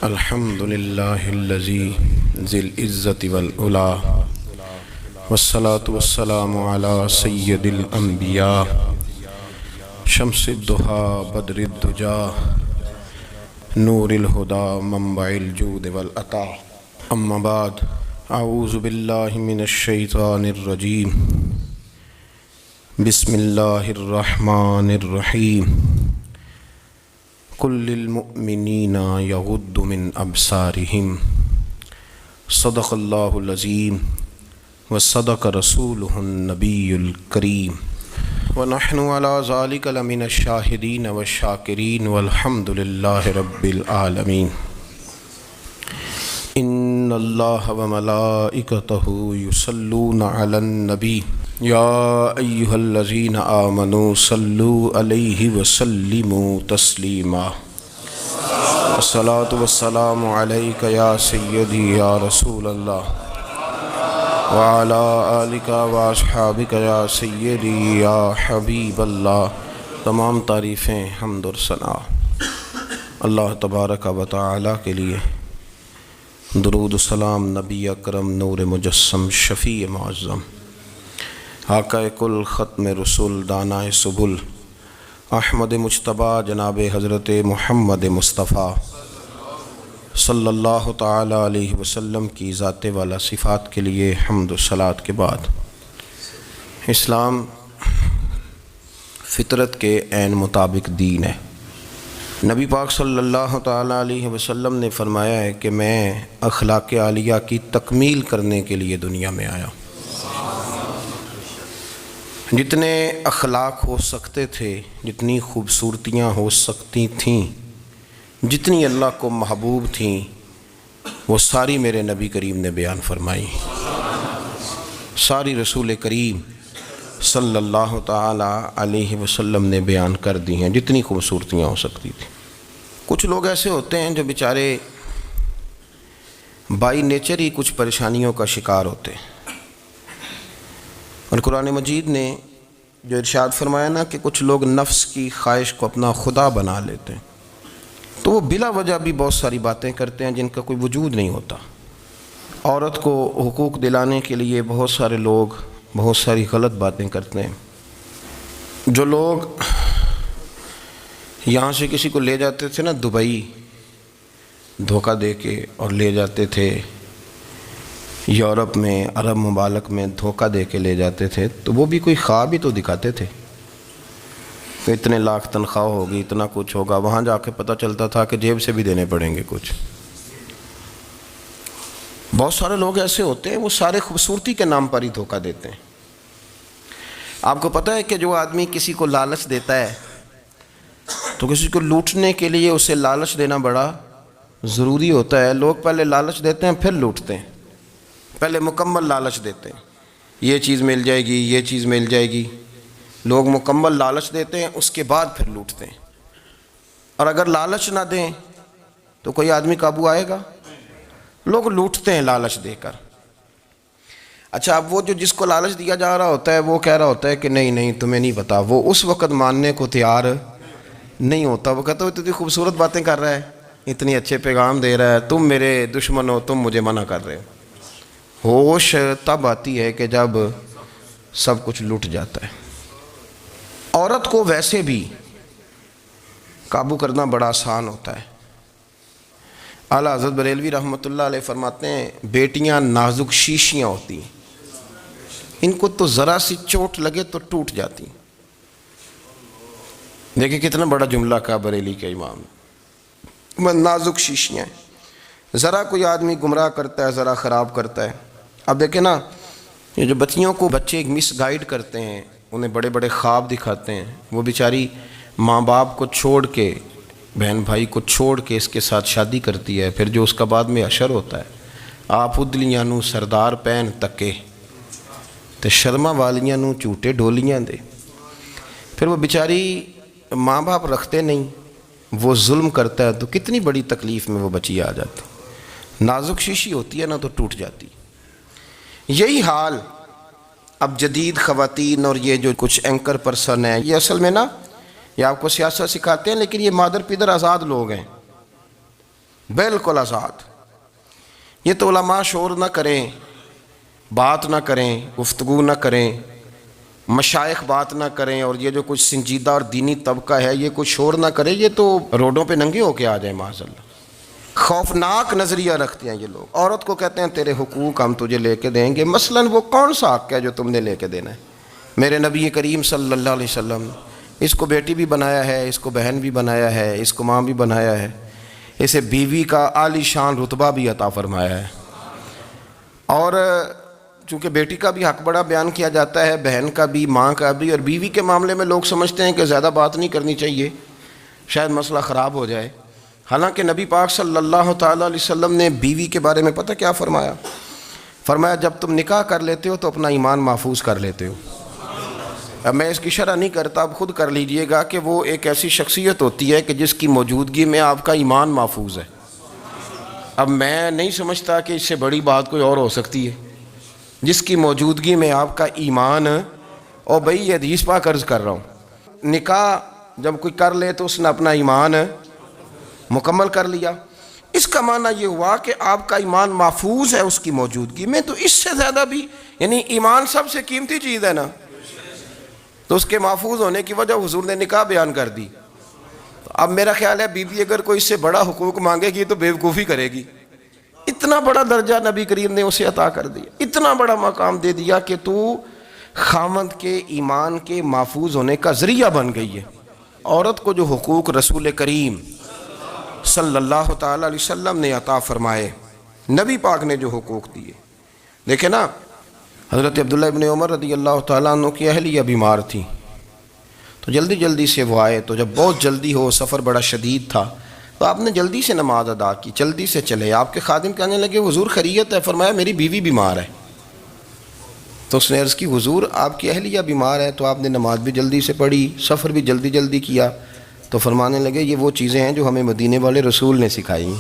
الحمد للہ الذی ذی العزت والعلا والصلاة والسلام علی سید الانبیاء شمس الضحیٰ بدر الدجا نور الہدا منبع الجود والعطا اما بعد اعوذ باللہ من الشیطان الرجیم بسم اللہ الرحمن الرحیم قل للمؤمنین یغضوا من ابصارہم صدق اللہ العظیم وصدق رسولہ النبی الکریم ونحن علی ذلک لمن الشاہدین والشاکرین والحمد للہ رب العالمین ان اللہ وملائکتہ یصلون علی النبی یا ایہا الذین آمنوا صلوا علیہ وسلموا تسلیما الصلاۃ والسلام علیک یا سیدی یا رسول اللہ وعلی آلک واصحابک یا سیدی یا حبیب اللہ۔ تمام تعریفیں حمد و ثنا اللہ تبارک و تعالی کے لیے، درود و سلام نبی اکرم نور مجسم شفیع معظم آقا کل ختم رسول دانائے سبل احمد مجتبیٰ جناب حضرت محمد مصطفیٰ صلی اللہ تعالی علیہ وسلم کی ذات والا صفات کے لیے حمد و صلات کے بعد، اسلام فطرت کے عین مطابق دین ہے۔ نبی پاک صلی اللہ تعالی علیہ وسلم نے فرمایا ہے کہ میں اخلاق عالیہ کی تکمیل کرنے کے لیے دنیا میں آیا۔ جتنے اخلاق ہو سکتے تھے، جتنی خوبصورتیاں ہو سکتی تھیں، جتنی اللہ کو محبوب تھیں، وہ ساری میرے نبی کریم نے بیان فرمائی، ساری رسول کریم صلی اللہ تعالی علیہ وسلم نے بیان کر دی ہیں، جتنی خوبصورتیاں ہو سکتی تھیں۔ کچھ لوگ ایسے ہوتے ہیں جو بیچارے بائی نیچر ہی کچھ پریشانیوں کا شکار ہوتے ہیں، اور قرآن مجید نے جو ارشاد فرمایا نا کہ کچھ لوگ نفس کی خواہش کو اپنا خدا بنا لیتے ہیں، تو وہ بلا وجہ بھی بہت ساری باتیں کرتے ہیں جن کا کوئی وجود نہیں ہوتا۔ عورت کو حقوق دلانے کے لیے بہت سارے لوگ بہت ساری غلط باتیں کرتے ہیں۔ جو لوگ یہاں سے کسی کو لے جاتے تھے نا دبئی دھوکہ دے کے، اور لے جاتے تھے یورپ میں، عرب ممالک میں دھوکہ دے کے لے جاتے تھے، تو وہ بھی کوئی خواب ہی تو دکھاتے تھے کہ اتنے لاکھ تنخواہ ہوگی، اتنا کچھ ہوگا۔ وہاں جا کے پتہ چلتا تھا کہ جیب سے بھی دینے پڑیں گے کچھ۔ بہت سارے لوگ ایسے ہوتے ہیں، وہ سارے خوبصورتی کے نام پر ہی دھوکہ دیتے ہیں۔ آپ کو پتہ ہے کہ جو آدمی کسی کو لالچ دیتا ہے تو کسی کو لوٹنے کے لیے اسے لالچ دینا بڑا ضروری ہوتا ہے۔ لوگ پہلے لالچ دیتے ہیں پھر لوٹتے ہیں، پہلے مکمل لالچ دیتے ہیں، یہ چیز مل جائے گی، یہ چیز مل جائے گی۔ لوگ مکمل لالچ دیتے ہیں، اس کے بعد پھر لوٹتے ہیں۔ اور اگر لالچ نہ دیں تو کوئی آدمی قابو آئے گا؟ لوگ لوٹتے ہیں لالچ دے کر۔ اچھا، اب وہ جو جس کو لالچ دیا جا رہا ہوتا ہے وہ کہہ رہا ہوتا ہے کہ نہیں نہیں تمہیں نہیں پتا، وہ اس وقت ماننے کو تیار نہیں ہوتا۔ وہ کہتا ہے اتنی خوبصورت باتیں کر رہا ہے، اتنی اچھے پیغام دے رہا ہے، تم میرے دشمن ہو، تم مجھے منع کر رہے ہو۔ ہوش تب آتی ہے کہ جب سب کچھ لٹ جاتا ہے۔ عورت کو ویسے بھی قابو کرنا بڑا آسان ہوتا ہے۔ اعلیٰ حضرت بریلوی رحمۃ اللہ علیہ فرماتے ہیں بیٹیاں نازک شیشیاں ہوتی ہیں، ان کو تو ذرا سی چوٹ لگے تو ٹوٹ جاتی۔ دیکھیں کتنا بڑا جملہ کہا بریلی کے امام نے، نازک شیشیاں ہیں۔ ذرا کوئی آدمی گمراہ کرتا ہے، ذرا خراب کرتا ہے۔ اب دیکھیں نا، یہ جو بچیوں کو بچے مس گائیڈ کرتے ہیں، انہیں بڑے بڑے خواب دکھاتے ہیں، وہ بیچاری ماں باپ کو چھوڑ کے، بہن بھائی کو چھوڑ کے اس کے ساتھ شادی کرتی ہے، پھر جو اس کا بعد میں اشر ہوتا ہے، آپ ادلیاں نو سردار پہن تکے تے شرما والیاں نو جھوٹے ڈولیاں دے۔ پھر وہ بیچاری ماں باپ رکھتے نہیں، وہ ظلم کرتا ہے، تو کتنی بڑی تکلیف میں وہ بچی آ جاتی۔ نازک شیشی ہوتی ہے نا تو ٹوٹ جاتی۔ یہی حال اب جدید خواتین اور یہ جو کچھ اینکر پرسن ہیں، یہ اصل میں نا یہ آپ کو سیاست سکھاتے ہیں، لیکن یہ مادر پیدر آزاد لوگ ہیں بالکل آزاد. یہ تو علماء شور نہ کریں، بات نہ کریں، گفتگو نہ کریں، مشائخ بات نہ کریں، اور یہ جو کچھ سنجیدہ اور دینی طبقہ ہے یہ کچھ شور نہ کرے، یہ تو روڈوں پہ ننگے ہو کے آ جائیں معاذ اللہ. خوفناک نظریہ رکھتے ہیں یہ لوگ. عورت کو کہتے ہیں تیرے حقوق ہم تجھے لے کے دیں گے. مثلاً وہ کون سا حق ہے جو تم نے لے کے دینا ہے؟ میرے نبی کریم صلی اللہ علیہ وسلم اس کو بیٹی بھی بنایا ہے، اس کو بہن بھی بنایا ہے، اس کو ماں بھی بنایا ہے، اسے بیوی کا عالی شان رتبہ بھی عطا فرمایا ہے. اور چونکہ بیٹی کا بھی حق بڑا بیان کیا جاتا ہے، بہن کا بھی، ماں کا بھی. اور بیوی کے معاملے میں لوگ سمجھتے ہیں کہ زیادہ بات نہیں کرنی چاہیے، شاید مسئلہ خراب ہو جائے. حالانکہ نبی پاک صلی اللہ تعالیٰ علیہ وسلم نے بیوی کے بارے میں پتہ کیا فرمایا؟ فرمایا جب تم نکاح کر لیتے ہو تو اپنا ایمان محفوظ کر لیتے ہو. اب میں اس کی شرح نہیں کرتا، اب خود کر لیجئے گا کہ وہ ایک ایسی شخصیت ہوتی ہے کہ جس کی موجودگی میں آپ کا ایمان محفوظ ہے. اب میں نہیں سمجھتا کہ اس سے بڑی بات کوئی اور ہو سکتی ہے، جس کی موجودگی میں آپ کا ایمان. اور بھئی یہ حدیث پاک عرض کر رہا ہوں، نکاح جب کوئی کر لے تو اس نے اپنا ایمان مکمل کر لیا. اس کا معنی یہ ہوا کہ آپ کا ایمان محفوظ ہے اس کی موجودگی میں. تو اس سے زیادہ بھی، یعنی ایمان سب سے قیمتی چیز ہے نا، تو اس کے محفوظ ہونے کی وجہ حضور نے نکاح بیان کر دی. اب میرا خیال ہے بی بی اگر کوئی اس سے بڑا حقوق مانگے گی تو بیوقوفی کرے گی. اتنا بڑا درجہ نبی کریم نے اسے عطا کر دیا، اتنا بڑا مقام دے دیا کہ تو خاوند کے ایمان کے محفوظ ہونے کا ذریعہ بن گئی ہے. عورت کو جو حقوق رسول کریم صلی اللہ تعالیٰ علیہ وسلم نے عطا فرمائے، نبی پاک نے جو حقوق دیے. دیکھیں نا، حضرت عبداللہ ابن عمر رضی اللہ تعالیٰ عنہ کی اہلیہ بیمار تھی، تو جلدی جلدی سے وہ آئے. تو جب بہت جلدی ہو، سفر بڑا شدید تھا، تو آپ نے جلدی سے نماز ادا کی، جلدی سے چلے. آپ کے خادم کہنے لگے حضور خیریت ہے؟ فرمایا میری بیوی بیمار ہے. تو اس نے عرض کی حضور آپ کی اہلیہ بیمار ہے. تو آپ نے نماز بھی جلدی سے پڑھی، سفر بھی جلدی جلدی کیا. تو فرمانے لگے یہ وہ چیزیں ہیں جو ہمیں مدینے والے رسول نے سکھائی.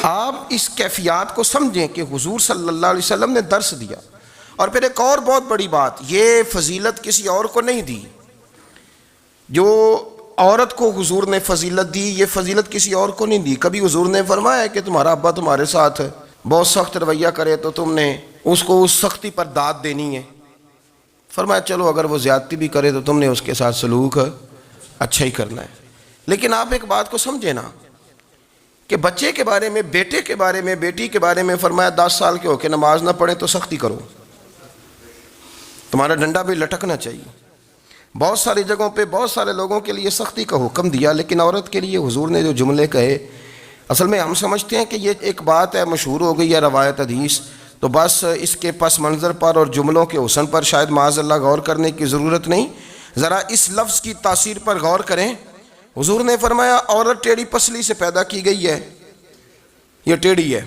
آپ اس کیفیات کو سمجھیں کہ حضور صلی اللہ علیہ وسلم نے درس دیا. اور پھر ایک اور بہت بڑی بات، یہ فضیلت کسی اور کو نہیں دی. جو عورت کو حضور نے فضیلت دی، یہ فضیلت کسی اور کو نہیں دی. کبھی حضور نے فرمایا کہ تمہارا ابا تمہارے ساتھ بہت سخت رویہ کرے تو تم نے اس کو اس سختی پر داد دینی ہے. فرمایا چلو اگر وہ زیادتی بھی کرے تو تم نے اس کے ساتھ سلوک اچھا ہی کرنا ہے. لیکن آپ ایک بات کو سمجھیں نا کہ بچے کے بارے میں، بیٹے کے بارے میں، بیٹی کے بارے میں فرمایا 10 سال کے ہو کے نماز نہ پڑھے تو سختی کرو، تمہارا ڈنڈا بھی لٹکنا چاہیے. بہت ساری جگہوں پہ بہت سارے لوگوں کے لیے سختی کا حکم دیا، لیکن عورت کے لیے حضور نے جو جملے کہے، اصل میں ہم سمجھتے ہیں کہ یہ ایک بات ہے، مشہور ہو گئی ہے روایت حدیث، تو بس اس کے پس منظر پر اور جملوں کے حسن پر شاید معاذ اللہ غور کرنے کی ضرورت نہیں. ذرا اس لفظ کی تاثیر پر غور کریں. حضور نے فرمایا عورت ٹیڑھی پسلی سے پیدا کی گئی ہے، یہ ٹیڑھی ہے،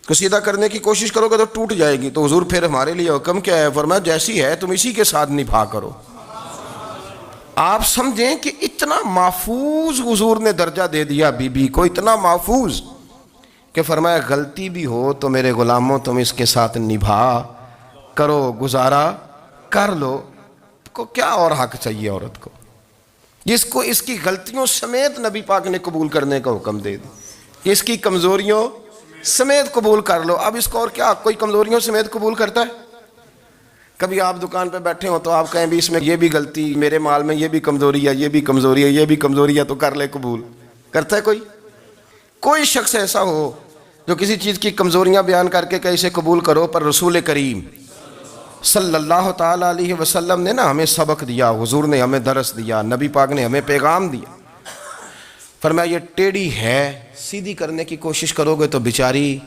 کو سیدھا کرنے کی کوشش کرو گے تو ٹوٹ جائے گی. تو حضور پھر ہمارے لیے حکم کیا ہے؟ فرمایا جیسی ہے تم اسی کے ساتھ نبھا کرو. آپ سمجھیں کہ اتنا محفوظ حضور نے درجہ دے دیا بی بی کو، اتنا محفوظ کہ فرمایا غلطی بھی ہو تو میرے غلاموں تم اس کے ساتھ نبھا کرو، گزارا کر لو. کو کیا اور حق چاہیے عورت کو، جس کو اس کی غلطیوں سمیت نبی پاک نے قبول کرنے کا حکم دے دی، اس کی کمزوریوں سمیت قبول کر لو. اب اس کو اور کیا کوئی کمزوریوں سمیت قبول کرتا ہے؟ کبھی آپ دکان پہ بیٹھے ہو تو آپ کہیں بھی اس میں یہ بھی غلطی، میرے مال میں یہ بھی کمزوری ہے، یہ بھی کمزوری ہے، یہ بھی کمزوری ہے، تو کر لے قبول. کرتا ہے کوئی؟ کوئی شخص ایسا ہو جو کسی چیز کی کمزوریاں بیان کر کے کہ اسے قبول کرو؟ پر رسول کریم صلی اللہ تعالیٰ علیہ وسلم نے نا ہمیں سبق دیا، حضور نے ہمیں درس دیا، نبی پاک نے ہمیں پیغام دیا. فرمایا یہ ٹیڑھی ہے، سیدھی کرنے کی کوشش کرو گے تو بیچاری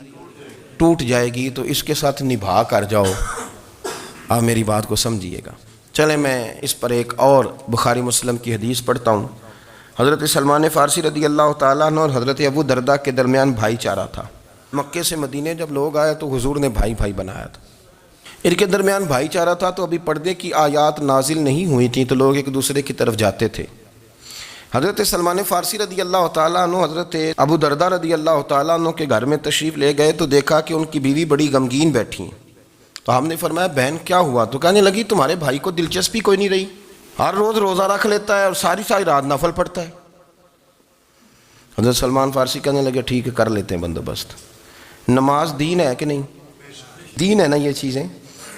ٹوٹ جائے گی، تو اس کے ساتھ نبھا کر جاؤ. آپ میری بات کو سمجھیے گا. چلیں میں اس پر ایک اور بخاری مسلم کی حدیث پڑھتا ہوں. حضرت سلمان فارسی رضی اللہ تعالیٰ عنہ اور حضرت ابو درداء کے درمیان بھائی چارہ تھا. مکے سے مدینے جب لوگ آئے تو حضور نے بھائی بھائی بنایا تھا. ان کے درمیان بھائی چارہ تھا تو ابھی پردے کی آیات نازل نہیں ہوئی تھیں، تو لوگ ایک دوسرے کی طرف جاتے تھے. حضرت سلمان فارسی رضی اللہ تعالیٰ عنہ حضرت ابو درداء رضی اللہ تعالیٰ عنہ کے گھر میں تشریف لے گئے تو دیکھا کہ ان کی بیوی بڑی غمگین بیٹھی ہیں. تو ہم نے فرمایا بہن کیا ہوا؟ تو کہنے لگی تمہارے بھائی کو دلچسپی کوئی نہیں رہی، ہر روز روزہ رکھ لیتا ہے اور ساری رات نفل پڑھتا ہے. حضرت سلمان فارسی کہنے لگے ٹھیک ہے کر لیتے ہیں بندوبست. نماز دین ہے کہ نہیں؟ دین ہے نا یہ چیزیں.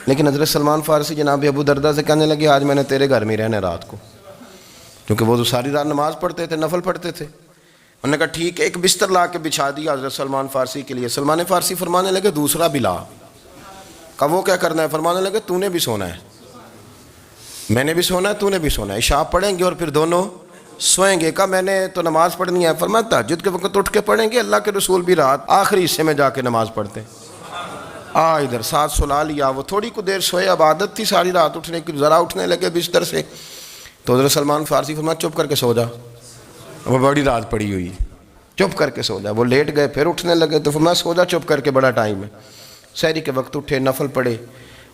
لیکن حضرت سلمان فارسی جناب ابو دردہ سے کہنے لگے آج میں نے تیرے گھر میں رہنا رات کو، کیونکہ وہ تو ساری رات نماز پڑھتے تھے، نفل پڑھتے تھے. انہوں نے کہا ٹھیک ہے، ایک بستر لا کے بچھا دیا حضرت سلمان فارسی کے لیے. سلمان فارسی فرمانے لگے دوسرا بھی لا. کہا وہ کیا کرنا ہے؟ فرمانے لگے تو نے بھی سونا ہے، میں نے بھی سونا ہے، تو نے بھی سونا ہے. عشاء پڑھیں گے اور پھر دونوں سوئیں گے. کہا میں نے تو نماز پڑھنی ہے. فرمایا تہجد کے وقت اٹھ کے پڑھیں گے، اللہ کے رسول بھی رات آخری حصے میں جا کے نماز پڑھتے ہیں. ادھر ساتھ سلا لیا. وہ تھوڑی کو دیر سوئے، اب عادت تھی ساری رات اٹھنے کی، ذرا اٹھنے لگے بستر سے تو حضرت سلمان فارسی فرمایا چپ کر کے سو جا، وہ بڑی رات پڑی ہوئی، چپ کر کے سو جا. وہ لیٹ گئے، پھر اٹھنے لگے تو فرمایا سو جا چپ کر کے، بڑا ٹائم ہے. سحری کے وقت اٹھے، نفل پڑھے.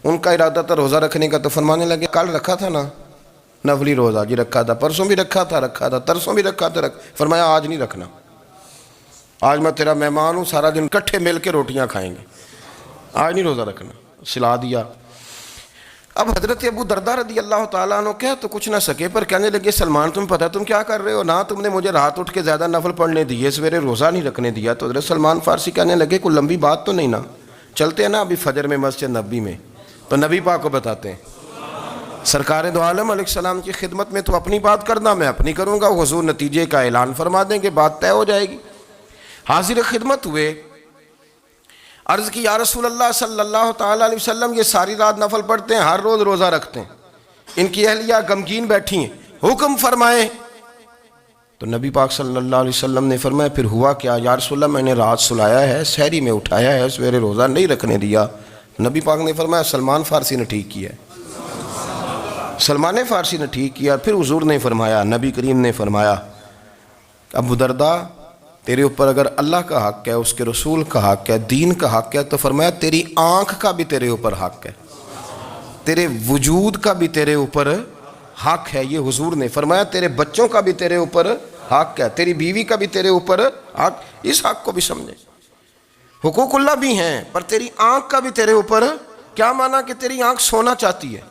ان کا ارادہ تھا روزہ رکھنے کا، تو فرمانے لگے کل رکھا تھا نا نفلی روزہ؟ جی رکھا تھا. پرسوں بھی رکھا تھا ترسوں بھی رکھا تھا. فرمایا آج نہیں رکھنا، آج میں تیرا مہمان ہوں، سارا دن اکٹھے مل کے روٹیاں کھائیں گے، آج نہیں روزہ رکھنا. سلا دیا. اب حضرت ابو دردہ رضی اللہ تعالیٰ عنہ کہہ تو کچھ نہ سکے، پر کہنے لگے سلمان تم پتہ تم کیا کر رہے ہو؟ نہ تم نے مجھے رات اٹھ کے زیادہ نفل پڑھنے دیے، سویرے روزہ نہیں رکھنے دیا. تو حضرت سلمان فارسی کہنے لگے کوئی لمبی بات تو نہیں نا، چلتے ہیں نا ابھی فجر میں مسجد نبی میں، تو نبی پاک کو بتاتے ہیں. سرکار دو عالم علیہ السلام کی خدمت میں تو اپنی بات کرنا، میں اپنی کروں گا. حضور نتیجے کا اعلان فرما دیں گے، بات طے ہو جائے گی. حاضر خدمت ہوئے، عرض کی یا رسول اللہ صلی اللہ تعالیٰ علیہ وسلم یہ ساری رات نفل پڑھتے ہیں، ہر روز روزہ رکھتے ہیں، ان کی اہلیہ غمگین بیٹھی ہیں، حکم فرمائیں. تو نبی پاک صلی اللہ علیہ وسلم نے فرمایا پھر ہوا کیا؟ یا رسول اللہ میں نے رات سلایا ہے، سحری میں اٹھایا ہے، سویرے روزہ نہیں رکھنے دیا. نبی پاک نے فرمایا سلمان فارسی نے ٹھیک کیا ہے، سلمان فارسی نے ٹھیک کیا. پھر حضور نے فرمایا، نبی کریم نے فرمایا ابو دردہ تیرے اوپر اگر اللہ کا حق ہے، اس کے رسول کا حق ہے، دین کا حق ہے، تو فرمایا تیری آنکھ کا بھی تیرے اوپر حق ہے، تیرے وجود کا بھی تیرے اوپر حق ہے. یہ حضور نے فرمایا تیرے بچوں کا بھی تیرے اوپر حق ہے، تیری بیوی کا بھی تیرے اوپر حق. اس حق کو بھی سمجھے، حقوق اللہ بھی ہیں، پر تیری آنکھ کا بھی تیرے اوپر. کیا مانا کہ تیری آنکھ سونا چاہتی ہے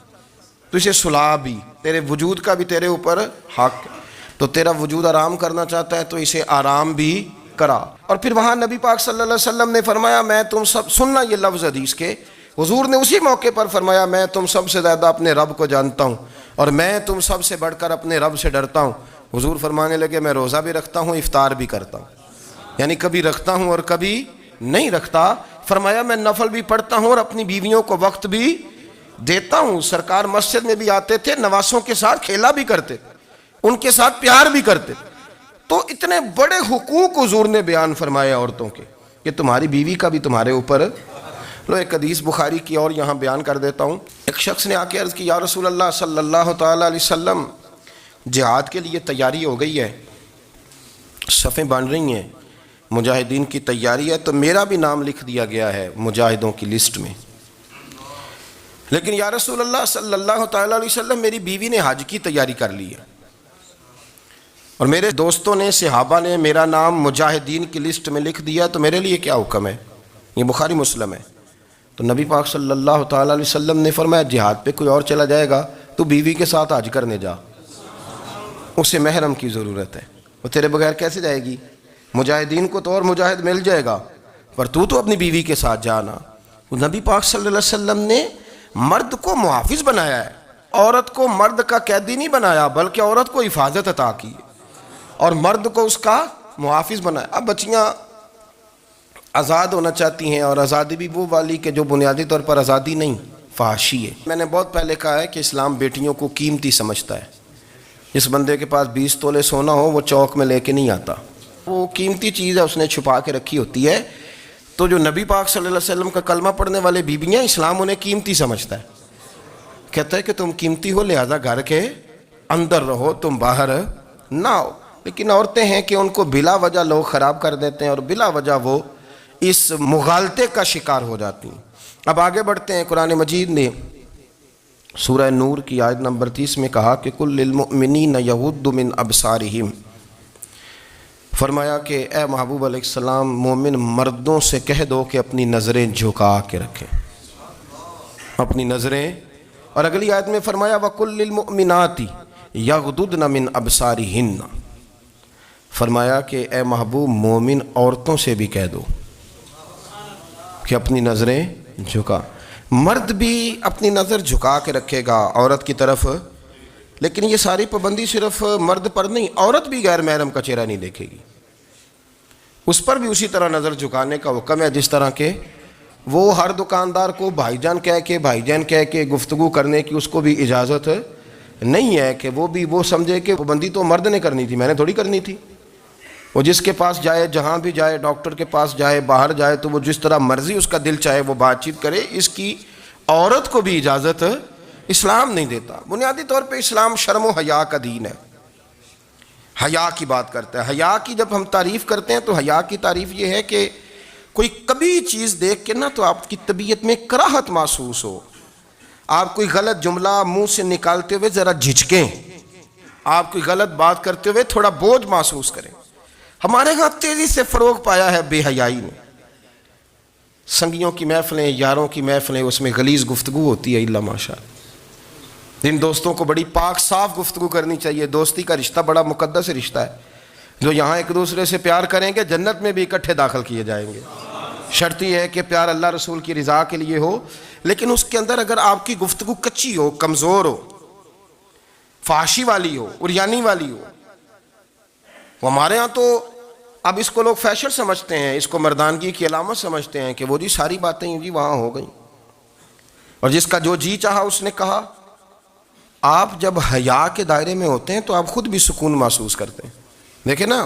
تو اسے سلا بھی، تیرے وجود کا بھی تیرے اوپر حق. تو تیرا وجود آرام کرنا چاہتا ہے تو اسے آرام بھی کرا. اور پھر وہاں نبی پاک صلی اللہ علیہ وسلم نے فرمایا میں تم سب، سننا یہ لفظ حدیث کے، حضور نے اسی موقع پر فرمایا میں تم سب سے زیادہ اپنے رب کو جانتا ہوں اور میں تم سب سے بڑھ کر اپنے رب سے ڈرتا ہوں. حضور فرمانے لگے میں روزہ بھی رکھتا ہوں، افطار بھی کرتا ہوں، یعنی کبھی رکھتا ہوں اور کبھی نہیں رکھتا. فرمایا میں نفل بھی پڑھتا ہوں اور اپنی بیویوں کو وقت بھی دیتا ہوں. سرکار مسجد میں بھی آتے تھے، نواسوں کے ساتھ کھیلا بھی کرتے، ان کے ساتھ پیار بھی کرتے. تو اتنے بڑے حقوق حضور نے بیان فرمایا عورتوں کے کہ تمہاری بیوی کا بھی تمہارے اوپر. لو ایک حدیث بخاری کی اور یہاں بیان کر دیتا ہوں. ایک شخص نے آ کے عرض کی یا رسول اللہ صلی اللہ تعالیٰ علیہ وسلم جہاد کے لیے تیاری ہو گئی ہے، صفیں بن رہی ہیں، مجاہدین کی تیاری ہے، تو میرا بھی نام لکھ دیا گیا ہے مجاہدوں کی لسٹ میں، لیکن یا رسول اللہ صلی اللہ تعالیٰ علیہ وسلم میری بیوی نے حج کی تیاری کر لی ہے اور میرے دوستوں نے، صحابہ نے میرا نام مجاہدین کی لسٹ میں لکھ دیا، تو میرے لیے کیا حکم ہے؟ یہ بخاری مسلم ہے. تو نبی پاک صلی اللہ تعالیٰ علیہ وسلم نے فرمایا جہاد پہ کوئی اور چلا جائے گا تو بیوی کے ساتھ حج کرنے جا، اسے محرم کی ضرورت ہے، وہ تیرے بغیر کیسے جائے گی؟ مجاہدین کو تو اور مجاہد مل جائے گا، پر تو اپنی بیوی کے ساتھ جانا. نبی پاک صلی اللہ علیہ وسلم نے مرد کو محافظ بنایا ہے، عورت کو مرد کا قیدی نہیں بنایا، بلکہ عورت کو حفاظت عطا کی اور مرد کو اس کا محافظ بنایا. اب بچیاں آزاد ہونا چاہتی ہیں، اور آزادی بھی وہ والی کہ جو بنیادی طور پر آزادی نہیں، فحاشی ہے. میں نے بہت پہلے کہا ہے کہ اسلام بیٹیوں کو قیمتی سمجھتا ہے. جس بندے کے پاس 20 تولے سونا ہو وہ چوک میں لے کے نہیں آتا، وہ قیمتی چیز ہے، اس نے چھپا کے رکھی ہوتی ہے. تو جو نبی پاک صلی اللہ علیہ وسلم کا کلمہ پڑھنے والے بیبیاں، اسلام انہیں قیمتی سمجھتا ہے، کہتا ہے کہ تم قیمتی ہو لہذا گھر کے اندر رہو، تم باہر نہ ہو. لیکن عورتیں ہیں کہ ان کو بلا وجہ لوگ خراب کر دیتے ہیں اور بلا وجہ وہ اس مغالطے کا شکار ہو جاتی ہیں. اب آگے بڑھتے ہیں. قرآن مجید نے سورہ نور کی آیت نمبر 30 میں کہا کہ کل للمؤمنین یغضوا من ابصارہم، فرمایا کہ اے محبوب علیہ السلام مومن مردوں سے کہہ دو کہ اپنی نظریں جھکا کے رکھیں، اپنی نظریں. اور اگلی آیت میں فرمایا وَقُلْ لِلْمُؤْمِنَاتِ يَغْضُضْنَ مِنْ أَبْصَارِهِنَّ، فرمایا کہ اے محبوب مومن عورتوں سے بھی کہہ دو کہ اپنی نظریں جھکا. مرد بھی اپنی نظر جھکا کے رکھے گا عورت کی طرف، لیکن یہ ساری پابندی صرف مرد پر نہیں، عورت بھی غیر محرم کا چہرہ نہیں دیکھے گی، اس پر بھی اسی طرح نظر جھکانے کا حکم ہے جس طرح کہ وہ ہر دکاندار کو بھائی جان کہہ کے گفتگو کرنے کی اس کو بھی اجازت نہیں ہے کہ وہ سمجھے کہ پابندی تو مرد نے کرنی تھی، میں نے تھوڑی کرنی تھی. وہ جس کے پاس جائے، جہاں بھی جائے، ڈاکٹر کے پاس جائے، باہر جائے، تو وہ جس طرح مرضی اس کا دل چاہے وہ بات چیت کرے، اس کی عورت کو بھی اجازت اسلام نہیں دیتا. بنیادی طور پہ اسلام شرم و حیا کا دین ہے، حیا کی بات کرتا ہے. حیا کی جب ہم تعریف کرتے ہیں تو حیا کی تعریف یہ ہے کہ کوئی کبھی چیز دیکھ کے نا تو آپ کی طبیعت میں کراہت محسوس ہو، آپ کوئی غلط جملہ منہ سے نکالتے ہوئے ذرا جھجکیں، آپ کوئی غلط بات کرتے ہوئے تھوڑا بوجھ محسوس کریں. ہمارے ہاں تیزی سے فروغ پایا ہے بے حیائی نے. سنگیوں کی محفلیں، یاروں کی محفلیں، اس میں غلیظ گفتگو ہوتی ہے الا ماشاء اللہ. جن دوستوں کو بڑی پاک صاف گفتگو کرنی چاہیے. دوستی کا رشتہ بڑا مقدس رشتہ ہے، جو یہاں ایک دوسرے سے پیار کریں گے جنت میں بھی اکٹھے داخل کیے جائیں گے. شرط یہ ہے کہ پیار اللہ رسول کی رضا کے لیے ہو، لیکن اس کے اندر اگر آپ کی گفتگو کچی ہو، کمزور ہو، فحاشی والی ہو، عریانی والی ہو. وہ ہمارے ہاں تو اب اس کو لوگ فیشن سمجھتے ہیں، اس کو مردانگی کی علامت سمجھتے ہیں کہ وہ جی ساری باتیں جی وہاں ہو گئیں، اور جس کا جو جی چاہا اس نے کہا. آپ جب حیا کے دائرے میں ہوتے ہیں تو آپ خود بھی سکون محسوس کرتے ہیں. دیکھیں نا،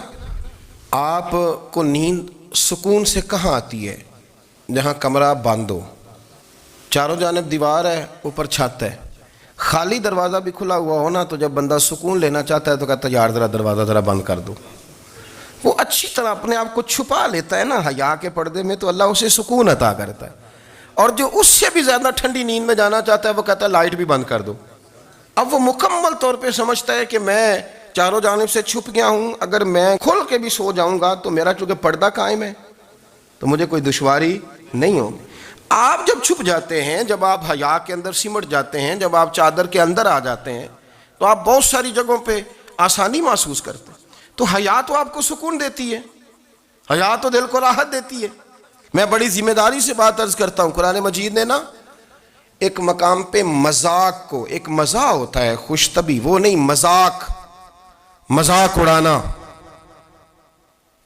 آپ کو نیند سکون سے کہاں آتی ہے؟ جہاں کمرہ بند ہو، چاروں جانب دیوار ہے، اوپر چھت ہے، خالی دروازہ بھی کھلا ہوا ہونا تو جب بندہ سکون لینا چاہتا ہے تو کہتا ہے یار ذرا دروازہ ذرا بند کر دو. وہ اچھی طرح اپنے آپ کو چھپا لیتا ہے نا حیا کے پردے میں، تو اللہ اسے سکون عطا کرتا ہے. اور جو اس سے بھی زیادہ ٹھنڈی نیند میں جانا چاہتا ہے وہ کہتا ہے لائٹ بھی بند کر دو. اب وہ مکمل طور پہ سمجھتا ہے کہ میں چاروں جانب سے چھپ گیا ہوں، اگر میں کھول کے بھی سو جاؤں گا تو میرا چونکہ پردہ قائم ہے تو مجھے کوئی دشواری نہیں ہوگی. آپ جب چھپ جاتے ہیں، جب آپ حیا کے اندر سمٹ جاتے ہیں، جب آپ چادر کے اندر آ جاتے ہیں تو آپ بہت ساری جگہوں پہ آسانی محسوس کرتے ہیں. تو حیا تو آپ کو سکون دیتی ہے، حیا تو دل کو راحت دیتی ہے. میں بڑی ذمہ داری سے بات عرض کرتا ہوں، قرآن مجید نے نا ایک مقام پہ مذاق کو، ایک مزاح ہوتا ہے خوش طبی، وہ نہیں مذاق اڑانا.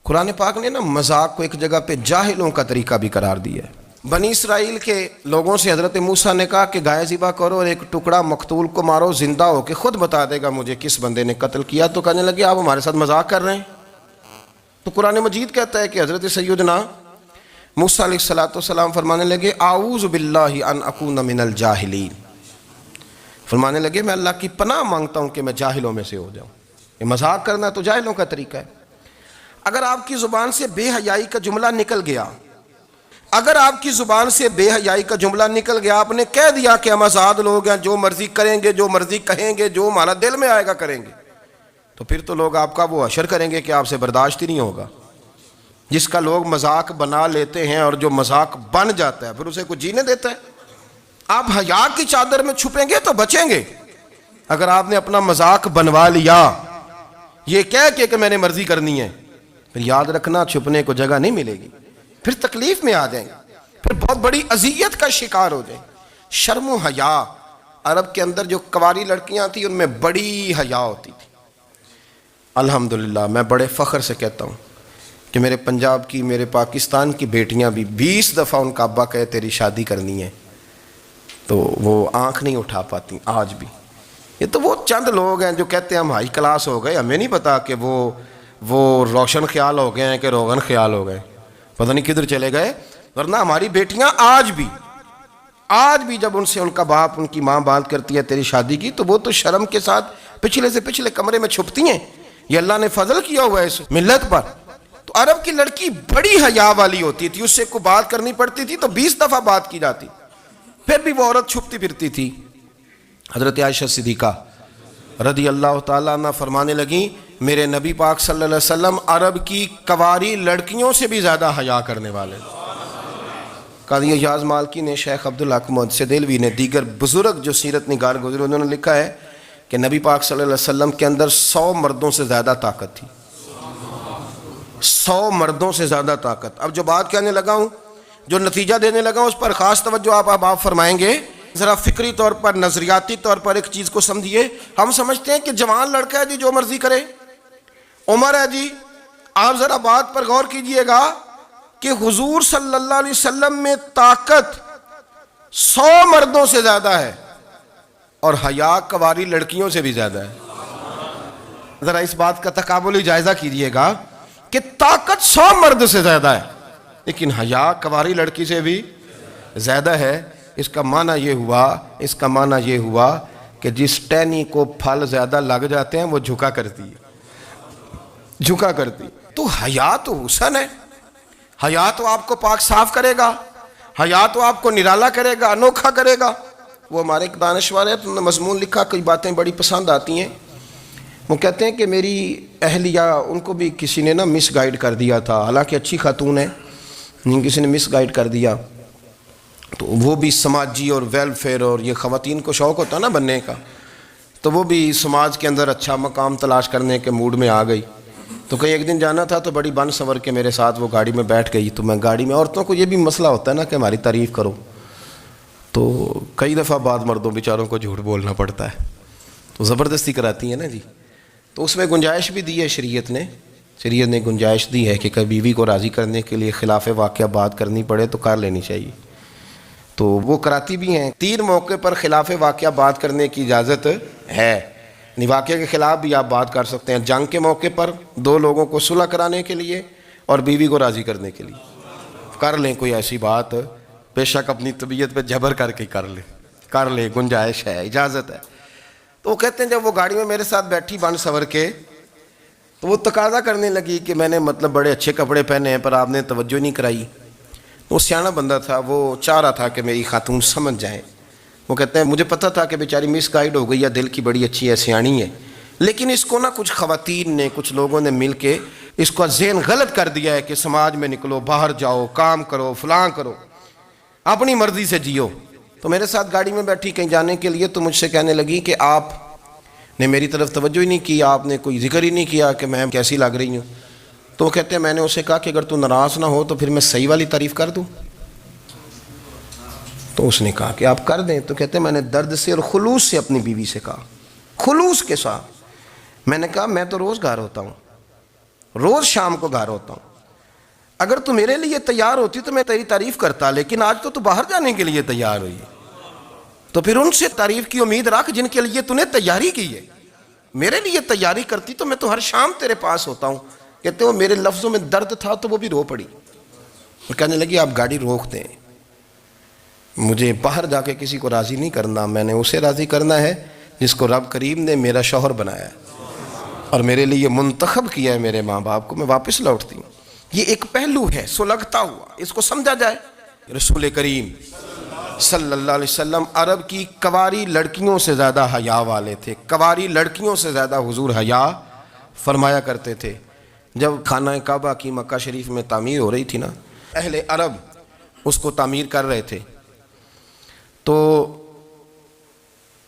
قرآن پاک نے نا مذاق کو ایک جگہ پہ جاہلوں کا طریقہ بھی قرار دیا ہے. بنی اسرائیل کے لوگوں سے حضرت موسیٰ نے کہا کہ گائے ذبح کرو اور ایک ٹکڑا مقتول کو مارو، زندہ ہو کے خود بتا دے گا مجھے کس بندے نے قتل کیا. تو کہنے لگے آپ ہمارے ساتھ مذاق کر رہے ہیں. تو قرآن مجید کہتا ہے کہ حضرت سیدنا موسیٰ علیہ السلام فرمانے لگے اعوذ باللہ ان اکون من الجاہلین. فرمانے لگے میں اللہ کی پناہ مانگتا ہوں کہ میں جاہلوں میں سے ہو جاؤں. یہ مذاق کرنا تو جاہلوں کا طریقہ ہے. اگر آپ کی زبان سے بے حیائی کا جملہ نکل گیا، اگر آپ کی زبان سے بے حیائی کا جملہ نکل گیا، آپ نے کہہ دیا کہ ہم آزاد لوگ ہیں، جو مرضی کریں گے، جو مرضی کہیں گے، جو ہمارا دل میں آئے گا کریں گے، تو پھر تو لوگ آپ کا وہ حشر کریں گے کہ آپ سے برداشت ہی نہیں ہوگا. جس کا لوگ مذاق بنا لیتے ہیں اور جو مذاق بن جاتا ہے پھر اسے کوئی جینے دیتا ہے. آپ حیا کی چادر میں چھپیں گے تو بچیں گے. اگر آپ نے اپنا مذاق بنوا لیا یہ کہہ کے کہ میں نے مرضی کرنی ہے، پھر یاد رکھنا چھپنے کو جگہ نہیں ملے گی، پھر تکلیف میں آ جائیں گے، پھر بہت بڑی اذیت کا شکار ہو جائیں. شرم و حیا، عرب کے اندر جو کنواری لڑکیاں تھیں ان میں بڑی حیا ہوتی تھی. الحمدللہ میں بڑے فخر سے کہتا ہوں کہ میرے پنجاب کی، میرے پاکستان کی بیٹیاں بھی 20 دفعہ ان کا ابا کہے تیری شادی کرنی ہے تو وہ آنکھ نہیں اٹھا پاتی آج بھی. یہ تو وہ چند لوگ ہیں جو کہتے ہیں ہم ہائی کلاس ہو گئے، ہمیں نہیں پتا کہ وہ روشن خیال ہو گئے ہیں کہ روغن خیال ہو گئے، پتہ نہیں کدھر چلے گئے. ورنہ ہماری بیٹیاں آج بھی جب ان سے ان کا باپ، ان کی ماں بات کرتی ہے تیری شادی کی تو وہ تو شرم کے ساتھ پچھلے سے پچھلے کمرے میں چھپتی ہیں. یہ اللہ نے فضل کیا ہوا ہے اس ملت پر. تو عرب کی لڑکی بڑی حیا والی ہوتی تھی، اس سے کوئی بات کرنی پڑتی تھی تو 20 دفعہ بات کی جاتی، پھر بھی وہ عورت چھپتی پھرتی تھی. حضرت عائشہ صدیقہ رضی اللہ تعالیٰ عنہ فرمانے لگیں میرے نبی پاک صلی اللہ علیہ وسلم عرب کی کنواری لڑکیوں سے بھی زیادہ حیا کرنے والے. قاضی اعجاز مالکی نے، شیخ عبدالحق محدث دہلوی نے، دیگر بزرگ جو سیرت نگار گزرے انہوں نے لکھا ہے کہ نبی پاک صلی اللہ علیہ وسلم کے اندر 100 مردوں سے زیادہ طاقت تھی. 100 مردوں سے زیادہ طاقت. اب جو بات کہنے لگا ہوں، جو نتیجہ دینے لگا ہوں، اس پر خاص توجہ آپ فرمائیں گے. ذرا فکری طور پر، نظریاتی طور پر ایک چیز کو سمجھیے. ہم سمجھتے ہیں کہ جوان لڑکا ہے جی، جو مرضی کرے، عمر ہے جی. آپ ذرا بات پر غور کیجئے گا کہ حضور صلی اللہ علیہ وسلم میں طاقت 100 مردوں سے زیادہ ہے اور حیا کواری لڑکیوں سے بھی زیادہ ہے. ذرا اس بات کا تقابلی جائزہ کیجئے گا کہ طاقت 100 مرد سے زیادہ ہے لیکن حیا کواری لڑکی سے بھی زیادہ ہے. اس کا معنی یہ ہوا کہ جس ٹہنی کو پھل زیادہ لگ جاتے ہیں وہ جھکا کرتی. تو حیا تو حسن ہے، حیا تو آپ کو پاک صاف کرے گا، حیا تو آپ کو نرالا کرے گا، انوکھا کرے گا. وہ ہمارے ایک دانشور ہے، تو مضمون لکھا، کئی باتیں بڑی پسند آتی ہیں. وہ کہتے ہیں کہ میری اہلیہ، ان کو بھی کسی نے مس گائیڈ کر دیا تھا، حالانکہ اچھی خاتون ہے، کسی نے مس گائیڈ کر دیا. تو وہ بھی سماجی اور ویلفیئر، اور یہ خواتین کو شوق ہوتا ہے بننے کا، تو وہ بھی سماج کے اندر اچھا مقام تلاش کرنے کے موڈ میں آ گئی. تو کہیں ایک دن جانا تھا تو بڑی بن سنور کے میرے ساتھ وہ گاڑی میں بیٹھ گئی. تو میں گاڑی میں، عورتوں کو یہ بھی مسئلہ ہوتا ہے کہ ہماری تعریف کرو، تو کئی دفعہ بعض مردوں بیچاروں کو جھوٹ بولنا پڑتا ہے، تو زبردستی کراتی ہیں نا جی. تو اس میں گنجائش بھی دی ہے شریعت نے گنجائش دی ہے کہ کبھی بیوی کو راضی کرنے کے لیے خلاف واقعہ بات کرنی پڑے تو کر لینی چاہیے. تو وہ کراتی بھی ہیں. 3 موقع پر خلاف واقعہ بات کرنے کی اجازت ہے. واقعہ کے خلاف بھی آپ بات کر سکتے ہیں. جنگ کے موقع پر 2 لوگوں کو صلح کرانے کے لیے اور بیوی کو راضی کرنے کے لیے کر لیں کوئی ایسی بات، بے شک اپنی طبیعت پہ جبر کر کے کر لیں، گنجائش ہے، اجازت ہے. تو وہ کہتے ہیں جب وہ گاڑی میں میرے ساتھ بیٹھی بن سنور کے، تو وہ تقاضا کرنے لگی کہ میں نے بڑے اچھے کپڑے پہنے ہیں پر آپ نے توجہ نہیں کرائی. وہ سیانا بندہ تھا، وہ چاہ رہا تھا کہ میری خاتون سمجھ جائیں. وہ کہتے ہیں مجھے پتہ تھا کہ بیچاری مس گائیڈ ہو گئی ہے، دل کی بڑی اچھی ہے، سیانی ہے، لیکن اس کو کچھ خواتین نے، کچھ لوگوں نے مل کے اس کا ذہن غلط کر دیا ہے کہ سماج میں نکلو، باہر جاؤ، کام کرو، فلاں کرو، اپنی مرضی سے جیو. تو میرے ساتھ گاڑی میں بیٹھی کہیں جانے کے لیے، تو مجھ سے کہنے لگی کہ آپ نے میری طرف توجہ ہی نہیں کی، آپ نے کوئی ذکر ہی نہیں کیا کہ میں کیسی لگ رہی ہوں. تو وہ کہتے ہیں میں نے اسے کہا کہ اگر تو ناراض نہ ہو تو پھر میں صحیح والی تعریف کر دوں. تو اس نے کہا کہ آپ کر دیں. تو کہتے ہیں میں نے درد سے اور خلوص سے اپنی بیوی سے کہا، خلوص کے ساتھ. میں نے کہا میں تو روز گھر ہوتا ہوں، روز شام کو گھر ہوتا ہوں. اگر تو میرے لیے تیار ہوتی تو میں تیری تعریف کرتا، لیکن آج تو باہر جانے کے لیے تیار ہوئی، تو پھر ان سے تعریف کی امید رکھ جن کے لیے تو نے تیاری کی ہے. میرے لیے تیاری کرتی تو میں تو ہر شام تیرے پاس ہوتا ہوں. کہتے وہ میرے لفظوں میں درد تھا تو وہ بھی رو پڑی. اور کہنے لگی آپ گاڑی روک دیں، مجھے باہر جا کے کسی کو راضی نہیں کرنا، میں نے اسے راضی کرنا ہے جس کو رب کریم نے میرا شوہر بنایا ہے اور میرے لیے منتخب کیا ہے میرے ماں باپ کو. میں واپس لوٹتی ہوں. یہ ایک پہلو ہے سلگتا ہوا، اس کو سمجھا جائے. رسول کریم صلی اللہ علیہ وسلم عرب کی کواری لڑکیوں سے زیادہ حیا والے تھے. کواری لڑکیوں سے زیادہ حضور حیا فرمایا کرتے تھے. جب خانہ کعبہ کی مکہ شریف میں تعمیر ہو رہی تھی نا، اہل عرب اس کو تعمیر کر رہے تھے، تو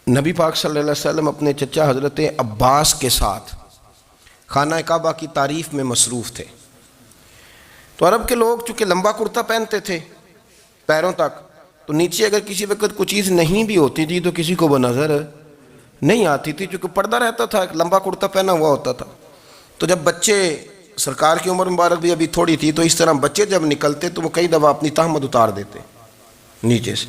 نبی پاک صلی اللہ علیہ وسلم اپنے چچا حضرت عباس کے ساتھ خانہ کعبہ کی تعریف میں مصروف تھے. تو عرب کے لوگ چونکہ لمبا کرتا پہنتے تھے پیروں تک، تو نیچے اگر کسی وقت کوئی چیز نہیں بھی ہوتی تھی تو کسی کو وہ نظر نہیں آتی تھی، چونکہ پردہ رہتا تھا، ایک لمبا کرتا پہنا ہوا ہوتا تھا. تو جب بچے، سرکار کی عمر مبارک بھی ابھی تھوڑی تھی، تو اس طرح بچے جب نکلتے تو وہ کئی دفعہ اپنی تہمت اتار دیتے نیچے سے،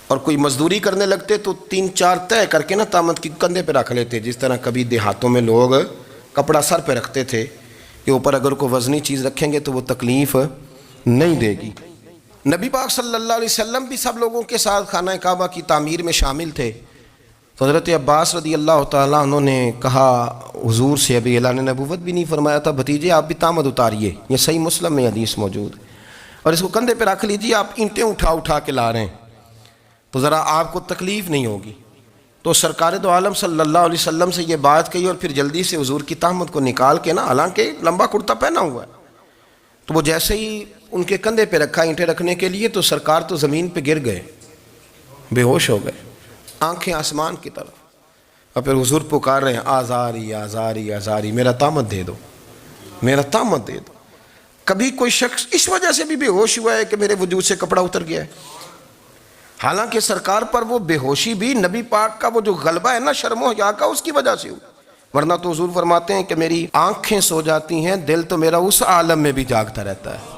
اور کوئی مزدوری کرنے لگتے تو 3-4 طے کر کے تہمت کی کندھے پہ رکھ لیتے. جس طرح کبھی دیہاتوں میں لوگ کپڑا سر پہ رکھتے تھے کہ اوپر اگر کوئی وزنی چیز رکھیں گے تو وہ تکلیف نہیں دے گی. نبی پاک صلی اللہ علیہ وسلم بھی سب لوگوں کے ساتھ خانہ کعبہ کی تعمیر میں شامل تھے. تو حضرت عباس رضی اللہ تعالیٰ عنہ نے کہا حضور سے، ابھی اعلان نبوت بھی نہیں فرمایا تھا، بھتیجے آپ بھی تہمت اتاریے، یہ صحیح مسلم میں حدیث موجود ہے، اور اس کو کندھے پہ رکھ لیجیے، آپ اینٹیں اٹھا کے لا رہے ہیں تو ذرا آپ کو تکلیف نہیں ہوگی. تو سرکار دو عالم صلی اللہ علیہ وسلم سے یہ بات کہی، اور پھر جلدی سے حضور کی تہمت کو نکال کے حالانکہ لمبا کرتا پہنا ہوا ہے، تو وہ جیسے ہی ان کے کندھے پہ رکھا اینٹیں رکھنے کے لیے، تو سرکار تو زمین پہ گر گئے، بے ہوش ہو گئے، آنکھیں آسمان کی طرف. اور پھر حضور پکار رہے ہیں آزاری آزاری آزاری، میرا تہمت دے دو، میرا تام مت دے دو. کبھی کوئی شخص اس وجہ سے بھی بے ہوش ہوا ہے کہ میرے وجود سے کپڑا اتر گیا ہے؟ حالانکہ سرکار پر وہ بے ہوشی بھی نبی پاک کا وہ جو غلبہ ہے نا شرم و حیا کا، اس کی وجہ سے ہوئی. ورنہ تو حضور فرماتے ہیں کہ میری آنکھیں سو جاتی ہیں، دل تو میرا اس عالم میں بھی جاگتا رہتا ہے.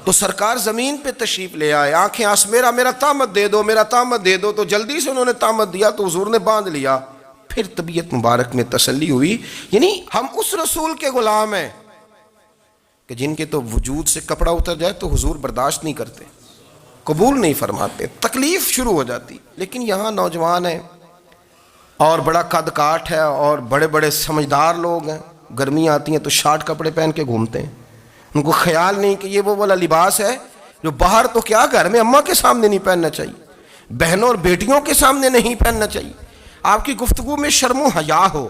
تو سرکار زمین پہ تشریف لے آئے، آنکھیں میرا تامت دے دو، میرا تامت دے دو. تو جلدی سے انہوں نے تامت دیا تو حضور نے باندھ لیا. پھر طبیعت مبارک میں تسلی ہوئی. یعنی ہم اس رسول کے غلام ہیں کہ جن کے تو وجود سے کپڑا اتر جائے تو حضور برداشت نہیں کرتے، قبول نہیں فرماتے، تکلیف شروع ہو جاتی. لیکن یہاں نوجوان ہیں اور بڑا قد کاٹ ہے اور بڑے بڑے سمجھدار لوگ ہیں، گرمی آتی ہیں تو شارٹ کپڑے پہن کے گھومتے ہیں. ان کو خیال نہیں کہ یہ وہ والا لباس ہے جو باہر تو کیا گھر میں اماں کے سامنے نہیں پہننا چاہیے، بہنوں اور بیٹیوں کے سامنے نہیں پہننا چاہیے. آپ کی گفتگو میں شرم و حیا ہو،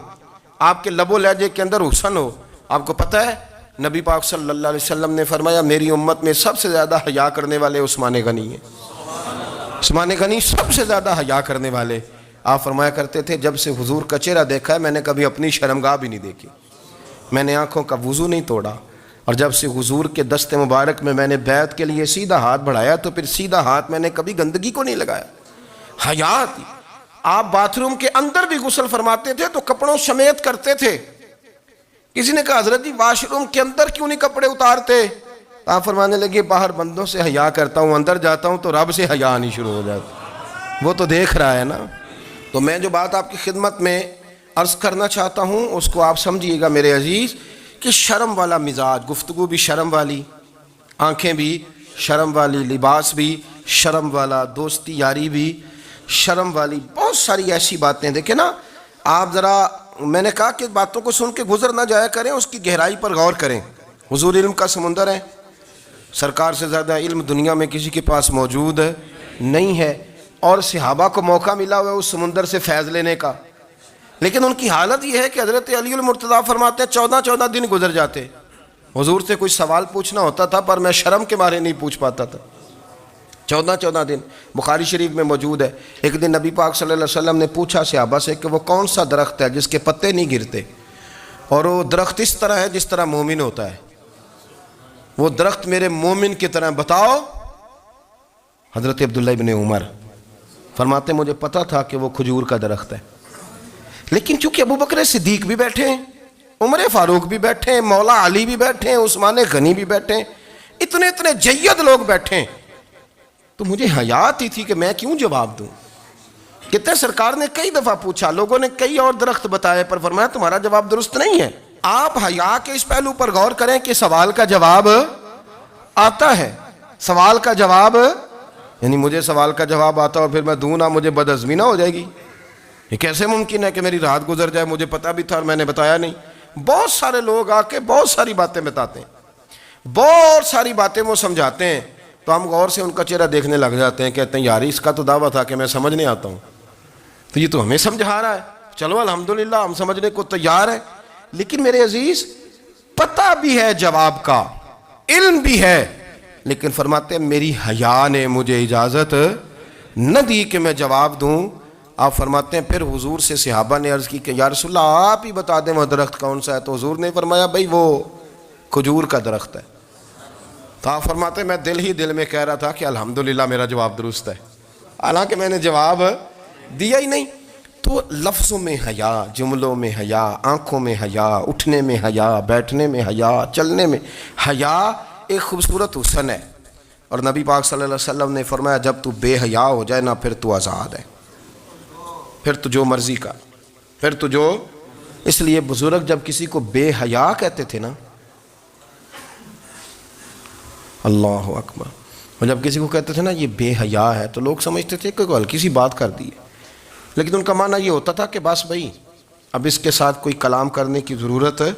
آپ کے لب و لہجے کے اندر حسن ہو. آپ کو پتہ ہے نبی پاک صلی اللہ علیہ وسلم نے فرمایا میری امت میں سب سے زیادہ حیا کرنے والے عثمان غنی ہیں. عثمان غنی سب سے زیادہ حیا کرنے والے. آپ فرمایا کرتے تھے جب سے حضور کا چہرہ دیکھا ہے میں نے کبھی اپنی شرمگاہ بھی نہیں دیکھی، میں نے آنکھوں کا وضو نہیں توڑا، اور جب سے حضور کے دست مبارک میں نے بیعت کے لیے سیدھا ہاتھ بڑھایا تو پھر سیدھا ہاتھ میں نے کبھی گندگی کو نہیں لگایا. حیا تھی. آپ باتھ روم کے اندر بھی غسل فرماتے تھے تو کپڑوں سمیت کرتے تھے. کسی نے کہا حضرت جی واش روم کے اندر کیوں نہیں کپڑے اتارتے؟ آپ فرمانے لگے باہر بندوں سے حیا کرتا ہوں، اندر جاتا ہوں تو رب سے حیا آنی شروع ہو جاتی، وہ تو دیکھ رہا ہے نا. تو میں جو بات آپ کی خدمت میں عرض کرنا چاہتا ہوں اس کو آپ سمجھیے گا میرے عزیز، کہ شرم والا مزاج، گفتگو بھی شرم والی، آنکھیں بھی شرم والی، لباس بھی شرم والا، دوستی یاری بھی شرم والی، بہت ساری ایسی باتیں. دیکھیں نا آپ ذرا، میں نے کہا کہ باتوں کو سن کے گزر نہ جایا کریں، اس کی گہرائی پر غور کریں. حضور علم کا سمندر ہے، سرکار سے زیادہ علم دنیا میں کسی کے پاس موجود نہیں ہے، اور صحابہ کو موقع ملا ہوا ہے اس سمندر سے فیض لینے کا. لیکن ان کی حالت یہ ہے کہ حضرت علی المرتضیٰ فرماتے ہیں 14 دن گزر جاتے. حضور سے کوئی سوال پوچھنا ہوتا تھا پر میں شرم کے مارے نہیں پوچھ پاتا تھا. 14 دن بخاری شریف میں موجود ہے. ایک دن نبی پاک صلی اللہ علیہ وسلم نے پوچھا صحابہ سے کہ وہ کون سا درخت ہے جس کے پتے نہیں گرتے؟ اور وہ درخت اس طرح ہے جس طرح مومن ہوتا ہے. وہ درخت میرے مومن کی طرح بتاؤ. حضرت عبداللہ ابن عمر فرماتے مجھے پتا تھا کہ وہ کھجور کا درخت ہے، لیکن چونکہ ابو بکر صدیق بھی بیٹھے ہیں، عمر فاروق بھی بیٹھے ہیں، مولا علی بھی بیٹھے ہیں، عثمان غنی بھی بیٹھے ہیں، اتنے جید لوگ بیٹھے ہیں، تو مجھے حیا آتی تھی کہ میں کیوں جواب دوں. کہتے سرکار نے کئی دفعہ پوچھا، لوگوں نے کئی اور درخت بتائے، پر فرمایا تمہارا جواب درست نہیں ہے. آپ حیا کے اس پہلو پر غور کریں کہ سوال کا جواب آتا ہے. سوال کا جواب، یعنی مجھے سوال کا جواب آتا اور پھر میں دوں نہ، مجھے بدعزمی نہ ہو جائے گی. یہ کیسے ممکن ہے کہ میری رات گزر جائے، مجھے پتا بھی تھا اور میں نے بتایا نہیں. بہت سارے لوگ آ کے بہت ساری باتیں بتاتے ہیں، بہت ساری باتیں وہ سمجھاتے ہیں، تو ہم غور سے ان کا چہرہ دیکھنے لگ جاتے ہیں، کہتے ہیں یار اس کا تو دعویٰ تھا کہ میں سمجھنے آتا ہوں، تو یہ تو ہمیں سمجھا رہا ہے، چلو الحمدللہ ہم سمجھنے کو تیار ہیں. لیکن میرے عزیز پتہ بھی ہے جواب کا، علم بھی ہے، لیکن فرماتے ہیں میری حیا نے مجھے اجازت نہ دی کہ میں جواب دوں. آپ فرماتے ہیں پھر حضور سے صحابہ نے عرض کی کہ یا رسول اللہ آپ ہی بتا دیں وہ درخت کون سا ہے. تو حضور نے فرمایا بھائی وہ کھجور کا درخت ہے. تو آپ فرماتے ہیں میں دل میں کہہ رہا تھا کہ الحمدللہ میرا جواب درست ہے، حالانکہ میں نے جواب دیا ہی نہیں. تو لفظوں میں حیا، جملوں میں حیا، آنکھوں میں حیا، اٹھنے میں حیا، بیٹھنے میں حیا، چلنے میں حیا ایک خوبصورت حسن ہے. اور نبی پاک صلی اللہ علیہ وسلم نے فرمایا جب تو بے حیا ہو جائے نا پھر تو آزاد ہے، پھر تو جو مرضی کا، پھر تو جو. اس لیے بزرگ جب کسی کو بے حیا کہتے تھے نا، اللہ اکبر، اور جب کسی کو کہتے تھے نا یہ بے حیا ہے تو لوگ سمجھتے تھے کہ ہلکی سی بات کر دی ہے، لیکن ان کا معنی یہ ہوتا تھا کہ بس بھائی اب اس کے ساتھ کوئی کلام کرنے کی ضرورت ہے،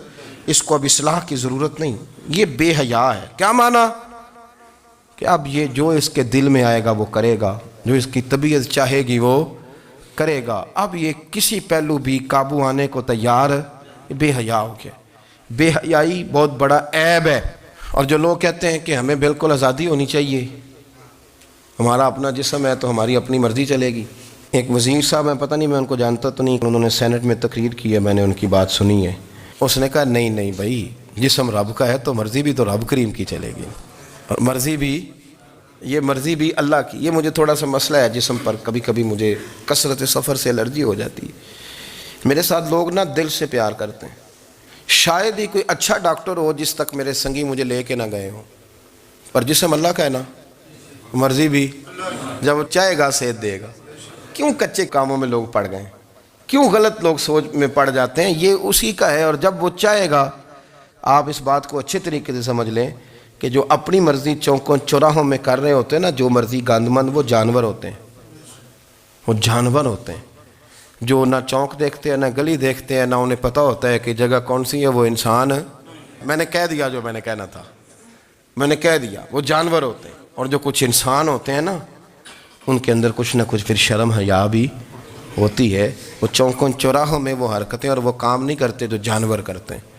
اس کو اب اصلاح کی ضرورت نہیں، یہ بے حیا ہے. کیا معنی؟ کہ اب یہ جو اس کے دل میں آئے گا وہ کرے گا، جو اس کی طبیعت چاہے گی وہ کرے گا، اب یہ کسی پہلو بھی قابو آنے کو تیار بے حیا ہو گیا. بے حیائی بہت بڑا عیب ہے. اور جو لوگ کہتے ہیں کہ ہمیں بالکل آزادی ہونی چاہیے، ہمارا اپنا جسم ہے تو ہماری اپنی مرضی چلے گی. ایک وزیر صاحب ہیں، پتہ نہیں میں ان کو جانتا تو نہیں، انہوں نے سینٹ میں تقریر کی ہے، میں نے ان کی بات سنی ہے. اس نے کہا نہیں بھائی جسم رب کا ہے تو مرضی بھی تو رب کریم کی چلے گی، اور مرضی بھی اللہ کی۔ یہ مجھے تھوڑا سا مسئلہ ہے جسم پر، کبھی کبھی مجھے کثرت سفر سے الرجی ہو جاتی ہے۔ میرے ساتھ لوگ نا دل سے پیار کرتے ہیں، شاید ہی کوئی اچھا ڈاکٹر ہو جس تک میرے سنگی مجھے لے کے نہ گئے ہوں، پر جسم اللہ کا ہے نا، مرضی بھی جب وہ چاہے گا صحت دے گا۔ کیوں کچے کاموں میں لوگ پڑ گئے، کیوں غلط لوگ سوچ میں پڑ جاتے ہیں؟ یہ اسی کا ہے، اور جب وہ چاہے گا، آپ اس بات کو اچھے طریقے سے سمجھ لیں کہ جو اپنی مرضی چوکوں چوراہوں میں کر رہے ہوتے ہیں نا، جو مرضی گاندمند، وہ جانور ہوتے ہیں، وہ جانور ہوتے ہیں جو نہ چونک دیکھتے ہیں نہ گلی دیکھتے ہیں، نہ انہیں پتہ ہوتا ہے کہ جگہ کون سی ہے۔ وہ انسان، میں نے کہہ دیا جو میں نے کہنا تھا، میں نے کہہ دیا، وہ جانور ہوتے ہیں۔ اور جو کچھ انسان ہوتے ہیں نا، ان کے اندر کچھ نہ کچھ پھر شرم حیا بھی ہوتی ہے۔ وہ چوکوں چوراہوں میں وہ حرکتیں اور وہ کام نہیں کرتے جو جانور کرتے ہیں۔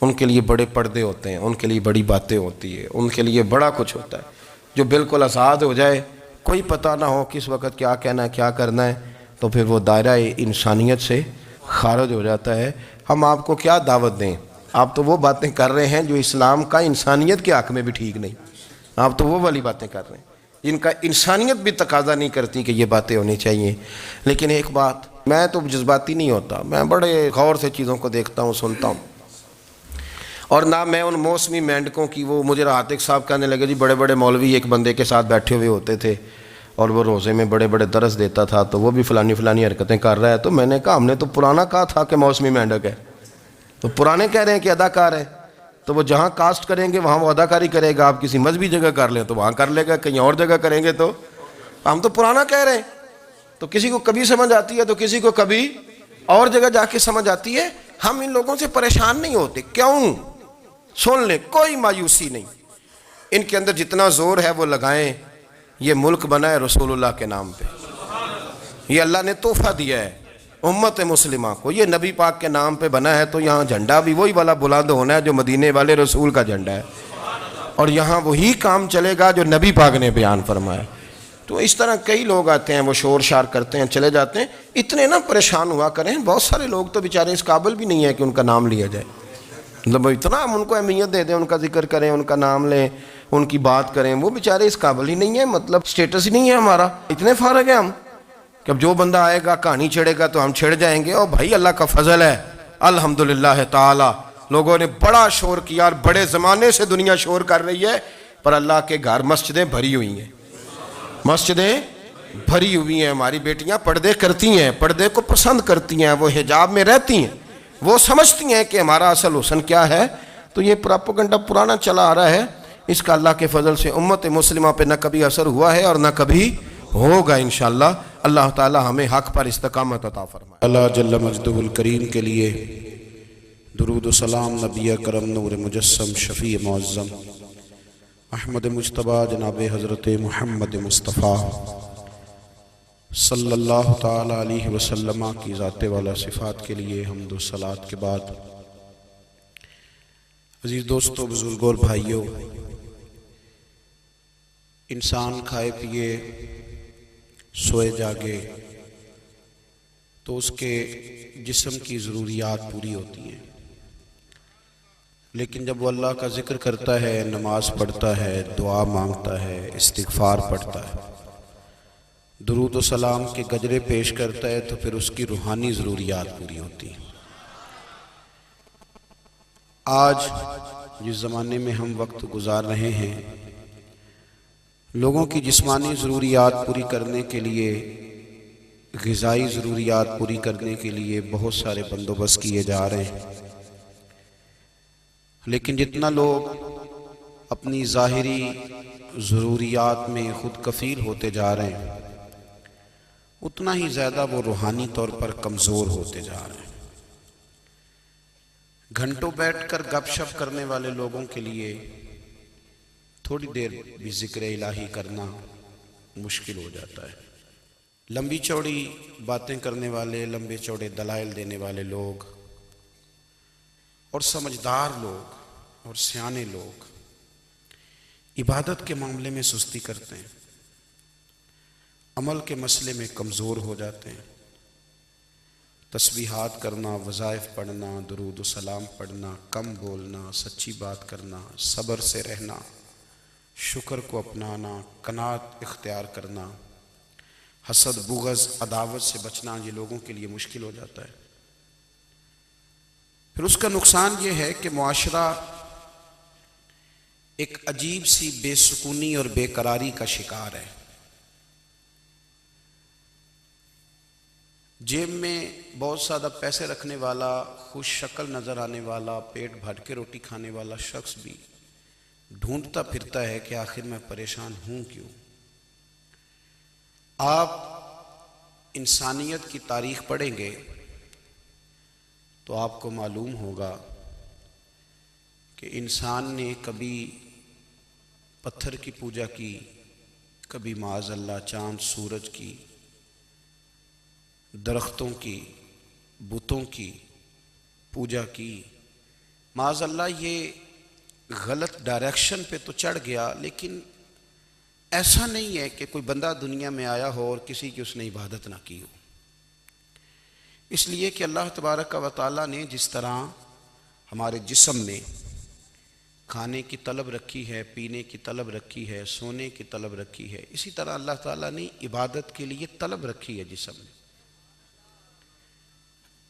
ان کے لیے بڑے پردے ہوتے ہیں، ان کے لیے بڑی باتیں ہوتی ہے، ان کے لیے بڑا کچھ ہوتا ہے۔ جو بالکل آزاد ہو جائے، کوئی پتہ نہ ہو کس وقت کیا کہنا ہے کیا کرنا ہے، تو پھر وہ دائرہ انسانیت سے خارج ہو جاتا ہے۔ ہم آپ کو کیا دعوت دیں؟ آپ تو وہ باتیں کر رہے ہیں جو اسلام کا انسانیت کے حق میں بھی ٹھیک نہیں۔ آپ تو وہ والی باتیں کر رہے ہیں جن کا انسانیت بھی تقاضا نہیں کرتی کہ یہ باتیں ہونی چاہیے۔ لیکن ایک بات، میں تو جذباتی نہیں ہوتا، میں بڑے غور سے چیزوں کو دیکھتا ہوں، سنتا ہوں، اور نہ میں ان موسمی مینڈکوں کی۔ وہ مجھے عاتق صاحب کہنے لگے جی بڑے بڑے مولوی ایک بندے کے ساتھ بیٹھے ہوئے ہوتے تھے اور وہ روزے میں بڑے بڑے درس دیتا تھا، تو وہ بھی فلانی حرکتیں کر رہا ہے۔ تو میں نے کہا ہم نے تو پرانا کہا تھا کہ موسمی مینڈک ہے، تو پرانے کہہ رہے ہیں کہ اداکار ہے، تو وہ جہاں کاسٹ کریں گے وہاں وہ اداکاری کرے گا۔ آپ کسی مذہبی جگہ کر لیں تو وہاں کر لے گا، کہیں اور جگہ کریں گے تو ہم تو پرانا کہہ رہے ہیں۔ تو کسی کو کبھی سمجھ آتی ہے تو کسی کو کبھی اور جگہ جا کے سمجھ آتی ہے۔ ہم ان لوگوں سے پریشان نہیں ہوتے، کیوں؟ سن لیں، کوئی مایوسی نہیں، ان کے اندر جتنا زور ہے وہ لگائیں۔ یہ ملک بنا ہے رسول اللہ کے نام پہ، یہ اللہ نے تحفہ دیا ہے امت مسلمہ کو، یہ نبی پاک کے نام پہ بنا ہے، تو یہاں جھنڈا بھی وہی والا بلند ہونا ہے جو مدینے والے رسول کا جھنڈا ہے، اور یہاں وہی کام چلے گا جو نبی پاک نے بیان فرمایا۔ تو اس طرح کئی لوگ آتے ہیں، وہ شور شار کرتے ہیں، چلے جاتے ہیں۔ اتنے نہ پریشان ہوا کریں، بہت سارے لوگ تو بیچارے اس قابل بھی نہیں ہے کہ ان کا نام لیا جائے۔ مطلب اتنا ہم ان کو اہمیت دے دیں، ان کا ذکر کریں، ان کا نام لیں، ان کی بات کریں، وہ بیچارے اس قابل ہی نہیں ہے، مطلب سٹیٹس ہی نہیں ہے ہمارا۔ اتنے فارغ ہیں ہم کہ اب جو بندہ آئے گا کہانی چھڑے گا تو ہم چھڑ جائیں گے۔ اور بھائی اللہ کا فضل ہے الحمدللہ تعالی، لوگوں نے بڑا شور کیا، اور بڑے زمانے سے دنیا شور کر رہی ہے، پر اللہ کے گھر مسجدیں بھری ہوئی ہیں، مسجدیں بھری ہوئی ہیں۔ ہماری بیٹیاں پردے کرتی ہیں، پردے کو پسند کرتی ہیں، وہ حجاب میں رہتی ہیں، وہ سمجھتی ہیں کہ ہمارا اصل حسن کیا ہے۔ تو یہ پراپیگنڈا پرانا چلا آ رہا ہے، اس کا اللہ کے فضل سے امت مسلمہ پہ نہ کبھی اثر ہوا ہے اور نہ کبھی ہوگا انشاءاللہ۔ اللہ تعالی ہمیں حق پر استقامت عطا فرمائے۔ اللہ جل مجدہ الکریم کے لیے درود و سلام نبی کرم نور مجسم شفیع معظم احمد مجتبیٰ جناب حضرت محمد مصطفیٰ صلی اللہ تعالی علیہ وسلم کی ذات والا صفات کے لیے حمد و صلوات کے بعد، عزیز دوستو، بزرگوں اور بھائیوں، انسان کھائے پیے سوئے جاگے تو اس کے جسم کی ضروریات پوری ہوتی ہیں، لیکن جب وہ اللہ کا ذکر کرتا ہے، نماز پڑھتا ہے، دعا مانگتا ہے، استغفار پڑھتا ہے، درود و سلام کے گجرے پیش کرتا ہے، تو پھر اس کی روحانی ضروریات پوری ہوتی ہیں۔ آج جس زمانے میں ہم وقت گزار رہے ہیں، لوگوں کی جسمانی ضروریات پوری کرنے کے لیے، غذائی ضروریات پوری کرنے کے لیے بہت سارے بندوبست کیے جا رہے ہیں، لیکن جتنا لوگ اپنی ظاہری ضروریات میں خود کفیل ہوتے جا رہے ہیں، اتنا ہی زیادہ وہ روحانی طور پر کمزور ہوتے جا رہے ہیں۔ گھنٹوں بیٹھ کر گپ شپ کرنے والے لوگوں کے لیے تھوڑی دیر بھی ذکر الہی کرنا مشکل ہو جاتا ہے۔ لمبی چوڑی باتیں کرنے والے، لمبے چوڑے دلائل دینے والے لوگ اور سمجھدار لوگ اور سیانے لوگ عبادت کے معاملے میں سستی کرتے ہیں، عمل کے مسئلے میں کمزور ہو جاتے ہیں۔ تسبیحات کرنا، وظائف پڑھنا، درود و سلام پڑھنا، کم بولنا، سچی بات کرنا، صبر سے رہنا، شکر کو اپنانا، قناعت اختیار کرنا، حسد، بغض، عداوت سے بچنا، یہ لوگوں کے لیے مشکل ہو جاتا ہے۔ پھر اس کا نقصان یہ ہے کہ معاشرہ ایک عجیب سی بے سکونی اور بے قراری کا شکار ہے۔ جیب میں بہت زیادہ پیسے رکھنے والا، خوش شکل نظر آنے والا، پیٹ بھر کے روٹی کھانے والا شخص بھی ڈھونڈتا پھرتا ہے کہ آخر میں پریشان ہوں کیوں۔ آپ انسانیت کی تاریخ پڑھیں گے تو آپ کو معلوم ہوگا کہ انسان نے کبھی پتھر کی پوجا کی، کبھی معاذ اللہ چاند سورج کی، درختوں کی، بتوں کی پوجا کی۔ معاذ اللہ یہ غلط ڈائریکشن پہ تو چڑھ گیا، لیکن ایسا نہیں ہے کہ کوئی بندہ دنیا میں آیا ہو اور کسی کی اس نے عبادت نہ کی ہو۔ اس لیے کہ اللہ تبارک و تعالیٰ نے جس طرح ہمارے جسم میں کھانے کی طلب رکھی ہے، پینے کی طلب رکھی ہے، سونے کی طلب رکھی ہے، اسی طرح اللہ تعالیٰ نے عبادت کے لیے طلب رکھی ہے جسم میں۔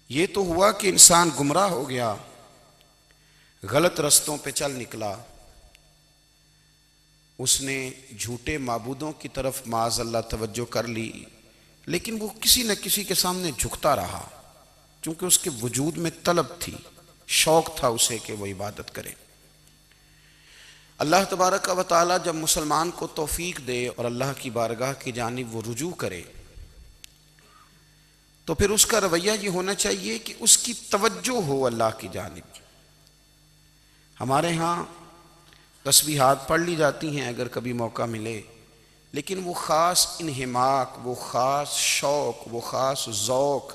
یہ تو ہوا کہ انسان گمراہ ہو گیا، غلط رستوں پہ چل نکلا، اس نے جھوٹے معبودوں کی طرف معاذ اللہ توجہ کر لی، لیکن وہ کسی نہ کسی کے سامنے جھکتا رہا، چونکہ اس کے وجود میں طلب تھی، شوق تھا اسے کہ وہ عبادت کرے۔ اللہ تبارک و تعالیٰ جب مسلمان کو توفیق دے اور اللہ کی بارگاہ کی جانب وہ رجوع کرے تو پھر اس کا رویہ یہ ہونا چاہیے کہ اس کی توجہ ہو اللہ کی جانب۔ ہمارے ہاں تسبیحات پڑھ لی جاتی ہیں اگر کبھی موقع ملے، لیکن وہ خاص انہماک، وہ خاص شوق، وہ خاص ذوق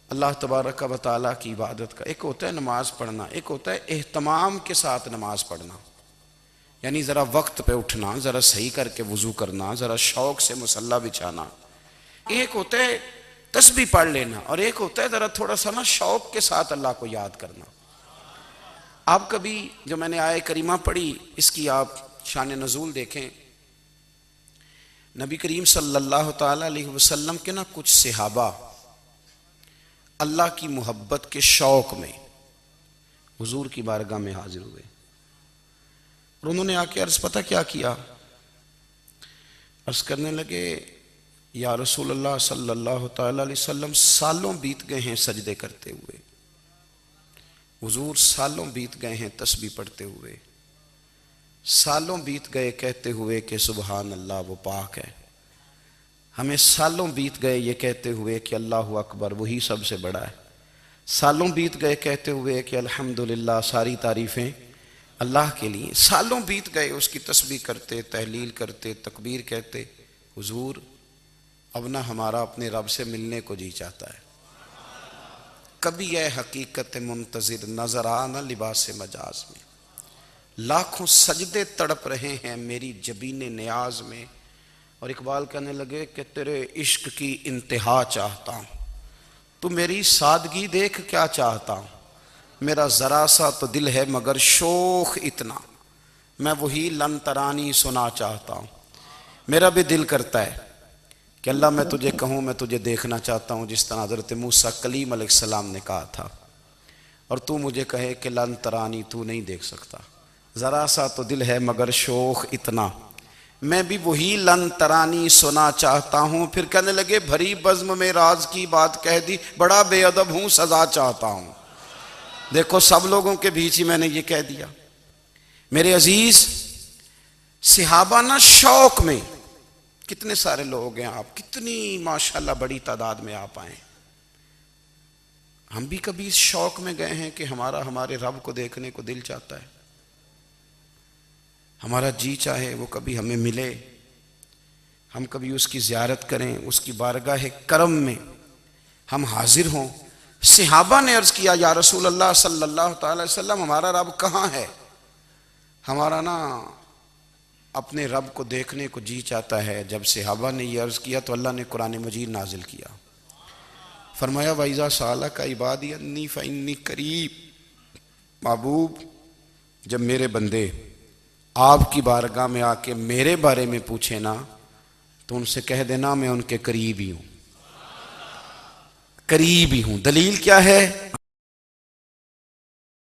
اللہ تبارک و تعالیٰ کی عبادت کا، ایک ہوتا ہے نماز پڑھنا، ایک ہوتا ہے اہتمام کے ساتھ نماز پڑھنا، یعنی ذرا وقت پہ اٹھنا، ذرا صحیح کر کے وضو کرنا، ذرا شوق سے مصلی بچھانا۔ ایک ہوتا ہے تسبیح پڑھ لینا، اور ایک ہوتا ہے ذرا تھوڑا سا نا شوق کے ساتھ اللہ کو یاد کرنا۔ آپ کبھی جو میں نے آیہ کریمہ پڑھی اس کی آپ شان نزول دیکھیں، نبی کریم صلی اللہ تعالیٰ علیہ وسلم کے نا کچھ صحابہ اللہ کی محبت کے شوق میں حضور کی بارگاہ میں حاضر ہوئے، اور انہوں نے آ کے عرض پتہ کیا کیا، عرض کرنے لگے یا رسول اللہ صلی اللہ تعالیٰ علیہ وسلم سالوں بیت گئے ہیں سجدے کرتے ہوئے، حضور سالوں بیت گئے ہیں تسبیح پڑھتے ہوئے، سالوں بیت گئے کہتے ہوئے کہ سبحان اللہ وہ پاک ہے، ہمیں سالوں بیت گئے یہ کہتے ہوئے کہ اللہ اکبر وہی سب سے بڑا ہے، سالوں بیت گئے کہتے ہوئے کہ الحمدللہ ساری تعریفیں اللہ کے لیے، سالوں بیت گئے اس کی تسبیح کرتے، تحلیل کرتے، تکبیر کہتے۔ حضور اب نہ ہمارا اپنے رب سے ملنے کو جی چاہتا ہے، کبھی اے حقیقت منتظر نظر آنا لباس مجاز میں، لاکھوں سجدے تڑپ رہے ہیں میری جبین نیاز میں، اور اقبال کہنے لگے کہ تیرے عشق کی انتہا چاہتا ہوں، تو میری سادگی دیکھ کیا چاہتا ہوں، میرا ذرا سا تو دل ہے مگر شوق اتنا، میں وہی لن ترانی سنا چاہتا ہوں۔ میرا بھی دل کرتا ہے کہ اللہ میں تجھے کہوں میں تجھے دیکھنا چاہتا ہوں، جس طرح حضرت موسیٰ کلیم علیہ السلام نے کہا تھا، اور تو مجھے کہے کہ لن ترانی تو نہیں دیکھ سکتا، ذرا سا تو دل ہے مگر شوق اتنا، میں بھی وہی لن ترانی سنا چاہتا ہوں۔ پھر کہنے لگے بھری بزم میں راز کی بات کہہ دی، بڑا بے ادب ہوں سزا چاہتا ہوں۔ دیکھو سب لوگوں کے بیچ ہی میں نے یہ کہہ دیا۔ میرے عزیز صحابہ نا شوق میں، کتنے سارے لوگ ہیں آپ، کتنی ماشاءاللہ بڑی تعداد میں آپ آئیں، ہم بھی کبھی اس شوق میں گئے ہیں کہ ہمارے رب کو دیکھنے کو دل چاہتا ہے، ہمارا جی چاہے وہ کبھی ہمیں ملے، ہم کبھی اس کی زیارت کریں، اس کی بارگاہ کرم میں ہم حاضر ہوں۔ صحابہ نے عرض کیا یا رسول اللہ صلی اللہ تعالی وسلم ہمارا رب کہاں ہے؟ ہمارا نا اپنے رب کو دیکھنے کو جی چاہتا ہے۔ جب صحابہ نے یہ عرض کیا تو اللہ نے قرآن مجید نازل کیا، فرمایا وَإِذَا سَأَلَكَ عِبَادِي أَنِّي فَإِنِّي قَرِيب، محبوب جب میرے بندے آپ کی بارگاہ میں آ کے میرے بارے میں پوچھے نا تو ان سے کہہ دینا میں ان کے قریب ہی ہوں، قریب ہی ہوں۔ دلیل کیا ہے؟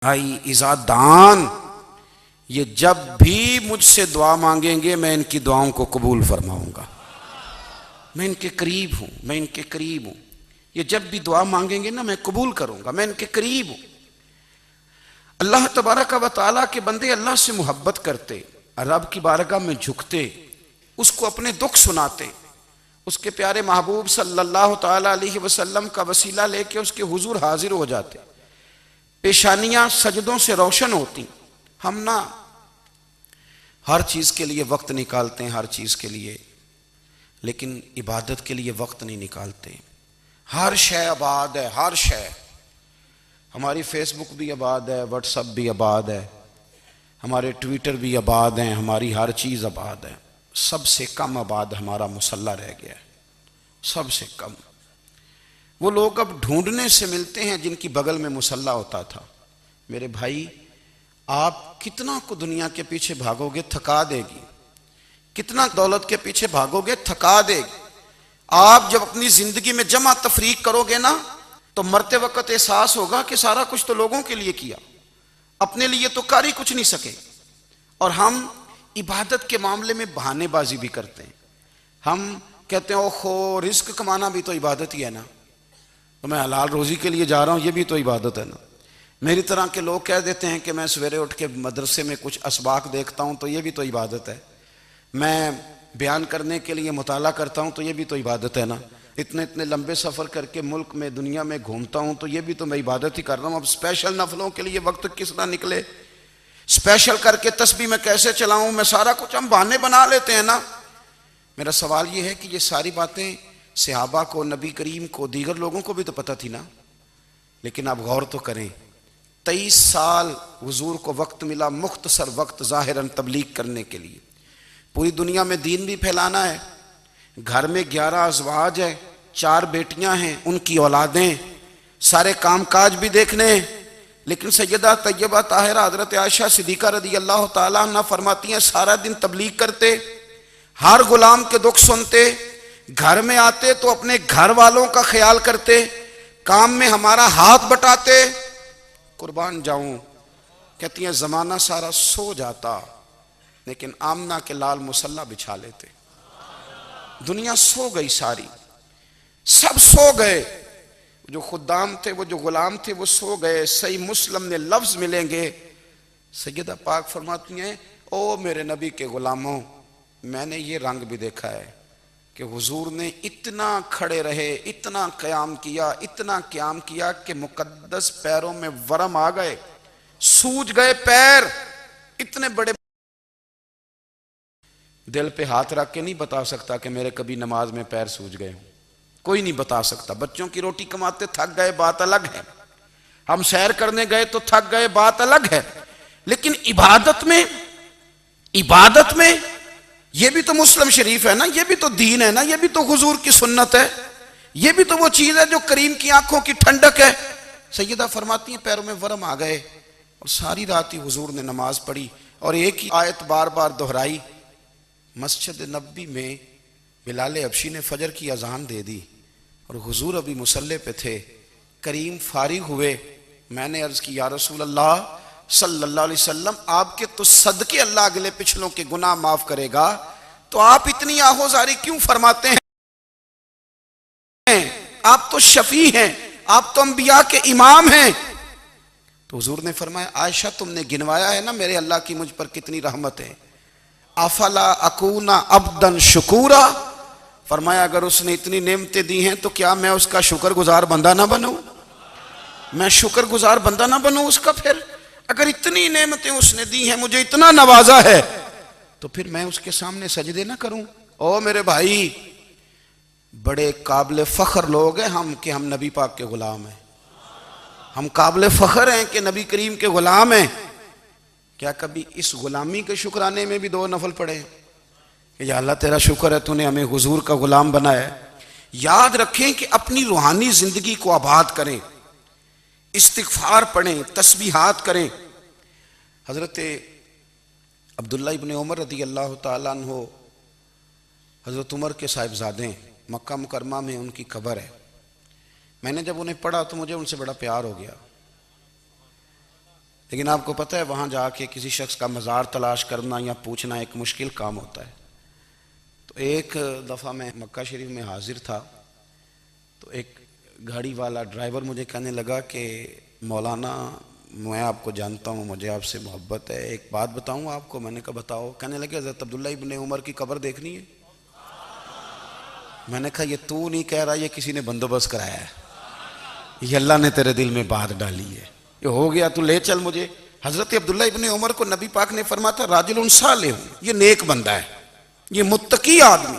بھائی اذا دان، یہ جب بھی مجھ سے دعا مانگیں گے میں ان کی دعاؤں کو قبول فرماؤں گا، میں ان کے قریب ہوں، میں ان کے قریب ہوں۔ یہ جب بھی دعا مانگیں گے نا میں قبول کروں گا، میں ان کے قریب ہوں۔ اللہ تبارک و تعالیٰ کے بندے اللہ سے محبت کرتے، رب کی بارگاہ میں جھکتے، اس کو اپنے دکھ سناتے، اس کے پیارے محبوب صلی اللہ تعالیٰ علیہ وسلم کا وسیلہ لے کے اس کے حضور حاضر ہو جاتے، پیشانیاں سجدوں سے روشن ہوتی۔ ہم نا ہر چیز کے لیے وقت نکالتے ہیں، ہر چیز کے لیے، لیکن عبادت کے لیے وقت نہیں نکالتے۔ ہر شے آباد ہے، ہر شے، ہماری فیس بک بھی آباد ہے، واٹس ایپ بھی آباد ہے، ہمارے ٹویٹر بھی آباد ہیں، ہماری ہر چیز آباد ہے۔ سب سے کم آباد ہمارا مصلی رہ گیا ہے، سب سے کم۔ وہ لوگ اب ڈھونڈنے سے ملتے ہیں جن کی بغل میں مصلی ہوتا تھا۔ میرے بھائی آپ کتنا کو دنیا کے پیچھے بھاگو گے تھکا دے گی، کتنا دولت کے پیچھے بھاگو گے تھکا دے گی۔ آپ جب اپنی زندگی میں جمع تفریق کرو گے نا تو مرتے وقت احساس ہوگا کہ سارا کچھ تو لوگوں کے لیے کیا، اپنے لیے تو کر ہی کچھ نہیں سکے۔ اور ہم عبادت کے معاملے میں بہانے بازی بھی کرتے ہیں۔ ہم کہتے ہیں اوہو رزق کمانا بھی تو عبادت ہی ہے نا، تو میں حلال روزی کے لیے جا رہا ہوں، یہ بھی تو عبادت ہے نا۔ میری طرح کے لوگ کہہ دیتے ہیں کہ میں سویرے اٹھ کے مدرسے میں کچھ اسباق دیکھتا ہوں تو یہ بھی تو عبادت ہے، میں بیان کرنے کے لیے مطالعہ کرتا ہوں تو یہ بھی تو عبادت ہے نا، اتنے لمبے سفر کر کے ملک میں دنیا میں گھومتا ہوں تو یہ بھی تو میں عبادت ہی کر رہا ہوں۔ اب اسپیشل نفلوں کے لیے وقت کس طرح نکلے، اسپیشل کر کے تسبیح میں کیسے چلاؤں، میں سارا کچھ ہم بہانے بنا لیتے ہیں نا۔ میرا سوال یہ ہے کہ یہ ساری باتیں صحابہ کو، نبی کریم کو، دیگر لوگوں کو بھی تو پتہ تھی نا، لیکن آپ غور تو کریں 23 سال حضور کو وقت ملا، مختصر وقت ظاہراً تبلیغ کرنے کے لیے، پوری دنیا میں دین بھی پھیلانا ہے۔ گھر میں 11 ازواج ہے، 4 بیٹیاں ہیں، ان کی اولادیں، سارے کام کاج بھی دیکھنے ہیں۔ لیکن سیدہ طیبہ طاہرہ حضرت عائشہ صدیقہ رضی اللہ تعالیٰ عنہ فرماتی ہیں سارا دن تبلیغ کرتے، ہر غلام کے دکھ سنتے، گھر میں آتے تو اپنے گھر والوں کا خیال کرتے، کام میں ہمارا ہاتھ بٹاتے۔ قربان جاؤں، کہتی ہیں زمانہ سارا سو جاتا لیکن آمنہ کے لال مصلی بچھا لیتے۔ دنیا سو گئی، ساری سب سو گئے، جو خدام تھے، وہ جو غلام تھے وہ سو گئے۔ صحیح مسلم نے لفظ ملیں گے، سیدہ پاک فرماتی ہیں او میرے نبی کے غلاموں، میں نے یہ رنگ بھی دیکھا ہے کہ حضور نے اتنا کھڑے رہے، اتنا قیام کیا، اتنا قیام کیا کہ مقدس پیروں میں ورم آ گئے، سوج گئے پیر، اتنے بڑے۔ دل پہ ہاتھ رکھ کے نہیں بتا سکتا کہ میرے کبھی نماز میں پیر سوج گئے ہوں، کوئی نہیں بتا سکتا۔ بچوں کی روٹی کماتے تھک گئے بات الگ ہے، ہم سیر کرنے گئے تو تھک گئے بات الگ ہے، لیکن عبادت میں یہ بھی تو مسلم شریف ہے نا، یہ بھی تو دین ہے نا، یہ بھی تو حضور کی سنت ہے، یہ بھی تو وہ چیز ہے جو کریم کی آنکھوں کی ٹھنڈک ہے۔ سیدہ فرماتی ہیں پیروں میں ورم آ گئے، اور ساری رات ہی حضور نے نماز پڑھی اور ایک ہی آیت بار بار دہرائی۔ مسجد نبوی میں بلال حبشی نے فجر کی اذان دے دی اور حضور ابھی مصلی پہ تھے، کریم فارغ ہوئے۔ میں نے عرض کی یا رسول اللہ صلی اللہ علیہ وسلم، آپ کے تو صدقے اللہ اگلے پچھلوں کے گناہ معاف کرے گا، تو آپ اتنی آہوزاری کیوں فرماتے ہیں؟ آپ تو شفیع ہیں، آپ تو انبیاء کے امام ہیں۔ تو حضور نے فرمایا عائشہ تم نے گنوایا ہے نا میرے اللہ کی مجھ پر کتنی رحمت ہے، افلا اکون عبدا شکورا، فرمایا اگر اس نے اتنی نعمتیں دی ہیں تو کیا میں اس کا شکر گزار بندہ نہ بنوں، میں شکر گزار بندہ نہ بنوں اس کا؟ پھر اگر اتنی نعمتیں اس نے دی ہیں، مجھے اتنا نوازا ہے، تو پھر میں اس کے سامنے سجدے نہ کروں؟ او میرے بھائی، بڑے قابل فخر لوگ ہیں ہم کہ ہم نبی پاک کے غلام ہیں، ہم قابل فخر ہیں کہ نبی کریم کے غلام ہیں۔ کیا کبھی اس غلامی کے شکرانے میں بھی 2 نفل پڑھے کہ یا اللہ تیرا شکر ہے تو نے ہمیں حضور کا غلام بنایا ہے؟ یاد رکھیں کہ اپنی روحانی زندگی کو آباد کریں، استغفار پڑھیں، تسبیحات کریں۔ حضرت عبداللہ ابن عمر رضی اللہ تعالیٰ عنہ حضرت عمر کے صاحبزادے ہیں، مکہ مکرمہ میں ان کی قبر ہے۔ میں نے جب انہیں پڑھا تو مجھے ان سے بڑا پیار ہو گیا، لیکن آپ کو پتہ ہے وہاں جا کے کسی شخص کا مزار تلاش کرنا یا پوچھنا ایک مشکل کام ہوتا ہے۔ تو ایک دفعہ میں مکہ شریف میں حاضر تھا، تو ایک گاڑی والا ڈرائیور مجھے کہنے لگا کہ مولانا میں آپ کو جانتا ہوں، مجھے آپ سے محبت ہے، ایک بات بتاؤں آپ کو۔ میں نے کہا بتاؤ۔ کہنے لگے حضرت عبداللہ ابن عمر کی قبر دیکھنی ہے۔ میں نے کہا یہ تو نہیں کہہ رہا، یہ کسی نے بندوبست کرایا ہے، یہ اللہ نے تیرے دل میں بات ڈالی ہے، یہ ہو گیا، تو لے چل مجھے۔ حضرت عبداللہ ابن عمر کو نبی پاک نے فرمایا تھا راجل صالح، یہ نیک بندہ ہے، یہ متقی آدمی۔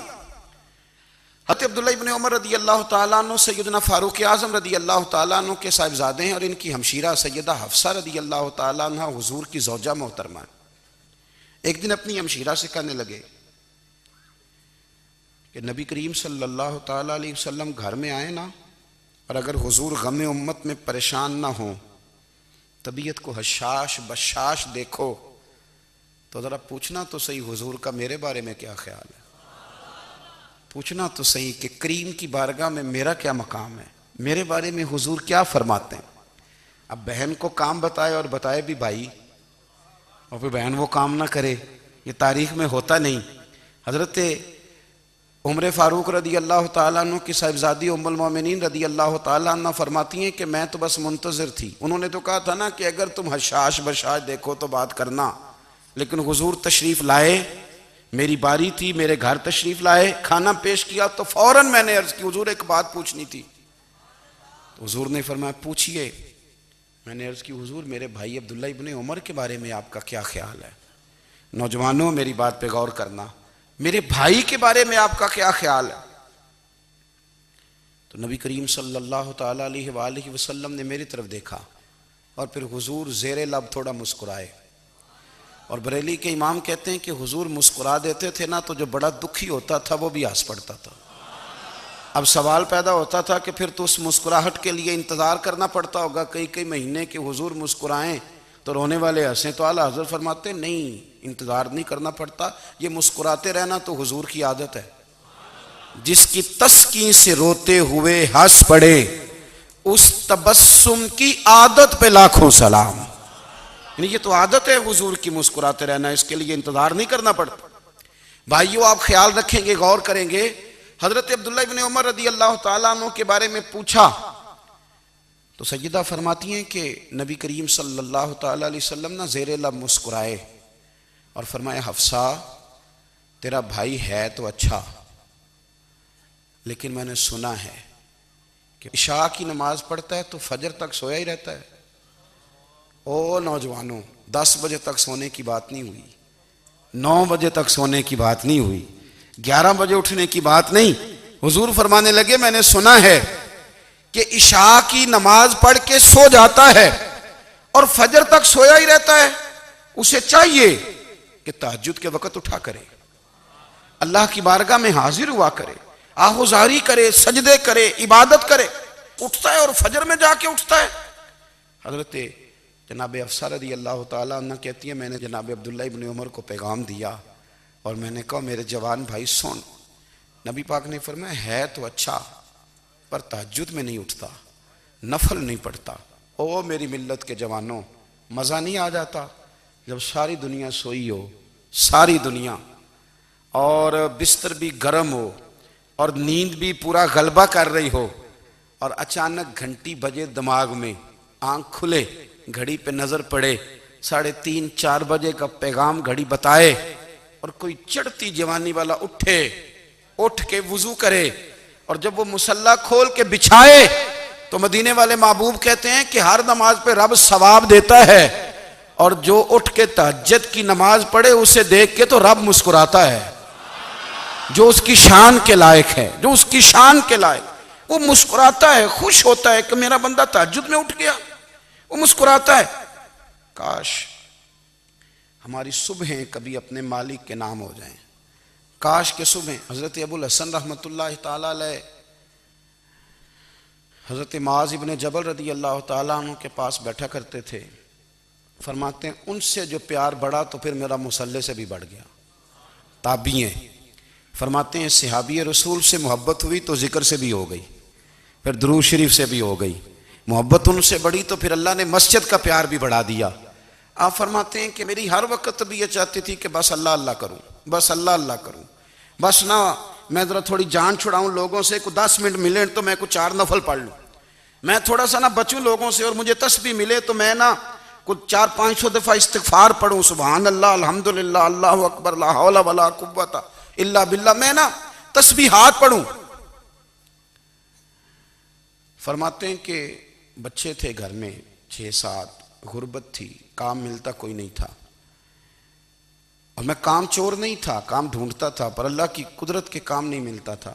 حضرت عبداللہ ابن عمر رضی اللہ تعالیٰ عنہ سیدنا فاروق اعظم رضی اللہ تعالیٰ عنہ کے صاحبزادے ہیں، اور ان کی ہمشیرہ سیدہ حفصہ رضی اللہ تعالیٰ عنہ حضور کی زوجہ محترمہ ہیں۔ ایک دن اپنی ہمشیرہ سے کہنے لگے کہ نبی کریم صلی اللہ تعالیٰ علیہ وسلم گھر میں آئے نا، اور اگر حضور غم امت میں پریشان نہ ہوں، طبیعت کو حشاش بشاش دیکھو، تو ذرا پوچھنا تو صحیح حضور کا میرے بارے میں کیا خیال ہے، پوچھنا تو صحیح کہ کریم کی بارگاہ میں میرا کیا مقام ہے، میرے بارے میں حضور کیا فرماتے ہیں۔ اب بہن کو کام بتائے، اور بتائے بھی بھائی، اور پھر بہن وہ کام نہ کرے، یہ تاریخ میں ہوتا نہیں۔ حضرت عمر فاروق رضی اللہ تعالیٰ عنہ کی صاحبزادی ام المومنین رضی اللہ تعالیٰ عنہ فرماتی ہیں کہ میں تو بس منتظر تھی۔ انہوں نے تو کہا تھا نا کہ اگر تم حشاش بشاش دیکھو تو بات کرنا، لیکن حضور تشریف لائے، میری باری تھی، میرے گھر تشریف لائے، کھانا پیش کیا تو فوراً میں نے عرض کی حضور ایک بات پوچھنی تھی۔ تو حضور نے فرمایا پوچھئے۔ میں نے عرض کی حضور میرے بھائی عبداللہ ابن عمر کے بارے میں آپ کا کیا خیال ہے؟ نوجوانوں میری بات پہ غور کرنا، میرے بھائی کے بارے میں آپ کا کیا خیال ہے؟ تو نبی کریم صلی اللہ تعالیٰ علیہ وآلہ وسلم نے میری طرف دیکھا، اور پھر حضور زیر لب تھوڑا مسکرائے، اور بریلی کے امام کہتے ہیں کہ حضور مسکرا دیتے تھے نا تو جو بڑا دکھی ہوتا تھا وہ بھی ہنس پڑتا تھا۔ اب سوال پیدا ہوتا تھا کہ پھر تو اس مسکراہٹ کے لیے انتظار کرنا پڑتا ہوگا کئی مہینے کہ حضور مسکرائیں تو رونے والے ہنسیں، تو اعلیٰ حضرت فرماتے نہیں، انتظار نہیں کرنا پڑتا، یہ مسکراتے رہنا تو حضور کی عادت ہے۔ جس کی تسکین سے روتے ہوئے ہنس پڑے، اس تبسم کی عادت پہ لاکھوں سلام۔ یعنی یہ تو عادت ہے حضور کی مسکراتے رہنا، اس کے لیے انتظار نہیں کرنا پڑتا۔ بھائیو آپ خیال رکھیں گے، غور کریں گے، حضرت عبداللہ ابن عمر رضی اللہ تعالیٰ عنہ کے بارے میں پوچھا تو سیدہ فرماتی ہیں کہ نبی کریم صلی اللہ تعالیٰ علیہ وسلم نہ زیر لب مسکرائے اور فرمایا حفصہ تیرا بھائی ہے تو اچھا، لیکن میں نے سنا ہے کہ عشاء کی نماز پڑھتا ہے تو فجر تک سویا ہی رہتا ہے۔ او نوجوانوں، 10 بجے تک سونے کی بات نہیں ہوئی، 9 بجے تک سونے کی بات نہیں ہوئی، 11 بجے اٹھنے کی بات نہیں۔ حضور فرمانے لگے میں نے سنا ہے کہ عشاء کی نماز پڑھ کے سو جاتا ہے اور فجر تک سویا ہی رہتا ہے، اسے چاہیے کہ تہجد کے وقت اٹھا کرے، اللہ کی بارگاہ میں حاضر ہوا کرے، آہوزاری کرے، سجدے کرے، عبادت کرے، اٹھتا ہے اور فجر میں جا کے اٹھتا ہے۔ حضرت جناب حفصہ رضی اللہ تعالیٰ عنہ کہتی ہے میں نے جناب عبداللہ ابن عمر کو پیغام دیا اور میں نے کہا میرے جوان بھائی سن، نبی پاک نے فرمایا ہے تو اچھا پر تہجد میں نہیں اٹھتا، نفل نہیں پڑھتا۔ او میری ملت کے جوانوں، مزہ نہیں آ جاتا جب ساری دنیا سوئی ہو، ساری دنیا، اور بستر بھی گرم ہو اور نیند بھی پورا غلبہ کر رہی ہو، اور اچانک گھنٹی بجے دماغ میں، آنکھ کھلے، گھڑی پہ نظر پڑے، 3:30 4 بجے کا پیغام گھڑی بتائے، اور کوئی چڑھتی جوانی والا اٹھ کے وضو کرے، اور جب وہ مصلی کھول کے بچھائے تو مدینے والے محبوب کہتے ہیں کہ ہر نماز پہ رب ثواب دیتا ہے، اور جو اٹھ کے تہجد کی نماز پڑھے اسے دیکھ کے تو رب مسکراتا ہے، جو اس کی شان کے لائق ہے، جو اس کی شان کے لائق، وہ مسکراتا ہے، خوش ہوتا ہے کہ میرا بندہ تہجد میں اٹھ گیا، وہ مسکراتا ہے۔ کاش ہماری صبحیں کبھی اپنے مالک کے نام ہو جائیں، کاش کہ صبح حضرت ابو الحسن رحمۃ اللہ تعالیٰ علیہ حضرت معاذ ابن جبل رضی اللہ تعالیٰ عنہ کے پاس بیٹھا کرتے تھے. فرماتے ہیں ان سے جو پیار بڑھا تو پھر میرا مصلی سے بھی بڑھ گیا. تابعی ہیں. فرماتے ہیں صحابی رسول سے محبت ہوئی تو ذکر سے بھی ہو گئی, پھر درود شریف سے بھی ہو گئی. محبت ان سے بڑھی تو پھر اللہ نے مسجد کا پیار بھی بڑھا دیا. آپ فرماتے ہیں کہ میری ہر وقت بھی یہ چاہتی تھی کہ بس اللہ اللہ کروں, بس اللہ اللہ کروں, بس نہ میں ذرا تھوڑی جان چھڑاؤں لوگوں سے, کوئی 10 منٹ ملے تو میں کچھ 4 نفل پڑھ لوں, میں تھوڑا سا نہ بچوں لوگوں سے, اور مجھے تسبیح ملے تو میں نہ کچھ 400-500 دفعہ استغفار پڑھوں, سبحان اللہ, الحمدللہ, اللہ اکبر, لا حول ولا قوت الا باللہ, میں نہ تسبیحات پڑھوں. فرماتے ہیں کہ بچے تھے گھر میں 6-7, غربت تھی, کام ملتا کوئی نہیں تھا, اور میں کام چور نہیں تھا, کام ڈھونڈتا تھا, پر اللہ کی قدرت کے کام نہیں ملتا تھا.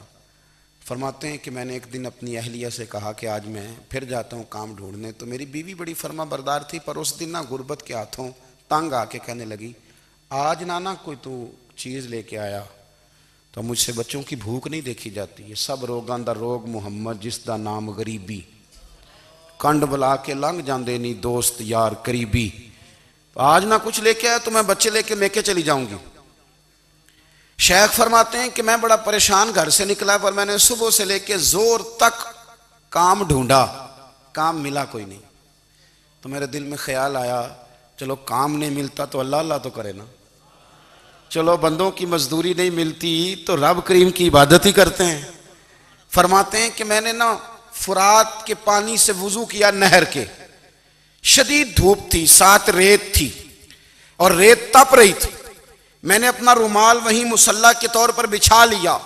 فرماتے ہیں کہ میں نے ایک دن اپنی اہلیہ سے کہا کہ آج میں پھر جاتا ہوں کام ڈھونڈنے. تو میری بیوی بڑی فرما بردار تھی, پر اس دن نہ غربت کے ہاتھوں تنگ آ کے کہنے لگی, آج نانا کوئی تو چیز لے کے آیا. تو مجھ سے بچوں کی بھوک نہیں دیکھی جاتی, یہ سب روگاں دا روگ محمد جس دا نام غریبی, کنڈ بلا کے لنگ جاندے نہیں دوست یار قریبی. آج نہ کچھ لے کے آیا تو میں بچے لے کے میکے چلی جاؤں گی. شیخ فرماتے ہیں کہ میں بڑا پریشان گھر سے نکلا, پر میں نے صبح سے لے کے زور تک کام ڈھونڈا, کام ملا کوئی نہیں. تو میرے دل میں خیال آیا, چلو کام نہیں ملتا تو اللہ اللہ تو کرے نا, چلو بندوں کی مزدوری نہیں ملتی تو رب کریم کی عبادت ہی کرتے ہیں. فرماتے ہیں کہ میں نے نا فرات کے پانی سے وضو کیا, نہر کے, شدید دھوپ تھی, ساتھ ریت تھی اور ریت تپ رہی تھی. میں نے اپنا رومال وہیں مصلی کے طور پر بچھا لیا,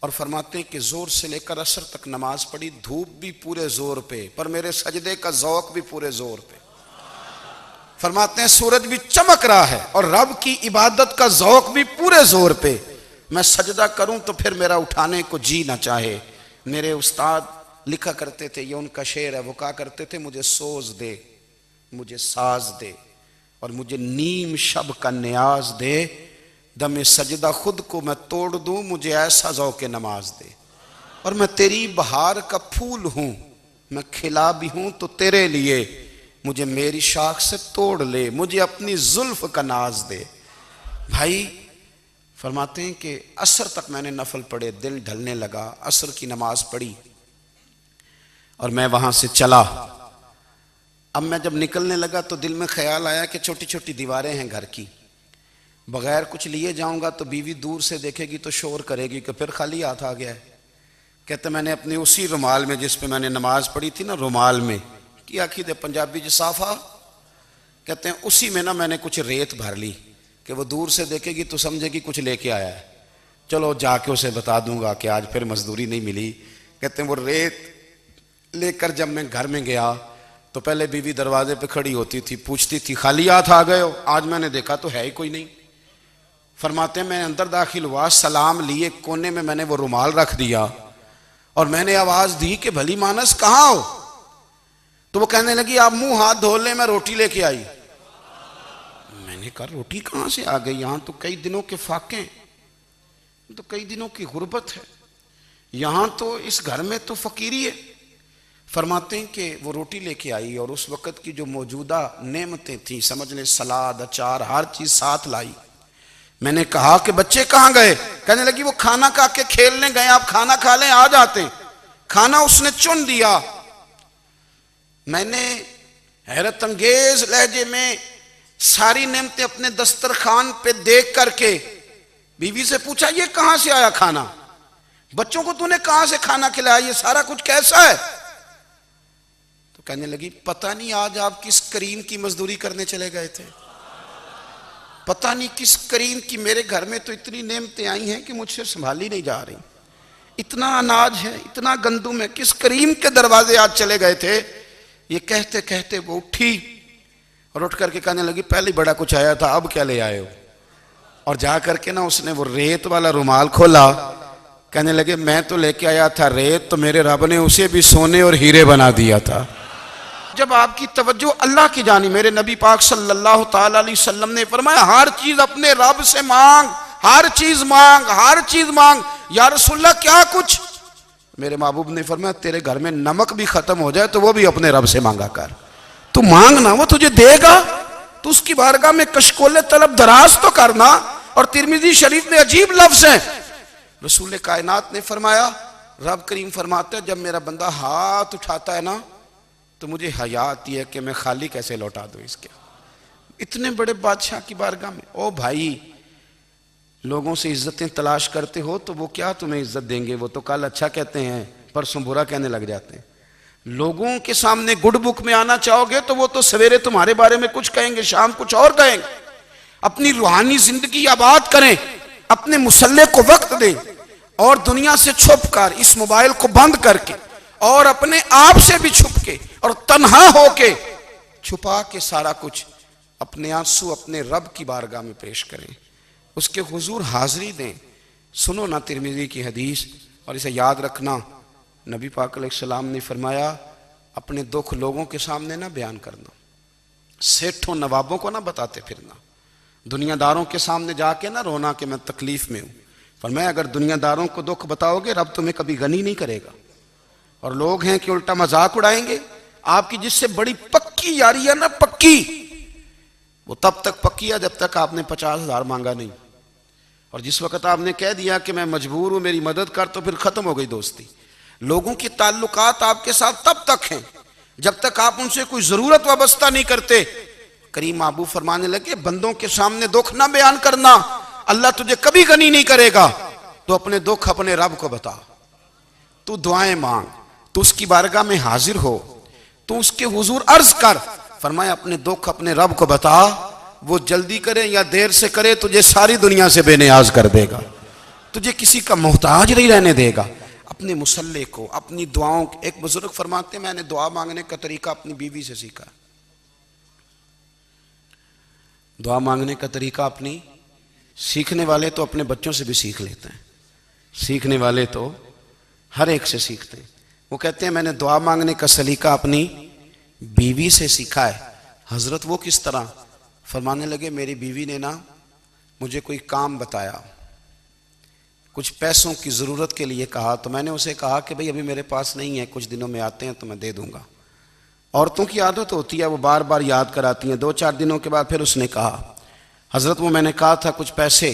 اور فرماتے ہیں کہ زور سے لے کر عصر تک نماز پڑھی, دھوپ بھی پورے زور پہ, پر میرے سجدے کا ذوق بھی پورے زور پہ. فرماتے ہیں سورج بھی چمک رہا ہے اور رب کی عبادت کا ذوق بھی پورے زور پہ. میں سجدہ کروں تو پھر میرا اٹھانے کو جی نہ چاہے. میرے استاد لکھا کرتے تھے, یہ ان کا شعر ہے, وہ کہا کرتے تھے, مجھے سوز دے, مجھے ساز دے, اور مجھے نیم شب کا نیاز دے, دم سجدہ خود کو میں توڑ دوں, مجھے ایسا ذوق نماز دے. اور میں تیری بہار کا پھول ہوں, میں کھلا بھی ہوں تو تیرے لیے, مجھے میری شاخ سے توڑ لے, مجھے اپنی زلف کا ناز دے. بھائی فرماتے ہیں کہ عصر تک میں نے نفل پڑھے, دل ڈھلنے لگا, عصر کی نماز پڑھی اور میں وہاں سے چلا. اب میں جب نکلنے لگا تو دل میں خیال آیا کہ چھوٹی چھوٹی دیواریں ہیں گھر کی, بغیر کچھ لیے جاؤں گا تو بیوی دور سے دیکھے گی تو شور کرے گی کہ پھر خالی ہاتھ آ گیا ہے. کہتے میں نے اپنی اسی رومال میں جس پہ میں نے نماز پڑھی تھی نا, رومال میں کی آخی دے پنجابی جسافہ کہتے ہیں, اسی میں نا میں نے کچھ ریت بھر لی کہ وہ دور سے دیکھے گی تو سمجھے گی کچھ لے کے آیا ہے, چلو جا کے اسے بتا دوں گا کہ آج پھر مزدوری نہیں ملی. کہتے ہیں وہ ریت لے کر جب میں گھر میں گیا تو پہلے بیوی دروازے پہ کھڑی ہوتی تھی, پوچھتی تھی خالی ہاتھ آ گئے ہو, آج میں نے دیکھا تو ہے ہی کوئی نہیں. فرماتے ہیں میں اندر داخل ہوا, سلام لیے, کونے میں میں نے وہ رومال رکھ دیا اور میں نے آواز دی کہ بھلی مانس کہاں ہو. تو وہ کہنے لگی آپ منہ ہاتھ دھو لیں, میں روٹی لے کے آئی. میں نے کہا روٹی کہاں سے آ گئی, یہاں تو کئی دنوں کے فاقے, تو کئی دنوں کی غربت ہے, یہاں تو اس گھر میں تو فقیری ہے. فرماتے ہیں کہ وہ روٹی لے کے آئی اور اس وقت کی جو موجودہ نعمتیں تھیں, سمجھ لیں سلاد, اچار, ہر چیز ساتھ لائی. میں نے کہا کہ بچے کہاں گئے, کہنے لگی وہ کھانا کھا کے کھیلنے گئے, آپ کھانا کھا لیں آ جاتے. کھانا اس نے چن دیا. میں نے حیرت انگیز لہجے میں ساری نعمتیں اپنے دسترخوان پہ دیکھ کر کے بیوی سے پوچھا یہ کہاں سے آیا کھانا, بچوں کو تو نے کہاں سے کھانا کھلایا, یہ سارا کچھ کیسا ہے. تو کہنے لگی پتہ نہیں آج آپ کس کریم کی مزدوری کرنے چلے گئے تھے, پتہ نہیں کس کریم کی, میرے گھر میں تو اتنی نعمتیں آئی ہیں کہ مجھ سے سنبھالی نہیں جا رہی, اتنا اناج ہے, اتنا گندم ہے, کس کریم کے دروازے آج چلے گئے تھے. یہ کہتے کہتے وہ اٹھی اور اٹھ کر کے کہنے لگی پہلے بڑا کچھ آیا تھا, اب کیا لے آئے ہو. اور جا کر کے نا اس نے وہ ریت والا رومال کھولا, کہنے لگے میں تو لے کے آیا تھا ریت, تو میرے رب نے اسے بھی سونے اور ہیرے بنا دیا تھا. جب آپ کی توجہ اللہ کی جانی, میرے نبی پاک صلی اللہ تعالی علیہ وسلم نے فرمایا ہر چیز اپنے رب سے مانگ, ہر چیز مانگ, ہر چیز مانگ. یا رسول اللہ کیا کچھ, میرے محبوب نے فرمایا تیرے گھر میں نمک بھی ختم ہو جائے تو وہ بھی اپنے رب سے مانگا کر. تو مانگنا وہ تجھے دے گا, تو اس کی بارگاہ میں کشکول طلب دراز تو کرنا. اور ترمذی شریف میں عجیب لفظ ہیں, رسول کائنات نے فرمایا, رب کریم فرماتا ہے جب میرا بندہ ہاتھ اٹھاتا ہے نا تو مجھے حیا آتی ہے کہ میں خالی کیسے لوٹا دوں اس کے. اتنے بڑے بادشاہ کی بارگاہ میں, او بھائی لوگوں سے عزتیں تلاش کرتے ہو تو وہ کیا تمہیں عزت دیں گے؟ وہ تو کل اچھا کہتے ہیں پرسوں برا کہنے لگ جاتے ہیں. لوگوں کے سامنے گڈ بک میں آنا چاہو گے تو وہ تو سویرے تمہارے بارے میں کچھ کہیں گے, شام کچھ اور کہیں گے. اپنی روحانی زندگی آباد کریں, اپنے مسلح کو وقت دیں, اور دنیا سے چھپ کر اس موبائل کو بند کر کے اور اپنے آپ سے بھی چھپ کے اور تنہا ہو کے چھپا کے سارا کچھ اپنے آنسو اپنے رب کی بارگاہ میں پیش کریں, اس کے حضور حاضری دیں. سنو نا ترمذی کی حدیث, اور اسے یاد رکھنا. نبی پاک علیہ السلام نے فرمایا اپنے دکھ لوگوں کے سامنے نہ بیان کرنا, سیٹھوں نوابوں کو نہ بتاتے پھرنا, دنیا داروں کے سامنے جا کے نہ رونا کہ میں تکلیف میں ہوں. فرمایا اگر دنیا داروں کو دکھ بتاؤ گے رب تمہیں کبھی غنی نہیں کرے گا. اور لوگ ہیں کہ الٹا مذاق اڑائیں گے. آپ کی جس سے بڑی پکی یاری ہے نا, پکی, وہ تب تک پکی ہے جب تک آپ نے 50,000 مانگا نہیں. اور جس وقت آپ نے کہہ دیا کہ میں مجبور ہوں میری مدد کر, تو پھر ختم ہو گئی دوستی. لوگوں کی تعلقات آپ کے ساتھ تب تک ہیں جب تک آپ ان سے کوئی ضرورت وابستہ نہیں کرتے. کریم محبوب فرمانے لگے بندوں کے سامنے دکھ نہ بیان کرنا, اللہ تجھے کبھی غنی نہیں کرے گا. تو اپنے دکھ اپنے رب کو بتا, تو دعائیں مانگ, تو اس کی بارگاہ میں حاضر ہو, تو اس کے حضور عرض کر. فرمایا اپنے دکھ اپنے رب کو بتا, وہ جلدی کرے یا دیر سے کرے تجھے ساری دنیا سے بے نیاز کر دے گا, تجھے کسی کا محتاج نہیں رہنے دے گا. اپنے مسلح کو, اپنی دعاؤں. ایک بزرگ فرماتے ہیں میں نے دعا مانگنے کا طریقہ اپنی بیوی سے سیکھا. دعا مانگنے کا طریقہ اپنی, سیکھنے والے تو اپنے بچوں سے بھی سیکھ لیتے ہیں, سیکھنے والے تو ہر ایک سے سیکھتے ہیں. وہ کہتے ہیں میں نے دعا مانگنے کا سلیقہ اپنی بیوی سے سیکھا ہے. حضرت وہ کس طرح؟ فرمانے لگے میری بیوی نے نا مجھے کوئی کام بتایا, کچھ پیسوں کی ضرورت کے لیے کہا, تو میں نے اسے کہا کہ بھئی ابھی میرے پاس نہیں ہے, کچھ دنوں میں آتے ہیں تو میں دے دوں گا. عورتوں کی عادت ہوتی ہے وہ بار بار یاد کراتی ہیں. 2-4 دنوں کے بعد پھر اس نے کہا حضرت وہ میں نے کہا تھا کچھ پیسے,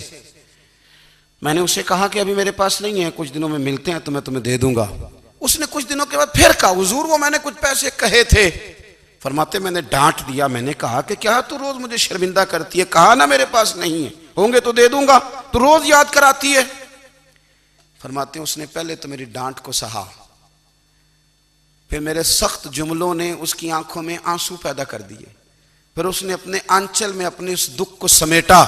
میں نے اسے کہا کہ ابھی میرے پاس نہیں ہے, کچھ دنوں میں ملتے ہیں تو میں تمہیں دے دوں گا. اس نے کچھ دنوں کے بعد پھر کہا حضور وہ میں نے کچھ پیسے کہے تھے. فرماتے میں نے ڈانٹ دیا, میں نے کہا کہ کیا تو روز مجھے شرمندہ کرتی ہے, کہا نا میرے پاس نہیں ہے, ہوں گے تو دے دوں گا, تو روز یاد کراتی ہے. فرماتے ہیں اس نے پہلے تو میری ڈانٹ کو سہا, پھر میرے سخت جملوں نے اس کی آنکھوں میں آنسو پیدا کر دیے, پھر اس نے اپنے آنچل میں اپنے اس دکھ کو سمیٹا,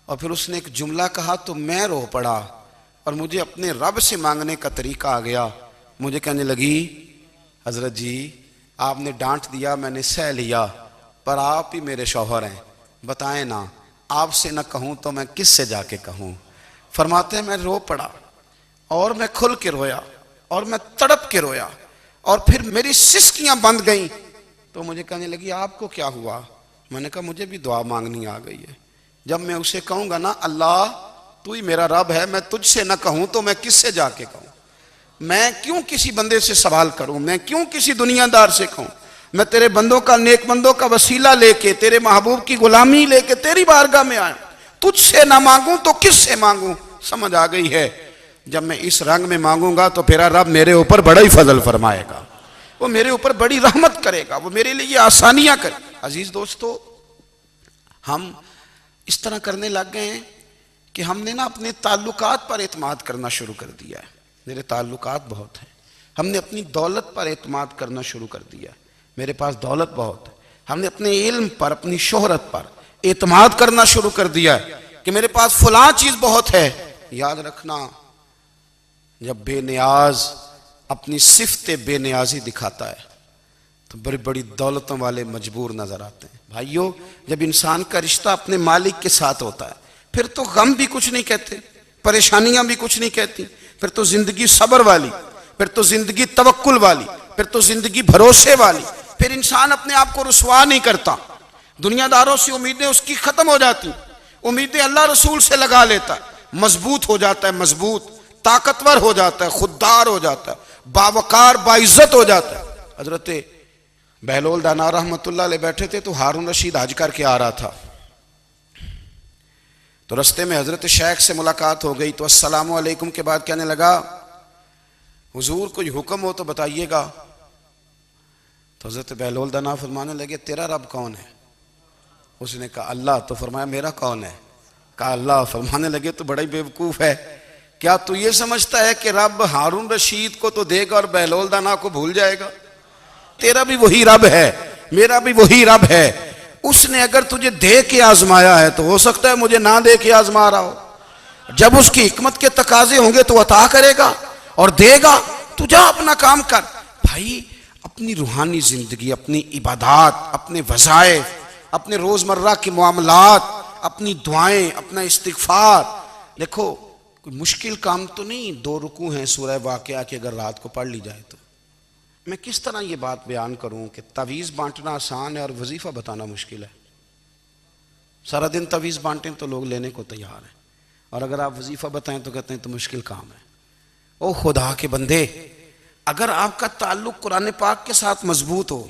اور پھر اس نے ایک جملہ کہا تو میں رو پڑا, اور مجھے اپنے رب سے مانگنے کا طریقہ آ گیا. مجھے کہنے لگی حضرت جی آپ نے ڈانٹ دیا, میں نے سہ لیا, پر آپ ہی میرے شوہر ہیں, بتائیں نا آپ سے نہ کہوں تو میں کس سے جا کے کہوں. فرماتے ہیں میں رو پڑا, اور میں کھل کے رویا, اور میں تڑپ کے رویا, اور پھر میری سسکیاں بند گئیں. تو مجھے کہنے لگی آپ کو کیا ہوا؟ میں نے کہا مجھے بھی دعا مانگنی آ گئی ہے. جب میں اسے کہوں گا نا اللہ تو ہی میرا رب ہے, میں تجھ سے نہ کہوں تو میں کس سے جا کے کہوں؟ میں کیوں کسی بندے سے سوال کروں, میں کیوں کسی دنیا دار سے کہوں؟ میں تیرے بندوں کا, نیک بندوں کا وسیلہ لے کے, تیرے محبوب کی غلامی لے کے تیری بارگاہ میں آیا, تجھ سے نہ مانگوں تو کس سے مانگوں؟ سمجھ آ گئی ہے جب میں اس رنگ میں مانگوں گا تو پھر رب میرے اوپر بڑا ہی فضل فرمائے گا, وہ میرے اوپر بڑی رحمت کرے گا, وہ میرے لیے آسانیاں کرے. عزیز دوستو ہم اس طرح کرنے لگ گئے ہیں کہ ہم نے نا اپنے تعلقات پر اعتماد کرنا شروع کر دیا ہے. میرے تعلقات بہت ہیں. ہم نے اپنی دولت پر اعتماد کرنا شروع کر دیا ہے, میرے پاس دولت بہت ہے. ہم نے اپنے علم پر, اپنی شہرت پر اعتماد کرنا شروع کر دیا ہے کہ میرے پاس فلاں چیز بہت ہے. یاد رکھنا جب بے نیاز اپنی صفت بے نیازی دکھاتا ہے تو بڑی بڑی دولتوں والے مجبور نظر آتے ہیں. بھائیو جب انسان کا رشتہ اپنے مالک کے ساتھ ہوتا ہے پھر تو غم بھی کچھ نہیں کہتے, پریشانیاں بھی کچھ نہیں کہتی, پھر تو زندگی صبر والی, پھر تو زندگی توکل والی, پھر تو زندگی بھروسے والی. پھر انسان اپنے آپ کو رسوا نہیں کرتا, دنیا داروں سے امیدیں اس کی ختم ہو جاتی, امیدیں اللہ رسول سے لگا لیتا ہے, مضبوط ہو جاتا ہے, مضبوط طاقتور ہو جاتا ہے، خوددار ہو جاتا ہے، باوقار باعزت ہو جاتا ہے۔ حضرت بہلول دانا رحمۃ اللہ علیہ بیٹھے تھے تو ہارون رشید حج کر کے آ رہا تھا، تو رستے میں حضرت شیخ سے ملاقات ہو گئی، تو السلام علیکم کے بعد کہنے لگا حضور کوئی حکم ہو تو بتائیے گا۔ تو حضرت بہلول دانا فرمانے لگے تیرا رب کون ہے؟ اس نے کہا اللہ۔ تو فرمایا میرا کون ہے؟ کہا اللہ۔ فرمانے لگے تو بڑا ہی بیوقوف ہے، کیا تو یہ سمجھتا ہے کہ رب ہارون رشید کو تو دے گا اور بہلول دانا کو بھول جائے گا؟ تیرا بھی وہی رب ہے، میرا بھی وہی رب ہے، اس نے اگر تجھے دے کے آزمایا ہے تو ہو سکتا ہے مجھے نہ دے کے آزما رہا ہو، جب اس کی حکمت کے تقاضے ہوں گے تو عطا کرے گا اور دے گا، تو جا اپنا کام کر۔ بھائی اپنی روحانی زندگی، اپنی عبادات، اپنے وظائف، اپنے روزمرہ کے معاملات، اپنی دعائیں، اپنا استغفار، دیکھو کوئی مشکل کام تو نہیں، 2 رکوع ہیں سورہ واقعہ کی اگر رات کو پڑھ لی جائے تو۔ میں کس طرح یہ بات بیان کروں کہ تعویذ بانٹنا آسان ہے اور وظیفہ بتانا مشکل ہے؟ سارا دن تعویذ بانٹیں تو لوگ لینے کو تیار ہیں، اور اگر آپ وظیفہ بتائیں تو کہتے ہیں تو مشکل کام ہے۔ او خدا کے بندے، اگر آپ کا تعلق قرآن پاک کے ساتھ مضبوط ہو،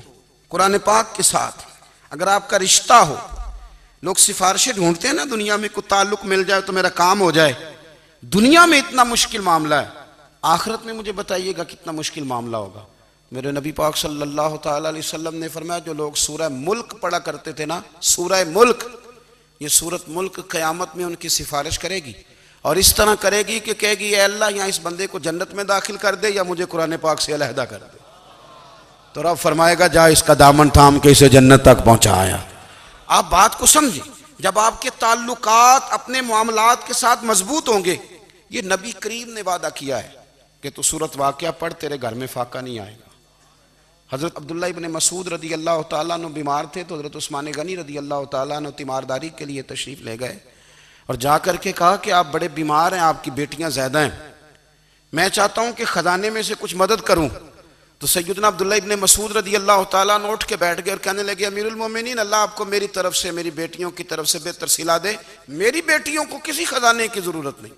قرآن پاک کے ساتھ اگر آپ کا رشتہ ہو، لوگ سفارشیں ڈھونڈتے ہیں نا دنیا میں، کوئی تعلق مل جائے تو میرا کام ہو جائے، دنیا میں اتنا مشکل معاملہ ہے، آخرت میں مجھے بتائیے گا کتنا مشکل معاملہ ہوگا۔ میرے نبی پاک صلی اللہ تعالی علیہ وسلم نے فرمایا جو لوگ سورہ ملک پڑھا کرتے تھے نا، سورہ ملک، یہ سورت ملک قیامت میں ان کی سفارش کرے گی، اور اس طرح کرے گی کہ کہے گی اے اللہ یہاں اس بندے کو جنت میں داخل کر دے یا مجھے قرآن پاک سے علیحدہ کر دے، تو رب فرمائے گا جا اس کا دامن تھام کے اسے جنت تک پہنچایا۔ آپ بات کو سمجھیں، جب آپ کے تعلقات اپنے معاملات کے ساتھ مضبوط ہوں گے، یہ نبی کریم نے وعدہ کیا ہے کہ تو سورت واقعہ پڑھ تیرے گھر میں فاقہ نہیں آئے گا۔ حضرت عبداللہ ابن مسعود رضی اللہ تعالیٰ عنہ بیمار تھے تو حضرت عثمان غنی رضی اللہ تعالیٰ عنہ تیمارداری کے لیے تشریف لے گئے اور جا کر کے کہا کہ آپ بڑے بیمار ہیں، آپ کی بیٹیاں زیادہ ہیں، میں چاہتا ہوں کہ خزانے میں سے کچھ مدد کروں۔ تو سیدنا عبداللہ ابن مسعود رضی اللہ تعالیٰ عنہ اٹھ کے بیٹھ گئے اور کہنے لگے امیر المومنین، اللہ آپ کو میری طرف سے، میری بیٹیوں کی طرف سے بہتر صلہ دے، میری بیٹیوں کو کسی خزانے کی ضرورت نہیں،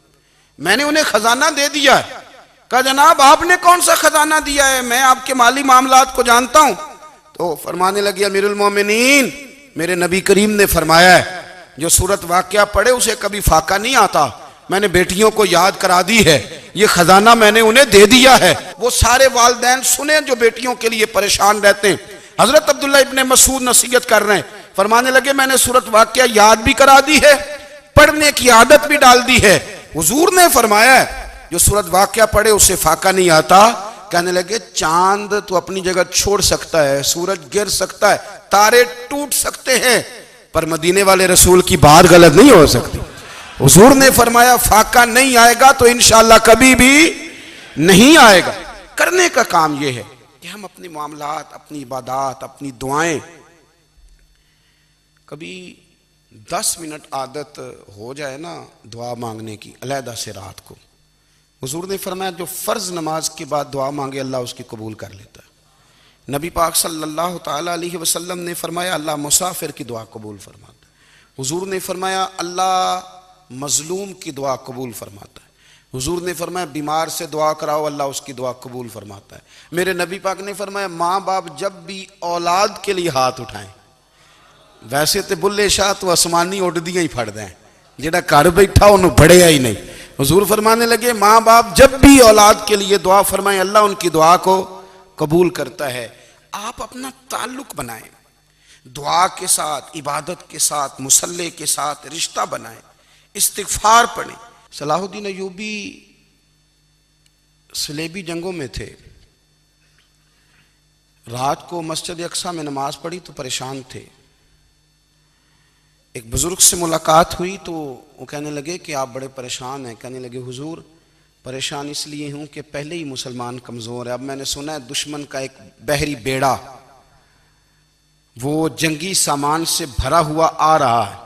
میں نے انہیں خزانہ دے دیا ہے۔ کہا جناب آپ نے کون سا خزانہ دیا ہے، میں آپ کے مالی معاملات کو جانتا ہوں۔ تو فرمانے لگی امیر المومنین، میرے نبی کریم نے فرمایا ہے جو سورت واقعہ پڑھے اسے کبھی فاقہ نہیں آتا، میں نے بیٹیوں کو یاد کرا دی ہے، یہ خزانہ میں نے انہیں دے دیا ہے۔ وہ سارے والدین سنیں جو بیٹیوں کے لیے پریشان رہتے ہیں۔ حضرت عبداللہ ابن مسعود نصیحت کر رہے ہیں، فرمانے لگے میں نے سورت واقعہ یاد بھی کرا دی ہے، پڑھنے کی عادت بھی ڈال دی ہے، حضور نے فرمایا ہے جو سورت واقعہ پڑھے اسے فاقہ نہیں آتا۔ کہنے لگے چاند تو اپنی جگہ چھوڑ سکتا ہے، سورج گر سکتا ہے، تارے ٹوٹ سکتے ہیں، پر مدینے والے رسول کی بات غلط نہیں ہو سکتی۔ حضور نے فرمایا فاقہ نہیں آئے گا تو انشاءاللہ کبھی بھی نہیں آئے گا۔ کرنے کا کام یہ ہے کہ ہم اپنے معاملات، اپنی عبادات، اپنی دعائیں، کبھی 10 منٹ عادت ہو جائے نا دعا مانگنے کی علیحدہ سے رات کو، حضور نے فرمایا جو فرض نماز کے بعد دعا مانگے اللہ اس کی قبول کر لیتا ہے۔ نبی پاک صلی اللہ تعالی علیہ وسلم نے فرمایا اللہ مسافر کی دعا قبول فرماتا ہے۔ حضور نے فرمایا اللہ مظلوم کی دعا قبول فرماتا ہے۔ حضور نے فرمایا بیمار سے دعا کراؤ اللہ اس کی دعا قبول فرماتا ہے۔ میرے نبی پاک نے فرمایا ماں باپ جب بھی اولاد کے لیے ہاتھ اٹھائیں، ویسے تے بلے شاہ تو آسمانی اڈدیاں ہی پھڑ دیں، جڑا گھر بیٹھا انہوں بڑھیا ہی نہیں۔ حضور فرمانے لگے ماں باپ جب بھی اولاد کے لیے دعا فرمائیں اللہ ان کی دعا کو قبول کرتا ہے۔ آپ اپنا تعلق بنائیں، دعا کے ساتھ، عبادت کے ساتھ، مصلی کے ساتھ رشتہ بنائیں، استغفار پڑھیں۔ صلاح الدین ایوبی صلیبی جنگوں میں تھے، رات کو مسجد اقصی میں نماز پڑھی تو پریشان تھے، ایک بزرگ سے ملاقات ہوئی تو وہ کہنے لگے کہ آپ بڑے پریشان ہیں۔ کہنے لگے حضور پریشان اس لیے ہوں کہ پہلے ہی مسلمان کمزور ہے، اب میں نے سنا ہے دشمن کا ایک بحری بیڑا وہ جنگی سامان سے بھرا ہوا آ رہا ہے،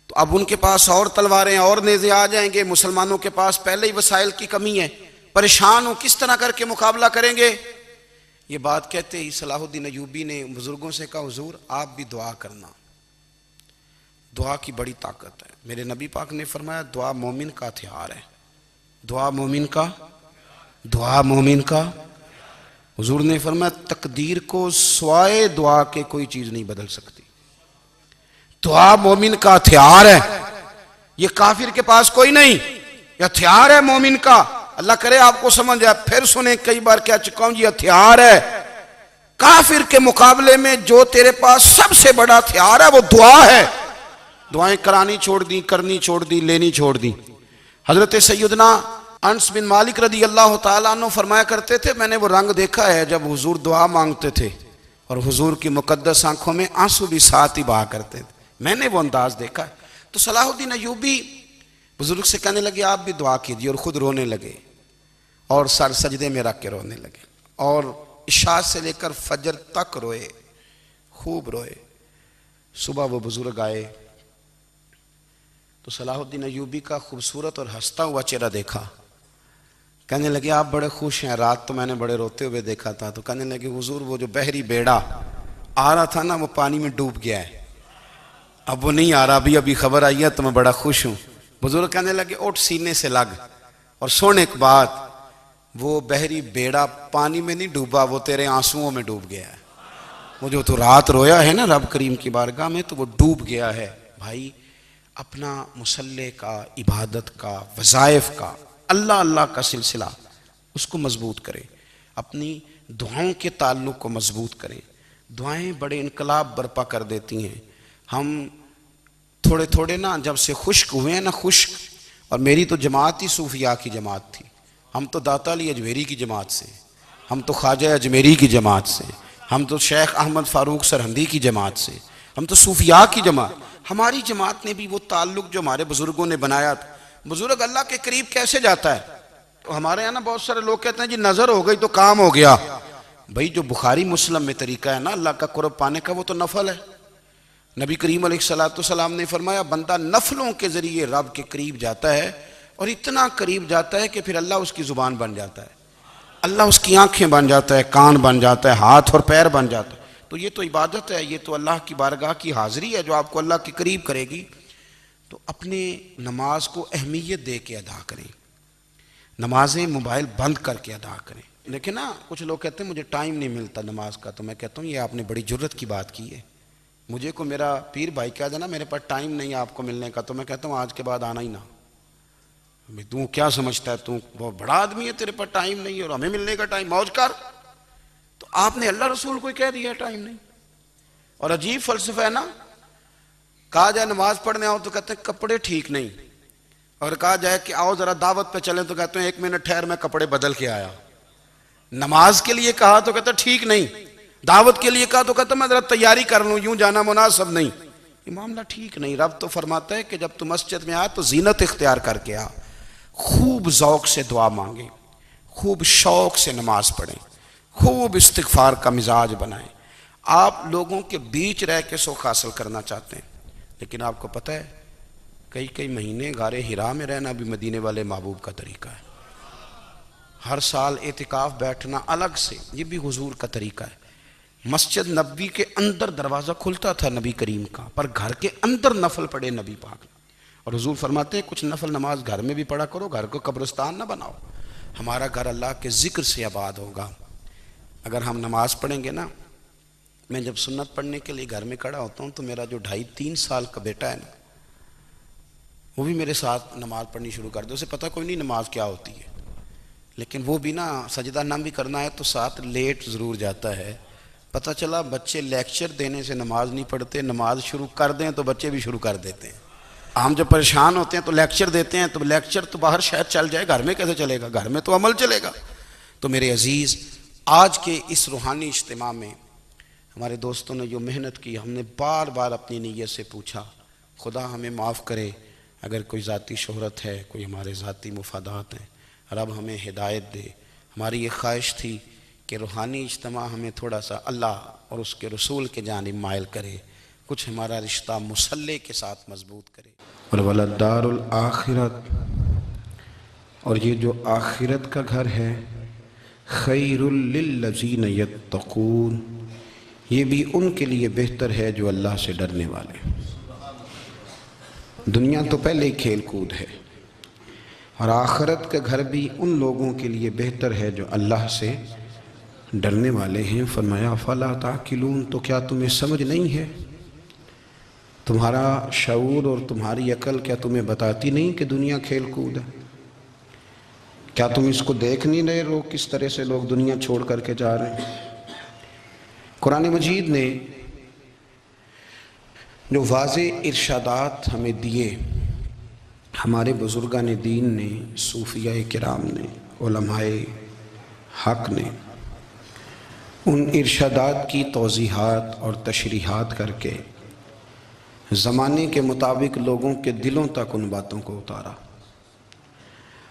تو اب ان کے پاس اور تلواریں اور نیزے آ جائیں گے، مسلمانوں کے پاس پہلے ہی وسائل کی کمی ہے، پریشان ہوں کس طرح کر کے مقابلہ کریں گے۔ یہ بات کہتے ہی صلاح الدین ایوبی نے بزرگوں سے کہا حضور آپ بھی دعا کرنا، دعا کی بڑی طاقت ہے۔ میرے نبی پاک نے فرمایا دعا مومن کا ہتھیار ہے، دعا مومن کا، دعا مومن کا، حضور نے فرمایا تقدیر کو سوائے دعا کے کوئی چیز نہیں بدل سکتی۔ دعا مومن کا ہتھیار ہے، یہ کافر کے پاس کوئی نہیں، یہ ہتھیار ہے مومن کا۔ اللہ کرے آپ کو سمجھ آئے، پھر سنیں، کئی بار کہہ چکا ہوں، یہ ہتھیار ہے۔ کافر کے مقابلے میں جو تیرے پاس سب سے بڑا ہتھیار ہے وہ دعا ہے۔ دعائیں کرانی چھوڑ دی، کرنی چھوڑ دی، لینی چھوڑ دی۔ حضرت سیدنا انس بن مالک رضی اللہ تعالیٰ عنہ فرمایا کرتے تھے، میں نے وہ رنگ دیکھا ہے جب حضور دعا مانگتے تھے اور حضور کی مقدس آنکھوں میں آنسو بھی ساتھ ہی بہا کرتے تھے، میں نے وہ انداز دیکھا ہے۔ تو صلاح الدین ایوبی بزرگ سے کہنے لگے آپ بھی دعا کیجیے، اور خود رونے لگے اور سر سجدے میں رکھ کے رونے لگے، اور عشاء سے لے کر فجر تک روئے، خوب روئے۔ صبح وہ بزرگ آئے تو صلاح الدین ایوبی کا خوبصورت اور ہنستا ہوا چہرہ دیکھا، کہنے لگے آپ بڑے خوش ہیں، رات تو میں نے بڑے روتے ہوئے دیکھا تھا۔ تو کہنے لگے حضور وہ جو بحری بیڑا آ رہا تھا نا وہ پانی میں ڈوب گیا ہے، اب وہ نہیں آ رہا، ابھی خبر آئی ہے تو میں بڑا خوش ہوں۔ بزرگ کہنے لگے اٹھ سینے سے لگ اور سن ایک بات، وہ بحری بیڑا پانی میں نہیں ڈوبا، وہ تیرے آنسوؤں میں ڈوب گیا ہے۔ وہ جو تو رات رویا ہے نا رب کریم کی بارگاہ میں، تو وہ ڈوب گیا ہے۔ بھائی اپنا مصلی کا، عبادت کا، وظائف کا، اللہ اللہ کا سلسلہ اس کو مضبوط کرے، اپنی دعاؤں کے تعلق کو مضبوط کرے۔ دعائیں بڑے انقلاب برپا کر دیتی ہیں۔ ہم تھوڑے تھوڑے نا جب سے خشک ہوئے ہیں نا، خشک، اور میری تو جماعت ہی صوفیاء کی جماعت تھی، ہم تو داتا علی اجمیری کی جماعت سے، ہم تو خواجہ اجمیری کی جماعت سے، ہم تو شیخ احمد فاروق سرہندی کی جماعت سے، ہم تو صوفیاء کی جماعت۔ ہماری جماعت نے بھی وہ تعلق جو ہمارے بزرگوں نے بنایا تھا۔ بزرگ اللہ کے قریب کیسے جاتا ہے؟ تو ہمارے یہاں نا بہت سارے لوگ کہتے ہیں جی نظر ہو گئی تو کام ہو گیا۔ بھائی جو بخاری مسلم میں طریقہ ہے نا اللہ کا قرب پانے کا، وہ تو نفل ہے۔ نبی کریم علیہ السلام نے فرمایا بندہ نفلوں کے ذریعے رب کے قریب جاتا ہے، اور اتنا قریب جاتا ہے کہ پھر اللہ اس کی زبان بن جاتا ہے، اللہ اس کی آنکھیں بن جاتا ہے، کان بن جاتا ہے، ہاتھ اور پیر بن جاتا ہے۔ تو یہ تو عبادت ہے، یہ تو اللہ کی بارگاہ کی حاضری ہے جو آپ کو اللہ کے قریب کرے گی۔ تو اپنے نماز کو اہمیت دے کے ادا کریں، نمازیں موبائل بند کر کے ادا کریں۔ لیکن نا کچھ لوگ کہتے ہیں مجھے ٹائم نہیں ملتا نماز کا، تو میں کہتا ہوں یہ آپ نے بڑی جرت کی بات کی ہے۔ مجھے کو میرا پیر بھائی کہہ دینا میرے پاس ٹائم نہیں ہے آپ کو ملنے کا، تو میں کہتا ہوں آج کے بعد آنا ہی نہ۔ تو کیا سمجھتا ہے، تو بہت بڑا آدمی ہے، تیرے پاس ٹائم نہیں ہے اور ہمیں ملنے کا ٹائم، موج کر۔ تو آپ نے اللہ رسول کو کہہ دیا ٹائم نہیں۔ اور عجیب فلسفہ ہے نا، کہا جائے نماز پڑھنے آؤ تو کہتے ہیں کپڑے ٹھیک نہیں، اور کہا جائے کہ آؤ ذرا دعوت پہ چلیں تو کہتے ہیں ایک منٹ ٹھہر میں کپڑے بدل کے آیا۔ نماز کے لیے کہا تو کہتے ہیں ٹھیک نہیں، دعوت کے لیے کہا تو کہتا میں ذرا تیاری کر لوں، یوں جانا مناسب نہیں۔ یہ معاملہ ٹھیک نہیں۔ رب تو فرماتا ہے کہ جب تو مسجد میں آ تو زینت اختیار کر کے آ، خوب ذوق سے دعا مانگیں، خوب شوق سے نماز پڑھیں، خوب استغفار کا مزاج بنائیں۔ آپ لوگوں کے بیچ رہ کے سوکھ حاصل کرنا چاہتے ہیں، لیکن آپ کو پتہ ہے کئی مہینے غار حرا میں رہنا بھی مدینے والے محبوب کا طریقہ ہے۔ ہر سال اعتکاف بیٹھنا الگ سے، یہ بھی حضور کا طریقہ ہے۔ مسجد نبوی کے اندر دروازہ کھلتا تھا نبی کریم کا، پر گھر کے اندر نفل پڑھے نبی پاک، اور حضور فرماتے ہیں کچھ نفل نماز گھر میں بھی پڑھا کرو، گھر کو قبرستان نہ بناؤ۔ ہمارا گھر اللہ کے ذکر سے آباد ہوگا اگر ہم نماز پڑھیں گے نا۔ میں جب سنت پڑھنے کے لیے گھر میں کھڑا ہوتا ہوں تو میرا جو 2.5-3 سال کا بیٹا ہے نا، وہ بھی میرے ساتھ نماز پڑھنی شروع کر دے، اسے پتہ کوئی نہیں نماز کیا ہوتی ہے، لیکن وہ بھی نا سجدہ نہ بھی کرنا ہے تو ساتھ لیٹ ضرور جاتا ہے۔ پتہ چلا بچے لیکچر دینے سے نماز نہیں پڑھتے، نماز شروع کر دیں تو بچے بھی شروع کر دیتے ہیں۔ ہم جب پریشان ہوتے ہیں تو لیکچر دیتے ہیں، تو لیکچر تو باہر شاید چل جائے، گھر میں کیسے چلے گا؟ گھر میں تو عمل چلے گا۔ تو میرے عزیز، آج کے اس روحانی اجتماع میں ہمارے دوستوں نے جو محنت کی، ہم نے بار بار اپنی نیت سے پوچھا خدا ہمیں معاف کرے اگر کوئی ذاتی شہرت ہے، کوئی ہمارے ذاتی مفادات ہیں، رب ہمیں ہدایت دے۔ ہماری یہ خواہش تھی کہ روحانی اجتماع ہمیں تھوڑا سا اللہ اور اس کے رسول کے جانب مائل کرے، کچھ ہمارا رشتہ مصلی کے ساتھ مضبوط کرے۔ اور وَلَدَّارُ الْآخِرَةِ، اور یہ جو آخرت کا گھر ہے، خَيْرٌ لِلَّذِينَ يَتَّقُونَ، یہ بھی ان کے لیے بہتر ہے جو اللہ سے ڈرنے والے۔ دنیا تو پہلے ہی کھیل کود ہے، اور آخرت کا گھر بھی ان لوگوں کے لیے بہتر ہے جو اللہ سے ڈرنے والے ہیں۔ فرمایا فلا تعقلون، تو کیا تمہیں سمجھ نہیں ہے؟ تمہارا شعور اور تمہاری عقل کیا تمہیں بتاتی نہیں کہ دنیا کھیل کود ہے؟ کیا تم اس کو دیکھ نہیں رہے لوگ کس طرح سے لوگ دنیا چھوڑ کر کے جا رہے ہیں؟ قرآن مجید نے جو واضح ارشادات ہمیں دیے، ہمارے بزرگان دین نے، صوفیاء کرام نے، علماء حق نے، ان ارشادات کی توضیحات اور تشریحات کر کے زمانے کے مطابق لوگوں کے دلوں تک ان باتوں کو اتارا،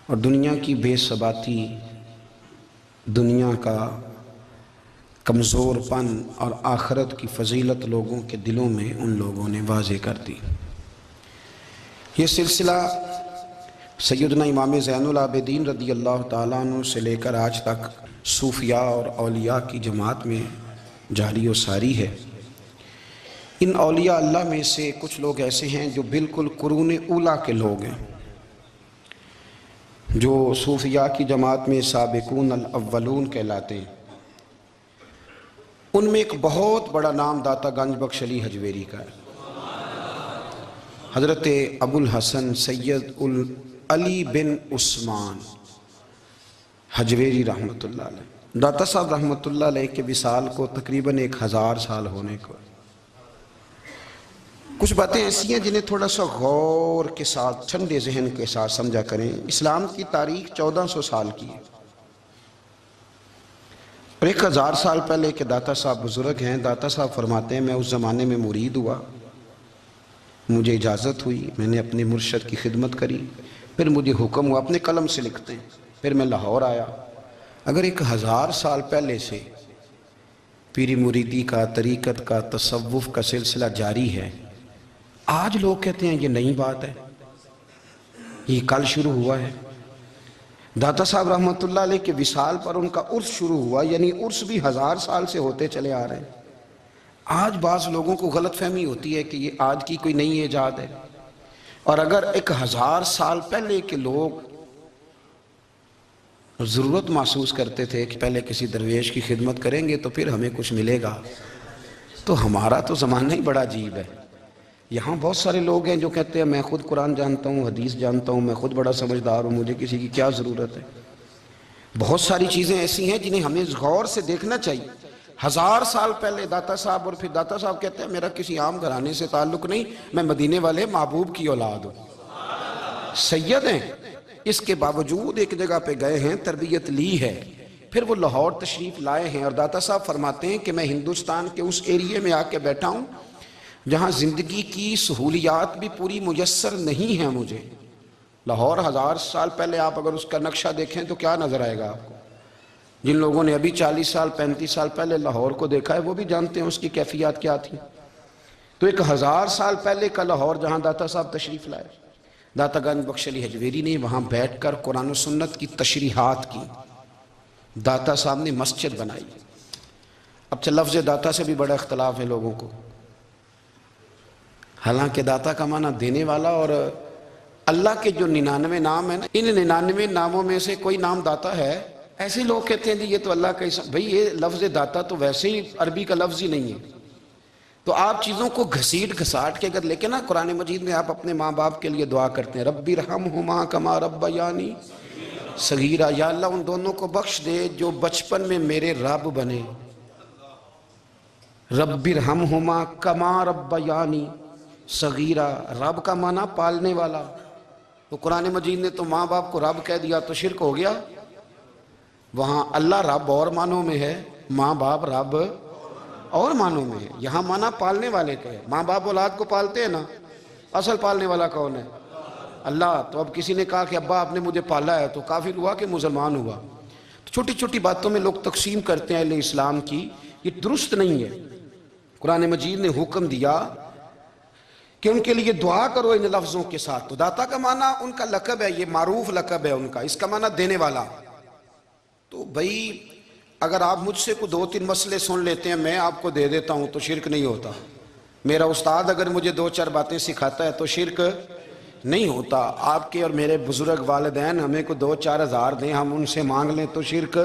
اور دنیا کی بے ثباتی، دنیا کا کمزور پن اور آخرت کی فضیلت لوگوں کے دلوں میں ان لوگوں نے واضح کر دی۔ یہ سلسلہ سیدنا امام زین العابدین رضی اللہ تعالیٰ عنہ سے لے کر آج تک صوفیاء اور اولیاء کی جماعت میں جاری و ساری ہے۔ ان اولیاء اللہ میں سے کچھ لوگ ایسے ہیں جو بالکل قرون اولیٰ کے لوگ ہیں، جو صوفیاء کی جماعت میں سابقون الاولون کہلاتے ہیں۔ ان میں ایک بہت بڑا نام داتا گنج بخش علی حجویری کا ہے۔ حضرت ابو الحسن سید علی بن عثمان حجویری رحمۃ اللہ علیہ، داتا صاحب رحمۃ اللہ علیہ کے وصال کو تقریباً 1000 سال ہونے کو۔ کچھ باتیں ایسی ہیں جنہیں تھوڑا سا غور کے ساتھ، ٹھنڈے ذہن کے ساتھ سمجھا کریں۔ اسلام کی تاریخ 1400 سال کی ہے، اور 1000 سال پہلے کے داتا صاحب بزرگ ہیں۔ داتا صاحب فرماتے ہیں میں اس زمانے میں مرید ہوا، مجھے اجازت ہوئی، میں نے اپنے مرشد کی خدمت کری، پھر مجھے حکم ہوا، اپنے قلم سے لکھتے ہیں، پھر میں لاہور آیا۔ اگر 1000 سال پہلے سے پیری مریدی کا، طریقت کا، تصوف کا سلسلہ جاری ہے، آج لوگ کہتے ہیں یہ نئی بات ہے، یہ کل شروع ہوا ہے۔ داتا صاحب رحمۃ اللہ علیہ کے وصال پر ان کا عرس شروع ہوا، یعنی عرس بھی 1000 سال سے ہوتے چلے آ رہے ہیں۔ آج بعض لوگوں کو غلط فہمی ہوتی ہے کہ یہ آج کی کوئی نئی ایجاد ہے، اور اگر 1000 سال پہلے کے لوگ ضرورت محسوس کرتے تھے کہ پہلے کسی درویش کی خدمت کریں گے تو پھر ہمیں کچھ ملے گا، تو ہمارا تو زمانہ ہی بڑا عجیب ہے۔ یہاں بہت سارے لوگ ہیں جو کہتے ہیں میں خود قرآن جانتا ہوں، حدیث جانتا ہوں، میں خود بڑا سمجھدار ہوں، مجھے کسی کی کیا ضرورت ہے۔ بہت ساری چیزیں ایسی ہیں جنہیں ہمیں غور سے دیکھنا چاہیے۔ 1000 سال پہلے داتا صاحب، اور پھر داتا صاحب کہتے ہیں میرا کسی عام گھرانے سے تعلق نہیں، میں مدینے والے محبوب کی اولاد ہوں، سید ہیں۔ اس کے باوجود ایک جگہ پہ گئے ہیں، تربیت لی ہے، پھر وہ لاہور تشریف لائے ہیں، اور داتا صاحب فرماتے ہیں کہ میں ہندوستان کے اس ایریے میں آ کے بیٹھا ہوں جہاں زندگی کی سہولیات بھی پوری میسر نہیں ہیں مجھے۔ لاہور 1000 سال پہلے آپ اگر اس کا نقشہ دیکھیں تو کیا نظر آئے گا آپ کو؟ جن لوگوں نے ابھی 40 سال 35 سال پہلے لاہور کو دیکھا ہے وہ بھی جانتے ہیں اس کی کیفیات کیا تھی۔ تو 1000 سال پہلے کا لاہور جہاں داتا صاحب تشریف لائے، داتا گنج بخش علی حجویری نے وہاں بیٹھ کر قرآن و سنت کی تشریحات کی۔ داتا صاحب نے مسجد بنائی۔ اب لفظ داتا سے بھی بڑا اختلاف ہے لوگوں کو، حالانکہ داتا کا معنی دینے والا، اور اللہ کے جو 99 نام ہیں نا، ان 99 ناموں میں سے کوئی نام داتا ہے۔ ایسے لوگ کہتے ہیں یہ تو اللہ کا اسم، بھئی یہ لفظ داتا تو ویسے ہی عربی کا لفظ ہی نہیں ہے۔ تو آپ چیزوں کو گھسیٹ گھساٹ کے اگر لے کے نا، قرآن مجید میں آپ اپنے ماں باپ کے لیے دعا کرتے ہیں ربی ارحمہما کما ربیانی صغیرا، یا اللہ ان دونوں کو بخش دے جو بچپن میں میرے رب بنے۔ ربی ارحمہما کما ربیانی صغیرہ، رب کا معنی پالنے والا۔ تو قرآن مجید نے تو ماں باپ کو رب کہہ دیا تو شرک ہو گیا۔ وہاں اللہ رب اور معنوں میں ہے، ماں باپ رب اور معنوں میں ہے۔ یہاں معنی پالنے والے کا ہے۔ ماں باپ اولاد کو پالتے ہیں نا، اصل پالنے والا کون ہے؟ اللہ۔ تو اب کسی نے کہا کہ ابا آپ نے مجھے پالا ہے، تو کافر ہوا کہ مسلمان ہوا؟ چھوٹی چھوٹی باتوں میں لوگ تقسیم کرتے ہیں اہل اسلام کی، یہ درست نہیں ہے۔ قرآن مجید نے حکم دیا کہ ان کے لیے دعا کرو ان لفظوں کے ساتھ۔ تو داتا کا معنی ان کا لقب ہے، یہ معروف لقب ہے ان کا، اس کا معنی دینے والا۔ تو بھئی اگر آپ مجھ سے کوئی 2-3 مسئلے سن لیتے ہیں، میں آپ کو دے دیتا ہوں تو شرک نہیں ہوتا۔ میرا استاد اگر مجھے 2-4 باتیں سکھاتا ہے تو شرک، نہیں ہوتا. آپ کے اور میرے بزرگ والدین ہمیں کو 2-4 ہزار دیں, ہم ان سے مانگ لیں تو شرک,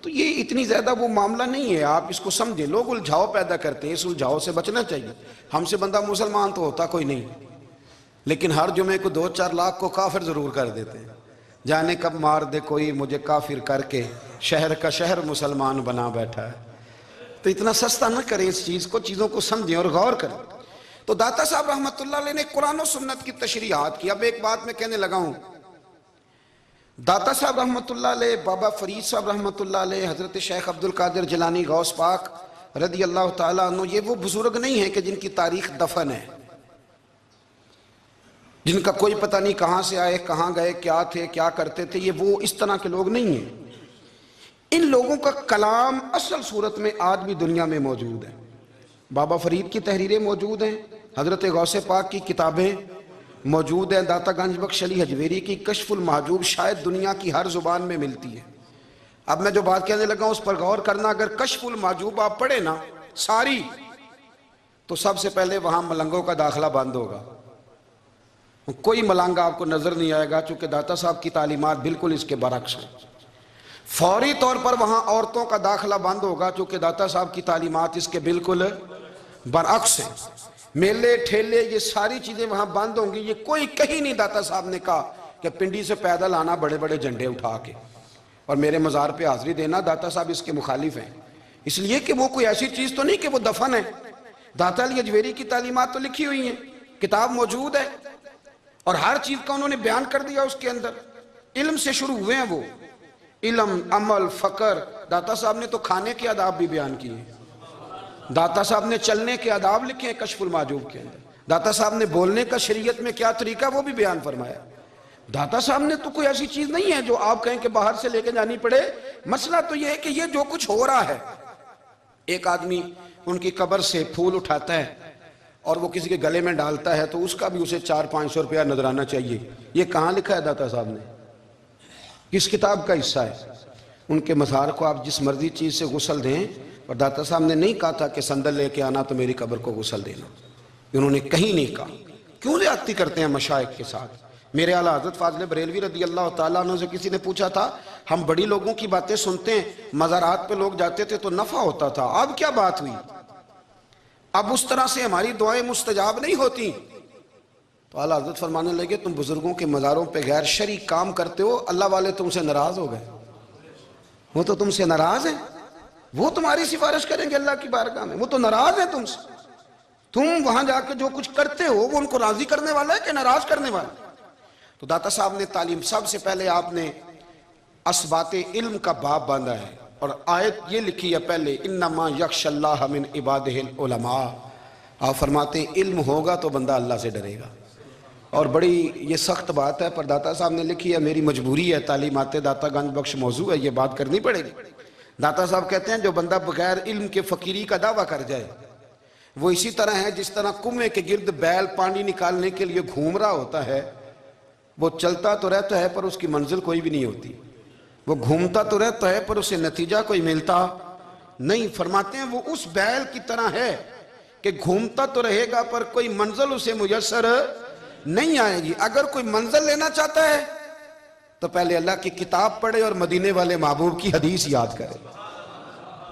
تو یہ اتنی زیادہ وہ معاملہ نہیں ہے. آپ اس کو سمجھیں. لوگ الجھاؤ پیدا کرتے ہیں, اس الجھاؤ سے بچنا چاہیے. ہم سے بندہ مسلمان تو ہوتا کوئی نہیں, لیکن ہر جمعے کو 2-4 لاکھ کو کافر ضرور کر دیتے ہیں. جانے کب مار دے کوئی مجھے کافر کر کے, شہر کا شہر مسلمان بنا بیٹھا ہے. تو اتنا سستا نہ کریں اس چیز کو, چیزوں کو سمجھیں اور غور کریں. تو داتا صاحب رحمۃ اللہ علیہ نے قرآن و سنت کی تشریحات کی. اب ایک بات میں کہنے لگا ہوں, داتا صاحب رحمۃ اللہ علیہ, بابا فرید صاحب رحمۃ اللہ علیہ, حضرت شیخ عبد القادر جیلانی غوث پاک رضی اللہ تعالیٰ عنہ, یہ وہ بزرگ نہیں ہیں کہ جن کی تاریخ دفن ہے, جن کا کوئی پتہ نہیں کہاں سے آئے, کہاں گئے, کیا تھے, کیا کرتے تھے. یہ وہ اس طرح کے لوگ نہیں ہیں. ان لوگوں کا کلام اصل صورت میں آج بھی دنیا میں موجود ہے. بابا فرید کی تحریریں موجود ہیں, حضرت غوث پاک کی کتابیں موجود ہیں, داتا گنج بخش علی حجویری کی کشف المحجوب شاید دنیا کی ہر زبان میں ملتی ہے. اب میں جو بات کہنے لگا ہوں اس پر غور کرنا. اگر کشف المحجوب آپ پڑھیں نا ساری, تو سب سے پہلے وہاں ملنگوں کا داخلہ بند ہوگا. کوئی ملنگا آپ کو نظر نہیں آئے گا, چونکہ داتا صاحب کی تعلیمات بالکل اس کے برعکس ہیں. فوری طور پر وہاں عورتوں کا داخلہ بند ہوگا, چونکہ داتا صاحب کی تعلیمات اس کے بالکل برعکس ہیں. میلے ٹھیلے یہ ساری چیزیں وہاں بند ہوں گی. یہ کوئی کہیں نہیں داتا صاحب نے کہا کہ پنڈی سے پیدل آنا بڑے بڑے جھنڈے اٹھا کے اور میرے مزار پہ حاضری دینا. داتا صاحب اس کے مخالف ہیں, اس لیے کہ وہ کوئی ایسی چیز تو نہیں کہ وہ دفن ہے. داتا علی حجویری کی تعلیمات تو لکھی ہوئی ہیں, کتاب موجود ہے, اور ہر چیز کا انہوں نے بیان کر دیا اس کے اندر. علم سے شروع ہوئے ہیں وہ, علم, عمل, فقر. داتا صاحب نے تو کھانے کے آداب بھی بیان کیے ہیں. داتا صاحب نے چلنے کے آداب لکھے ہیں کشف المحجوب کے اندر. داتا صاحب نے بولنے کا شریعت میں کیا طریقہ وہ بھی بیان فرمایا. داتا صاحب نے تو کوئی ایسی چیز نہیں ہے جو آپ کہیں کہ باہر سے لے کے جانی پڑے. مسئلہ تو یہ ہے کہ یہ جو کچھ ہو رہا ہے, ایک آدمی ان کی قبر سے پھول اٹھاتا ہے اور وہ کسی کے گلے میں ڈالتا ہے تو اس کا بھی اسے 400-500 روپیہ نذرانہ چاہیے. یہ کہاں لکھا ہے داتا صاحب نے؟ کس کتاب کا حصہ ہے؟ ان کے مزار کو آپ جس مرضی چیز سے غسل دیں, اور داتا صاحب نے نہیں کہا تھا کہ سندل لے کے آنا تو میری قبر کو غسل دینا. انہوں نے کہیں نہیں کہا. کیوں زیادتی کرتے ہیں مشائخ کے ساتھ؟ میرے اعلیٰ حضرت فاضل بریلوی رضی اللہ تعالیٰ عنہ سے کسی نے پوچھا تھا, ہم بڑی لوگوں کی باتیں سنتے ہیں, مزارات پہ لوگ جاتے تھے تو نفع ہوتا تھا, اب کیا بات ہوئی؟ اب اس طرح سے ہماری دعائیں مستجاب نہیں ہوتی. تو اعلیٰ حضرت فرمانے لگے, تم بزرگوں کے مزاروں پہ غیر شرعی کام کرتے ہو, اللہ والے تم سے ناراض ہو گئے. وہ تو تم سے ناراض ہیں, وہ تمہاری سفارش کریں گے اللہ کی بارگاہ میں, وہ تو ناراض ہیں تم سے. تم وہاں جا کے جو کچھ کرتے ہو وہ ان کو راضی کرنے والا ہے کہ ناراض کرنے والا؟ تو داتا صاحب نے تعلیم, سب سے پہلے آپ نے اسبات علم کا باب باندھا ہے, اور آیت یہ لکھی ہے پہلے, انما یخشی اللہ من عبادہ العلماء. آپ فرماتے ہیں علم ہوگا تو بندہ اللہ سے ڈرے گا. اور بڑی یہ سخت بات ہے, پر داتا صاحب نے لکھی ہے, میری مجبوری ہے, تعلیمات داتا گنج بخش موضوع ہے, یہ بات کرنی پڑے گی. داتا صاحب کہتے ہیں جو بندہ بغیر علم کے فقیری کا دعویٰ کر جائے وہ اسی طرح ہے جس طرح کنویں کے گرد بیل پانی نکالنے کے لیے گھوم رہا ہوتا ہے. وہ چلتا تو رہتا ہے پر اس کی منزل کوئی بھی نہیں ہوتی, وہ گھومتا تو رہتا ہے پر اسے نتیجہ کوئی ملتا نہیں. فرماتے ہیں وہ اس بیل کی طرح ہے کہ گھومتا تو رہے گا پر کوئی منزل اسے میسر نہیں آئے گی. اگر کوئی منزل لینا چاہتا ہے تو پہلے اللہ کی کتاب پڑھے اور مدینے والے محبوب کی حدیث یاد کرے,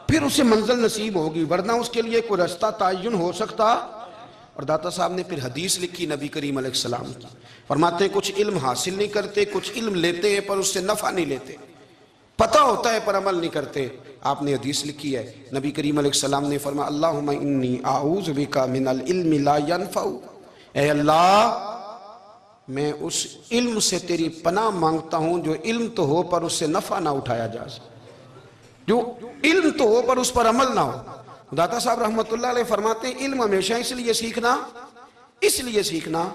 پھر اسے منزل نصیب ہوگی, ورنہ اس کے لیے کوئی رستہ تعین ہو سکتا. اور داتا صاحب نے پھر حدیث لکھی نبی کریم علیہ السلام کی. فرماتے ہیں کچھ علم حاصل نہیں کرتے, کچھ علم لیتے ہیں پر اس سے نفع نہیں لیتے, پتہ ہوتا ہے پر عمل نہیں کرتے. آپ نے حدیث لکھی ہے, نبی کریم علیہ السلام نے فرمایا اللہم انی اعوذ بک من العلم لا ینفع. اے اللہ میں اس علم سے تیری پناہ مانگتا ہوں جو علم تو ہو پر اس سے نفع نہ اٹھایا جا سکے, جو علم تو ہو پر اس پر عمل نہ ہو. داتا صاحب رحمۃ اللہ علیہ فرماتے ہیں علم ہمیشہ اس لیے سیکھنا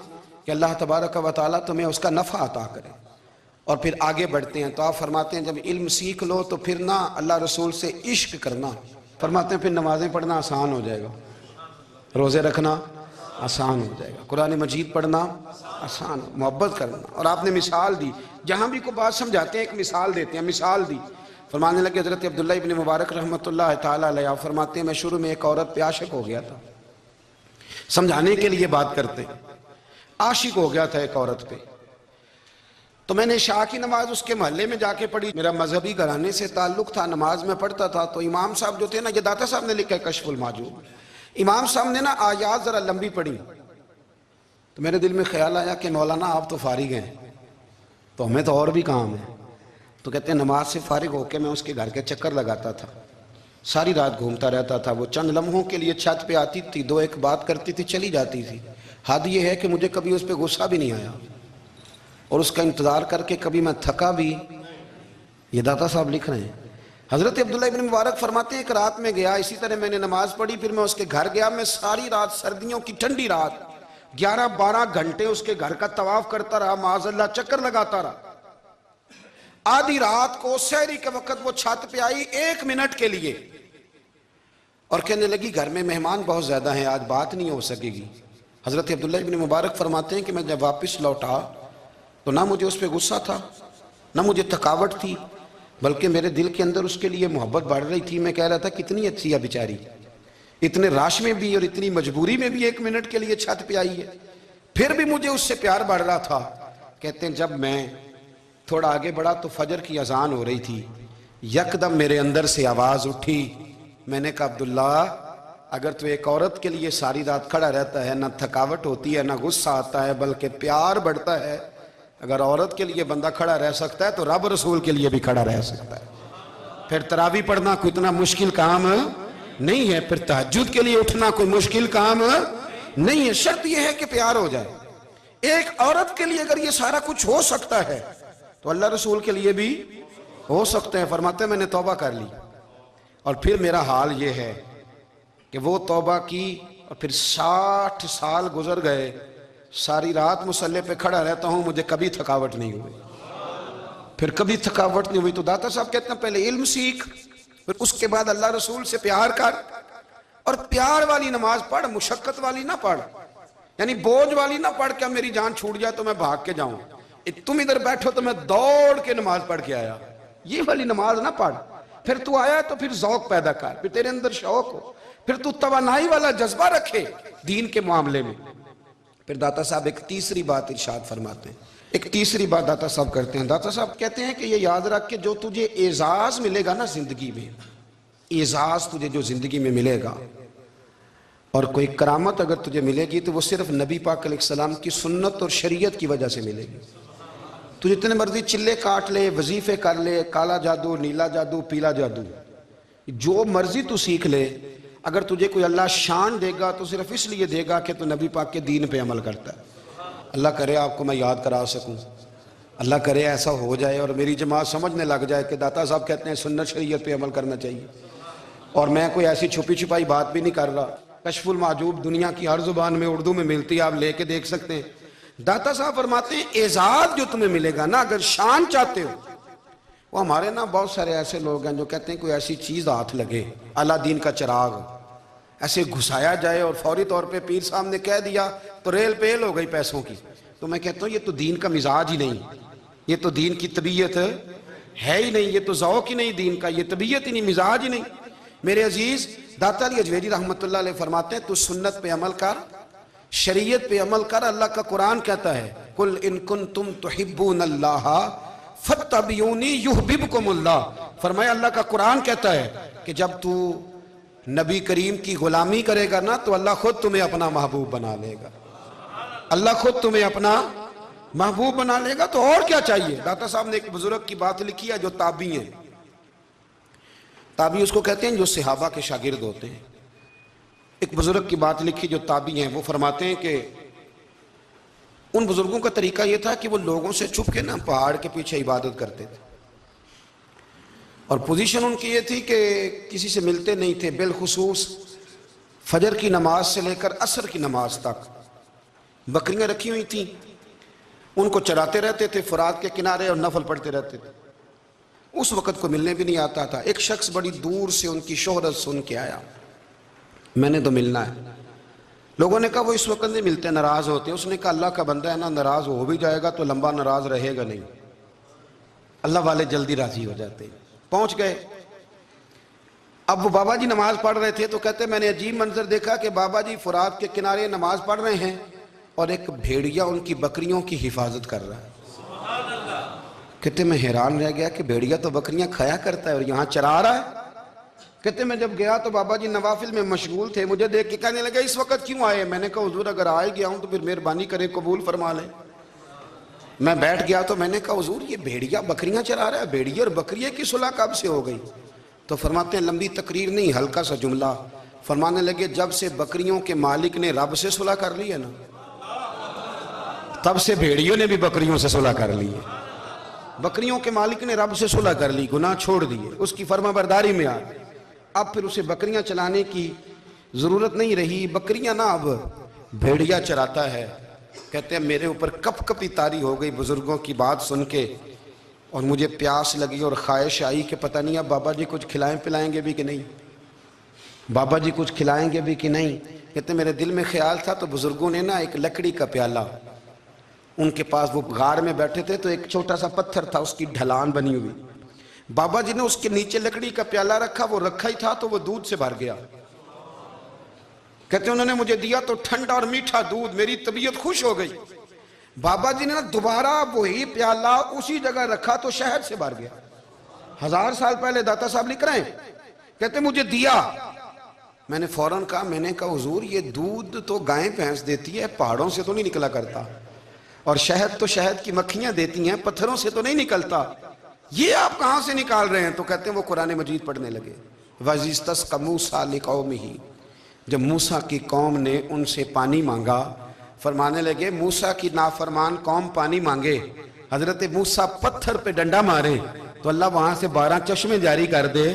کہ اللہ تبارک و تعالیٰ تمہیں اس کا نفع عطا کرے, اور پھر آگے بڑھتے ہیں. تو آپ فرماتے ہیں جب علم سیکھ لو تو پھر نہ اللہ رسول سے عشق کرنا. فرماتے ہیں پھر نمازیں پڑھنا آسان ہو جائے گا, روزے رکھنا آسان ہو جائے گا, قرآن مجید پڑھنا آسان, محبت کرنا. اور آپ نے مثال دی, جہاں بھی کوئی بات سمجھاتے ہیں ایک مثال دیتے ہیں. مثال دی, فرمانے لگے حضرت عبداللہ ابن مبارک رحمۃ اللہ تعالیٰ علیہ, آپ فرماتے ہیں میں شروع میں ایک عورت پہ عاشق ہو گیا تھا, سمجھانے کے لیے بات کرتے ہیں. عاشق ہو گیا تھا ایک عورت پہ. تو میں نے عشاء کی نماز اس کے محلے میں جا کے پڑھی. میرا مذہبی گھرانے سے تعلق تھا, نماز میں پڑھتا تھا. تو امام صاحب جو تھے نا, یہ داتا صاحب نے لکھا ہے کشف المحجوب, امام صاحب نے نا آیات ذرا لمبی پڑھی. تو میرے دل میں خیال آیا کہ مولانا آپ تو فارغ ہیں, تو ہمیں تو اور بھی کام ہے. تو کہتے ہیں نماز سے فارغ ہو کے میں اس کے گھر کے چکر لگاتا تھا, ساری رات گھومتا رہتا تھا. وہ چند لمحوں کے لیے چھت پہ آتی تھی, دو ایک بات کرتی تھی, چلی جاتی تھی. حد یہ ہے کہ مجھے کبھی اس پہ غصہ بھی نہیں آیا, اور اس کا انتظار کر کے کبھی میں تھکا بھی. یہ داتا صاحب لکھ رہے ہیں. حضرت عبداللہ ابن مبارک فرماتے ہیں ایک رات میں گیا, اسی طرح میں نے نماز پڑھی, پھر میں اس کے گھر گیا. میں ساری رات, سردیوں کی ٹھنڈی رات, 11-12 گھنٹے اس کے گھر کا طواف کرتا رہا, معاذ اللہ چکر لگاتا رہا. آدھی رات کو سحری کے وقت وہ چھت پہ آئی 1 منٹ کے لیے, اور کہنے لگی گھر میں مہمان بہت زیادہ ہیں, آج بات نہیں ہو سکے گی. حضرت عبداللہ ابن مبارک فرماتے ہیں کہ میں جب واپس لوٹا تو نہ مجھے اس پہ غصہ تھا, نہ مجھے تھکاوٹ تھی, بلکہ میرے دل کے اندر اس کے لیے محبت بڑھ رہی تھی. میں کہہ رہا تھا کتنی اچھی ہے بیچاری, اتنے راش میں بھی اور اتنی مجبوری میں بھی 1 منٹ کے لیے چھت پہ آئی ہے, پھر بھی مجھے اس سے پیار بڑھ رہا تھا. کہتے ہیں جب میں تھوڑا آگے بڑھا تو فجر کی اذان ہو رہی تھی, یکدم میرے اندر سے آواز اٹھی. میں نے کہا عبداللہ اگر تو ایک عورت کے لیے ساری رات کھڑا رہتا ہے, نہ تھکاوٹ ہوتی ہے, نہ غصہ آتا ہے, بلکہ پیار بڑھتا ہے, اگر عورت کے لیے بندہ کھڑا رہ سکتا ہے تو رب رسول کے لیے بھی کھڑا رہ سکتا ہے. پھر تراویح پڑھنا کوئی اتنا مشکل کام نہیں ہے, پھر تہجد کے لیے اٹھنا کوئی مشکل کام نہیں ہے. شرط یہ ہے کہ پیار ہو جائے. ایک عورت کے لیے اگر یہ سارا کچھ ہو سکتا ہے تو اللہ رسول کے لیے بھی ہو سکتے ہیں. فرماتے ہیں میں نے توبہ کر لی, اور پھر میرا حال یہ ہے کہ وہ توبہ کی اور پھر 60 سال گزر گئے, ساری رات مصلی پہ کھڑا رہتا ہوں, مجھے کبھی تھکاوٹ نہیں ہوئی, پھر کبھی تھکاوٹ نہیں ہوئی. تو داتا صاحب کہتے ہیں پہلے علم سیکھ, پھر اس کے بعد اللہ رسول سے پیار کر, اور پیار والی نماز پڑھ, مشقت والی نہ پڑھ, یعنی بوجھ والی نہ پڑھ کہ میری جان چھوٹ جائے تو میں بھاگ کے جاؤں, تم ادھر بیٹھو تو میں دوڑ کے نماز پڑھ کے آیا, یہ والی نماز نہ پڑھ. پھر تو آیا تو پھر ذوق پیدا کر, پھر تیرے اندر شوق ہو, پھر تو توانائی والا جذبہ رکھے دین کے معاملے میں. پھر داتا صاحب ایک تیسری بات ارشاد فرماتے ہیں, ایک تیسری بات داتا صاحب کرتے ہیں. داتا صاحب کہتے ہیں کہ یہ یاد رکھ کہ جو تجھے اعزاز ملے گا نا زندگی میں, اعزاز تجھے جو زندگی میں ملے گا, اور کوئی کرامت اگر تجھے ملے گی تو وہ صرف نبی پاک علیہ السلام کی سنت اور شریعت کی وجہ سے ملے گی. تو جتنے مرضی چلے کاٹ لے, وظیفے کر لے, کالا جادو, نیلا جادو, پیلا جادو, جو مرضی تو سیکھ لے, اگر تجھے کوئی اللہ شان دے گا تو صرف اس لیے دے گا کہ تو نبی پاک کے دین پہ عمل کرتا ہے. اللہ کرے آپ کو میں یاد کرا سکوں, اللہ کرے ایسا ہو جائے اور میری جماعت سمجھنے لگ جائے کہ داتا صاحب کہتے ہیں سنت شریعت پہ عمل کرنا چاہیے, اور میں کوئی ایسی چھپی چھپائی بات بھی نہیں کر رہا. کشف المحجوب دنیا کی ہر زبان میں اردو میں ملتی ہے, آپ لے کے دیکھ سکتے ہیں. داتا صاحب فرماتے ہیں اعزاز جو تمہیں ملے گا نا, اگر شان چاہتے ہو, وہ ہمارے نا بہت سارے ایسے لوگ ہیں جو کہتے ہیں کوئی ایسی چیز ہاتھ لگے, اعلیٰ دین کا چراغ ایسے گھسایا جائے اور فوری طور پہ پیر صاحب نے کہہ دیا تو ریل پیل ہو گئی پیسوں کی. تو میں کہتا ہوں یہ تو دین کا مزاج ہی نہیں, یہ تو دین کی طبیعت ہے ہی نہیں, یہ تو ذوق ہی نہیں دین کا, یہ طبیعت ہی نہیں, مزاج ہی نہیں. میرے عزیز داتا علی اجویری رحمۃ اللہ علیہ فرماتے ہیں تو سنت پہ عمل کر, شریعت پہ عمل کر. اللہ کا قرآن کہتا ہے قل ان کنتم تحبون اللہ فاتبعونی یحببکم اللہ. فرمایا اللہ کا قرآن کہتا ہے کہ جب تو نبی کریم کی غلامی کرے گا نا تو اللہ خود تمہیں اپنا محبوب بنا لے گا, اللہ خود تمہیں اپنا محبوب بنا لے گا. تو اور کیا چاہیے. داتا صاحب نے ایک بزرگ کی بات لکھی ہے جو تابعی ہیں, تابعی اس کو کہتے ہیں جو صحابہ کے شاگرد ہوتے ہیں. ایک بزرگ کی بات لکھی جو تابعی ہیں, وہ فرماتے ہیں کہ ان بزرگوں کا طریقہ یہ تھا کہ وہ لوگوں سے چھپ کے نا پہاڑ کے پیچھے عبادت کرتے تھے, اور پوزیشن ان کی یہ تھی کہ کسی سے ملتے نہیں تھے, بالخصوص فجر کی نماز سے لے کر عصر کی نماز تک بکریاں رکھی ہوئی تھیں, ان کو چراتے رہتے تھے فرات کے کنارے اور نفل پڑھتے رہتے تھے. اس وقت کو ملنے بھی نہیں آتا تھا. ایک شخص بڑی دور سے ان کی شہرت سن کے آیا, میں نے تو ملنا ہے. لوگوں نے کہا وہ اس وقت نہیں ملتے, ناراض ہوتے. اس نے کہا اللہ کا بندہ ہے نا, ناراض ہو بھی جائے گا تو لمبا ناراض رہے گا نہیں, اللہ والے جلدی راضی ہو جاتے ہیں. پہنچ گئے. اب وہ بابا جی نماز پڑھ رہے تھے تو کہتے میں نے عجیب منظر دیکھا کہ بابا جی فرات کے کنارے نماز پڑھ رہے ہیں اور ایک بھیڑیا ان کی بکریوں کی حفاظت کر رہا ہے. کہتے میں حیران رہ گیا کہ بھیڑیا تو بکریاں کھایا کرتا ہے اور یہاں چرا رہا ہے. کہتے میں جب گیا تو بابا جی نوافل میں مشغول تھے, مجھے دیکھ کے کہنے لگے اس وقت کیوں آئے؟ میں نے کہا حضور اگر آئے گیا ہوں تو پھر مہربانی کرے قبول فرما لیں. میں بیٹھ گیا تو میں نے کہا حضور یہ بھیڑیا بکریاں چرا رہا ہے, بھیڑیا اور بکریے کی صلح کب سے ہو گئی؟ تو فرماتے ہیں لمبی تقریر نہیں, ہلکا سا جملہ. فرمانے لگے جب سے بکریوں کے مالک نے رب سے صلح کر لی ہے نا, تب سے بھیڑیوں نے بھی بکریوں سے صلح کر لی ہے. بکریوں کے مالک نے رب سے صلح کر لی, گناہ چھوڑ دیے, اس کی فرما برداری میں آ گئے. اب پھر اسے بکریاں چلانے کی ضرورت نہیں رہی. بکریاں نا اب بھیڑیا چراتا ہے. کہتے ہیں میرے اوپر کپ کپی طاری ہو گئی بزرگوں کی بات سن کے, اور مجھے پیاس لگی اور خواہش آئی کہ پتہ نہیں اب بابا جی کچھ کھلائیں پلائیں گے بھی کہ نہیں, بابا جی کچھ کھلائیں گے بھی کہ نہیں. کہتے ہیں میرے دل میں خیال تھا تو بزرگوں نے نا ایک لکڑی کا پیالہ, ان کے پاس وہ غار میں بیٹھے تھے تو ایک چھوٹا سا پتھر تھا, اس کی ڈھلان بنی ہوئی. بابا جی نے اس کے نیچے لکڑی کا پیالہ رکھا, وہ رکھا ہی تھا تو وہ دودھ سے بھر گیا. کہتے ہیں انہوں نے مجھے دیا تو ٹھنڈا اور میٹھا دودھ, میری طبیعت خوش ہو گئی. بابا جی نے دوبارہ وہی پیالہ اسی جگہ رکھا تو شہد سے بھر گیا. 1000 سال پہلے داتا صاحب لکھ رہے ہیں. کہتے مجھے دیا, میں نے فوراً کہا, میں نے کہا حضور یہ دودھ تو گائیں بھینس دیتی ہے, پہاڑوں سے تو نہیں نکلا کرتا, اور شہد تو شہد کی مکھیاں دیتی ہیں, پتھروں سے تو نہیں نکلتا, یہ آپ کہاں سے نکال رہے ہیں؟ تو کہتے ہیں وہ قرآن مجید پڑھنے لگے. وَإِذِ اسْتَسْقَى مُوسَىٰ لِقَوْمِهِ, جب موسیٰ کی قوم نے ان سے پانی مانگا, فرمانے لگے موسیٰ کی نافرمان قوم پانی مانگے, حضرت موسیٰ پتھر پہ ڈنڈا مارے تو اللہ وہاں سے 12 چشمے جاری کر دے.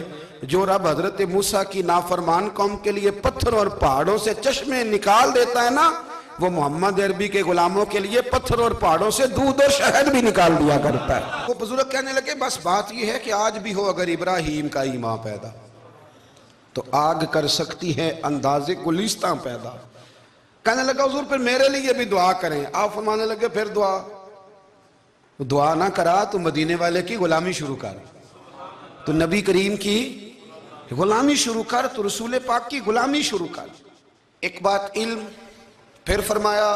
جو رب حضرت موسیٰ کی نافرمان قوم کے لیے پتھر اور پہاڑوں سے چشمے نکال دیتا ہے نا, وہ محمد عربی کے غلاموں کے لیے پتھر اور پہاڑوں سے دودھ اور شہد بھی نکال دیا کرتا ہے. وہ بزرگ کہنے لگے بس بات یہ ہے کہ آج بھی ہو اگر ابراہیم کا ایمان پیدا تو آگ کر سکتی ہے انداز گلستاں پیدا. کہنے لگا حضور پھر میرے لیے بھی دعا کریں. آپ فرمانے لگے پھر دعا نہ کرا تو مدینے والے کی غلامی شروع کر, تو نبی کریم کی غلامی شروع کر, تو رسول پاک کی غلامی شروع کر. ایک بات علم, پھر فرمایا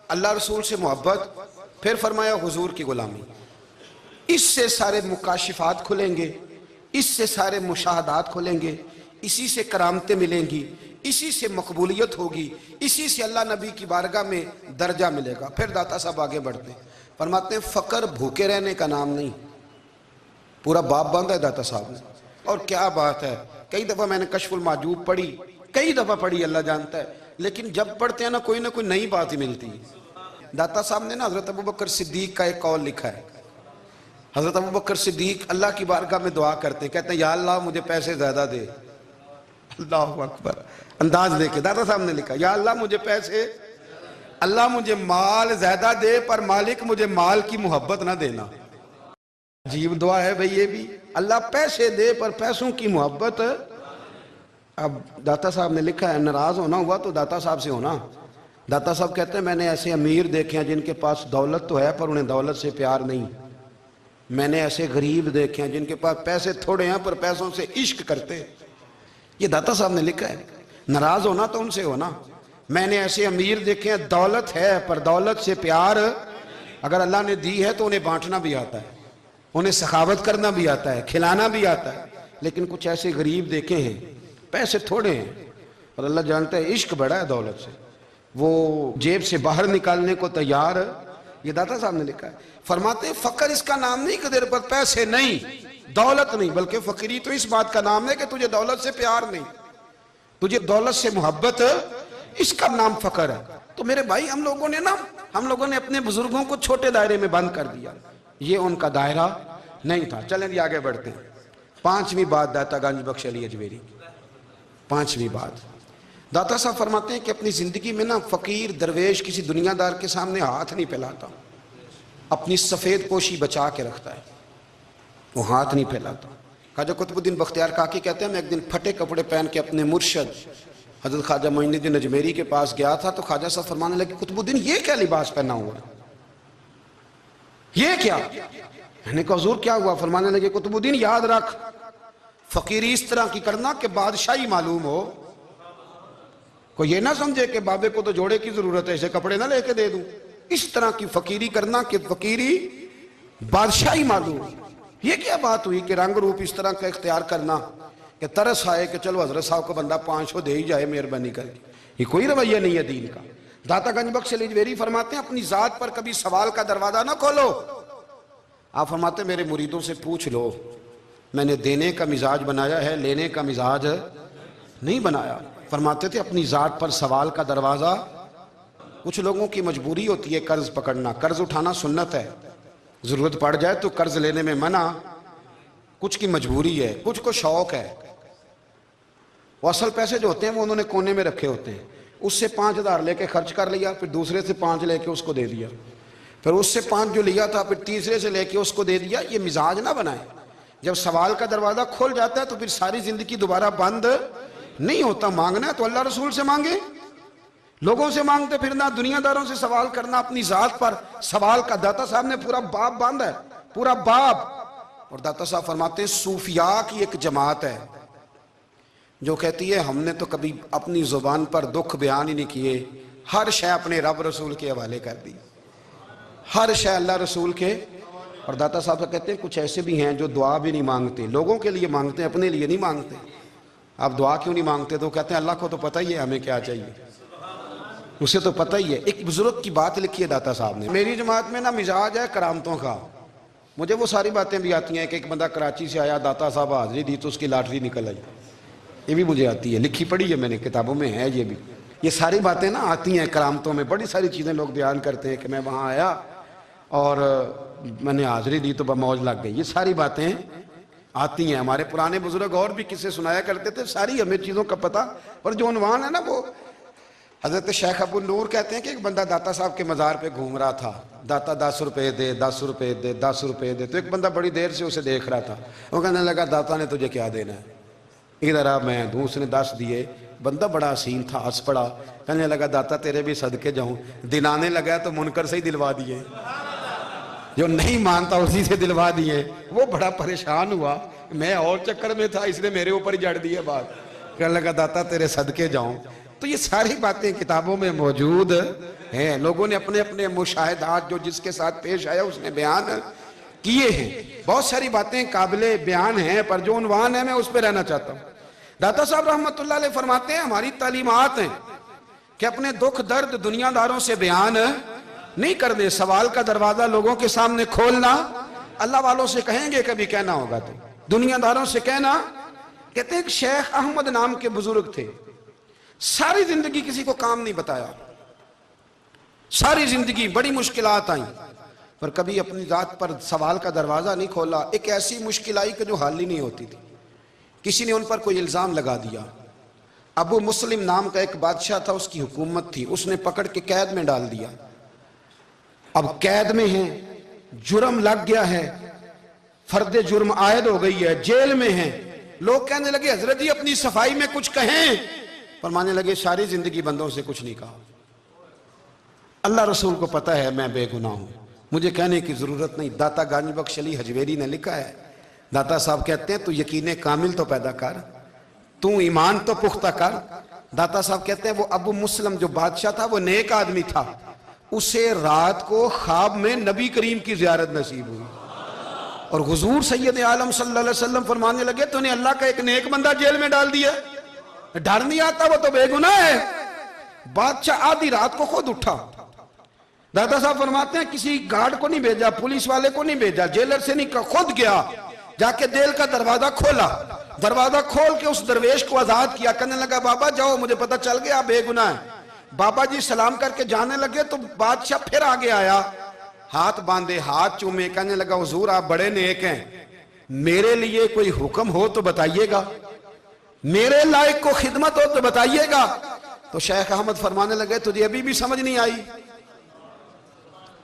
اللہ رسول سے محبت, پھر فرمایا حضور کی غلامی. اس سے سارے مکاشفات کھلیں گے, اس سے سارے مشاہدات کھلیں گے, اسی سے کرامتیں ملیں گی, اسی سے مقبولیت ہوگی, اسی سے اللہ نبی کی بارگاہ میں درجہ ملے گا. پھر داتا صاحب آگے بڑھتے ہیں, فرماتے ہیں فقر بھوکے رہنے کا نام نہیں. پورا باب باندھا ہے داتا صاحب نے, اور کیا بات ہے. کئی دفعہ میں نے کشف المحجوب پڑھی, کئی دفعہ پڑھی, اللہ جانتا ہے, لیکن جب پڑھتے ہیں نا کوئی نئی بات ہی ملتی ہے. داتا صاحب نے نا حضرت ابوبکر صدیق کا ایک قول لکھا ہے. حضرت ابوبکر صدیق اللہ کی بارگاہ میں دعا کرتے ہیں, کہتے ہیں یا اللہ مجھے پیسے زیادہ دے. اللہ اکبر, انداز دیکھے داتا صاحب نے لکھا یا اللہ مجھے پیسے, اللہ مجھے مال زیادہ دے پر مالک مجھے مال کی محبت نہ دینا. عجیب دعا ہے بھئی یہ بھی, اللہ پیسے دے پر پیسوں کی محبت. اب داتا صاحب نے لکھا ہے ناراض ہونا ہوا تو داتا صاحب سے ہونا. داتا صاحب کہتے ہیں میں نے ایسے امیر دیکھے ہیں جن کے پاس دولت تو ہے پر انہیں دولت سے پیار نہیں. میں نے ایسے غریب دیکھے ہیں جن کے پاس پیسے تھوڑے ہیں پر پیسوں سے عشق کرتے. یہ داتا صاحب نے لکھا ہے. ناراض ہونا تو ان سے ہونا. میں نے ایسے امیر دیکھے ہیں دولت ہے پر دولت سے پیار, اگر اللہ نے دی ہے تو انہیں بانٹنا بھی آتا ہے, انہیں سخاوت کرنا بھی آتا ہے, کھلانا بھی آتا ہے. لیکن کچھ ایسے غریب دیکھے ہیں پیسے تھوڑے ہیں اور اللہ جانتا ہے عشق بڑا ہے دولت سے, وہ جیب سے باہر نکالنے کو تیار. یہ داتا صاحب نے لکھا ہے. فرماتے ہیں فقر اس کا نام نہیں کہ تیرے پر پیسے نہیں, دولت نہیں, بلکہ فقیری تو اس بات کا نام ہے کہ تجھے دولت سے پیار نہیں, تجھے دولت سے محبت, اس کا نام فقر ہے. تو میرے بھائی ہم لوگوں نے اپنے بزرگوں کو چھوٹے دائرے میں بند کر دیا, یہ ان کا دائرہ نہیں تھا. چلیں جی آگے بڑھتے ہیں. 5ویں بات داتا گنج بخش علی اجمیری. 5ویں بات داتا صاحب فرماتے ہیں کہ اپنی زندگی میں نا فقیر درویش کسی دنیا دار کے سامنے ہاتھ نہیں پھیلاتا, اپنی سفید پوشی بچا کے رکھتا ہے, وہ ہاتھ نہیں پھیلاتا. خواجہ قطب الدین بختیار کاکی کہتے ہیں میں ایک دن پھٹے کپڑے پہن کے اپنے مرشد حضرت خواجہ معین الدین اجمیری کے پاس گیا تھا, تو خواجہ صاحب فرمانے لگے قطب الدین یہ کیا لباس پہنا ہوا ہے, یہ کیا؟ میں نے کہا حضور کیا ہوا؟ فرمانے لگے قطب الدین یاد رکھ فقیری اس طرح کی کرنا کہ بادشاہی معلوم ہو. کوئی یہ نہ سمجھے کہ بابے کو تو جوڑے کی ضرورت ہے، اسے کپڑے نہ لے کے دے دوں. اس طرح کی فقیری کرنا کہ فقیری بادشاہی معلوم. یہ کیا بات ہوئی کہ رنگ روپ اس طرح کا اختیار کرنا کہ ترس آئے کہ چلو حضرت صاحب کو بندہ 500 دے ہی جائے مہربانی کر کے. یہ کوئی رویہ نہیں ہے دین کا. داتا گنج بخش علی جویری فرماتے ہیں اپنی ذات پر کبھی سوال کا دروازہ نہ کھولو. آپ فرماتے ہیں میرے مریدوں سے پوچھ لو، میں نے دینے کا مزاج بنایا ہے، لینے کا مزاج نہیں بنایا. فرماتے تھے اپنی ذات پر سوال کا دروازہ. کچھ لوگوں کی مجبوری ہوتی ہے قرض پکڑنا، قرض اٹھانا سنت ہے، ضرورت پڑ جائے تو قرض لینے میں منع. کچھ کی مجبوری ہے، کچھ کو شوق ہے. وہ اصل پیسے جو ہوتے ہیں وہ انہوں نے کونے میں رکھے ہوتے ہیں. اس سے 5,000 لے کے خرچ کر لیا، پھر دوسرے سے 5 لے کے اس کو دے دیا، پھر اس سے 5 جو لیا تھا پھر تیسرے سے لے کے اس کو دے دیا. یہ مزاج نہ بنائے. جب سوال کا دروازہ کھل جاتا ہے تو پھر ساری زندگی دوبارہ بند نہیں ہوتا. مانگنا ہے تو اللہ رسول سے مانگے، لوگوں سے مانگتے پھرنا، دنیا داروں سے سوال کرنا. اپنی ذات پر سوال کا داتا صاحب نے پورا باب باندھا ہے، پورا باب. اور داتا صاحب فرماتے ہیں صوفیاء کی ایک جماعت ہے جو کہتی ہے ہم نے تو کبھی اپنی زبان پر دکھ بیان ہی نہیں کیے، ہر شے اپنے رب رسول کے حوالے کر دی، ہر شے اللہ رسول کے. اور داتا صاحب کہتے ہیں کچھ ایسے بھی ہیں جو دعا بھی نہیں مانگتے، لوگوں کے لیے مانگتے ہیں، اپنے لیے نہیں مانگتے. آپ دعا کیوں نہیں مانگتے؟ تو کہتے ہیں اللہ کو تو پتہ ہی ہے ہمیں کیا چاہیے، اسے تو پتہ ہی ہے. ایک بزرگ کی بات لکھی ہے داتا صاحب نے، میری جماعت میں نا مزاج ہے کرامتوں کا. مجھے وہ ساری باتیں بھی آتی ہیں کہ ایک بندہ کراچی سے آیا، داتا صاحب حاضری دی تو اس کی لاٹری نکل آئی. یہ بھی مجھے آتی ہے، لکھی پڑھی ہے میں نے، کتابوں میں ہے یہ بھی. یہ ساری باتیں نا آتی ہیں کرامتوں میں. بڑی ساری چیزیں لوگ بیان کرتے ہیں کہ میں وہاں آیا اور میں نے حاضری دی تو موج لگ گئی. یہ ساری باتیں آتی ہیں. ہمارے پرانے بزرگ اور بھی قصے سنایا کرتے تھے. ساری ہمیں چیزوں کا پتہ. اور جو عنوان ہے نا وہ حضرت شیخ ابو نور کہتے ہیں کہ ایک بندہ داتا صاحب کے مزار پہ گھوم رہا تھا. داتا 10 روپے دے، 10 روپے دے، 10 روپے دے. تو ایک بندہ بڑی دیر سے اسے دیکھ رہا تھا. وہ کہنے لگا داتا نے تجھے کیا دینا ہے، ادھر آ میں دوں. اس نے 10 دیے. بندہ بڑا حسین تھا، ہنس پڑا. کہنے لگا داتا تیرے بھی صدقے جاؤں. دلانے لگا تو منکر سے ہی دلوا دیے، جو نہیں مانتا اسی سے دلوا دیے. وہ بڑا پریشان ہوا، میں اور چکر میں تھا، اس نے میرے اوپر ہی جڑ دی ہے بات. کہنے لگا داتا تیرے صدقے جاؤں. تو یہ ساری باتیں کتابوں میں موجود ہیں. لوگوں نے اپنے اپنے مشاہدات جو جس کے ساتھ پیش آیا اس نے بیان کیے ہیں. بہت ساری باتیں قابل بیان ہیں، پر جو عنوان ہے میں اس پہ رہنا چاہتا ہوں. داتا صاحب رحمت اللہ علیہ فرماتے ہیں ہماری تعلیمات ہیں کہ اپنے دکھ درد دنیا داروں سے بیان نہیں کرنے. سوال کا دروازہ لوگوں کے سامنے کھولنا. اللہ والوں سے کہیں گے کبھی کہنا ہوگا تو دنیا داروں سے کہنا. کہتے ہیں کہ شیخ احمد نام کے بزرگ تھے، ساری زندگی کسی کو کام نہیں بتایا، ساری زندگی بڑی مشکلات آئیں، پر کبھی اپنی ذات پر سوال کا دروازہ نہیں کھولا. ایک ایسی مشکل آئی کہ جو حل ہی نہیں ہوتی تھی. کسی نے ان پر کوئی الزام لگا دیا. ابو مسلم نام کا ایک بادشاہ تھا، اس کی حکومت تھی. اس نے پکڑ کے قید میں ڈال دیا. اب قید میں ہیں، جرم لگ گیا ہے، فرد جرم عائد ہو گئی ہے، جیل میں ہیں. لوگ کہنے لگے حضرت جی اپنی صفائی میں کچھ کہیں. فرمانے لگے ساری زندگی بندوں سے کچھ نہیں کہا، اللہ رسول کو پتہ ہے میں بے گناہ ہوں، مجھے کہنے کی ضرورت نہیں. داتا گنج بخش علی حجویری نے لکھا ہے. داتا صاحب کہتے ہیں تو یقین کامل تو پیدا کر، تو ایمان تو پختہ کر. داتا صاحب کہتے ہیں وہ ابو مسلم جو بادشاہ تھا وہ نیک آدمی تھا. اسے رات کو خواب میں نبی کریم کی زیارت نصیب ہوئی اور حضور سید عالم صلی اللہ علیہ وسلم فرمانے لگے تو نے اللہ کا ایک نیک بندہ جیل میں ڈال دیا. ڈر نہیں آتا، وہ تو بے گناہ ہے. بادشاہ آدھی رات کو خود اٹھا. داتا صاحب فرماتے ہیں کسی گارڈ کو نہیں بھیجا، پولیس والے کو نہیں بھیجا، جیلر سے نہیں، خود گیا. جا کے جیل کا دروازہ کھولا، دروازہ کھول کے اس درویش کو آزاد کیا. کہنے لگا بابا جاؤ، مجھے پتہ چل گیا آپ بے گناہ ہیں. بابا جی سلام کر کے جانے لگے تو بادشاہ پھر آگے آیا، ہاتھ باندھے، ہاتھ چومے. کہنے لگا حضور آپ بڑے نیک ہیں، میرے لیے کوئی حکم ہو تو بتائیے گا، میرے لائق کو خدمت ہو تو بتائیے گا. تو شیخ احمد فرمانے لگے تجھے ابھی بھی سمجھ نہیں آئی،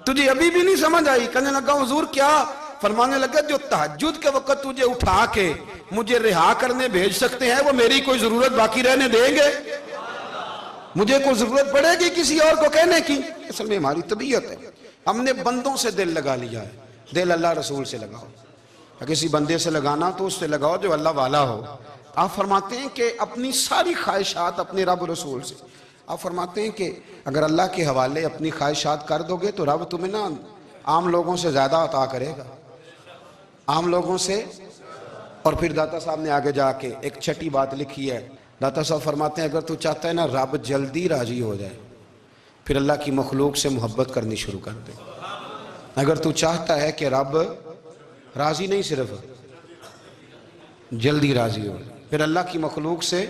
تجھے ابھی بھی نہیں سمجھ آئی. کہنے لگا حضور کیا؟ فرمانے لگے جو تہجد کے وقت تجھے اٹھا کے مجھے رہا کرنے بھیج سکتے ہیں وہ میری کوئی ضرورت باقی رہنے دیں گے؟ مجھے کوئی ضرورت پڑے گی کسی اور کو کہنے کی؟ اصل میں ہماری طبیعت ہے، ہم نے بندوں سے دل لگا لیا ہے. دل اللہ رسول سے لگاؤ. کسی بندے سے لگانا تو اس سے لگاؤ جو اللہ والا ہو. آپ فرماتے ہیں کہ اپنی ساری خواہشات اپنے رب رسول سے. آپ فرماتے ہیں کہ اگر اللہ کے حوالے اپنی خواہشات کر دو گے تو رب تمہیں نا عام لوگوں سے زیادہ عطا کرے گا، عام لوگوں سے۔ اور پھر داتا صاحب نے آگے جا کے ایک چھٹی بات لکھی ہے، داتا صاحب فرماتے ہیں اگر تو چاہتا ہے نا رب جلدی راضی ہو جائے، پھر اللہ کی مخلوق سے محبت کرنی شروع کر دے۔ اگر تو چاہتا ہے کہ رب راضی نہیں صرف جلدی راضی ہو، پھر اللہ کی مخلوق سے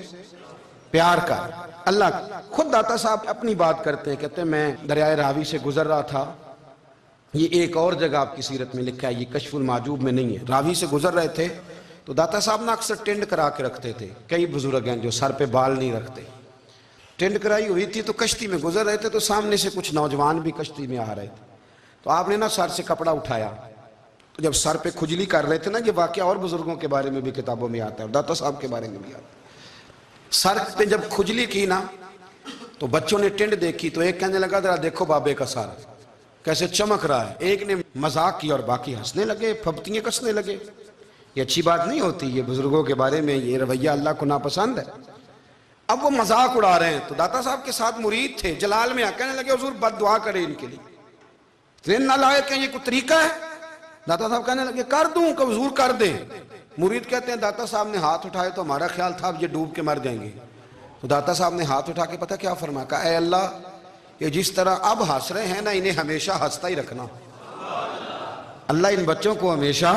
پیار کر۔ اللہ خود داتا صاحب اپنی بات کرتے ہیں، کہتے ہیں میں دریائے راوی سے گزر رہا تھا، یہ ایک اور جگہ آپ کی سیرت میں لکھا ہے، یہ کشف المعجوب میں نہیں ہے، راوی سے گزر رہے تھے تو داتا صاحب نے اکثر ٹینڈ کرا کے رکھتے تھے، کئی بزرگ ہیں جو سر پہ بال نہیں رکھتے، ٹینڈ کرائی ہوئی تھی تو کشتی میں گزر رہے تھے تو سامنے سے کچھ نوجوان بھی کشتی میں آ رہے تھے، تو آپ نے نا سر سے کپڑا اٹھایا، تو جب سر پہ کھجلی کر رہے تھے نا، یہ واقعہ اور بزرگوں کے بارے میں بھی کتابوں میں آتا ہے اور داتا صاحب کے بارے میں بھی آتا ہے، سر پہ جب کھجلی کی نا تو بچوں نے ٹینڈ دیکھی تو ایک کہنے لگا ذرا دیکھو بابے کا سر کیسے چمک رہا ہے، ایک نے مذاق کیا اور باقی ہنسنے لگے، پھپتیاں کسنے لگے۔ یہ اچھی بات نہیں ہوتی، یہ بزرگوں کے بارے میں یہ رویہ اللہ کو ناپسند ہے۔ اب وہ مذاق اڑا رہے ہیں تو داتا صاحب کے ساتھ مرید تھے، جلال میں کہنے لگے حضور بد دعا کرے ان کے لیے، اتنے نالائق ہیں، یہ کوئی طریقہ ہے؟ داتا صاحب کہنے لگے کر دوں کہ حضور کر دیں۔ مرید کہتے ہیں داتا صاحب نے ہاتھ اٹھائے تو ہمارا خیال تھا اب یہ ڈوب کے مر جائیں گے، تو داتا صاحب نے ہاتھ اٹھا کے پتہ کیا فرمایا، کہا اے اللہ یہ جس طرح اب ہنس رہے ہیں نا انہیں ہمیشہ ہنستا ہی رکھنا، اللہ ان بچوں کو ہمیشہ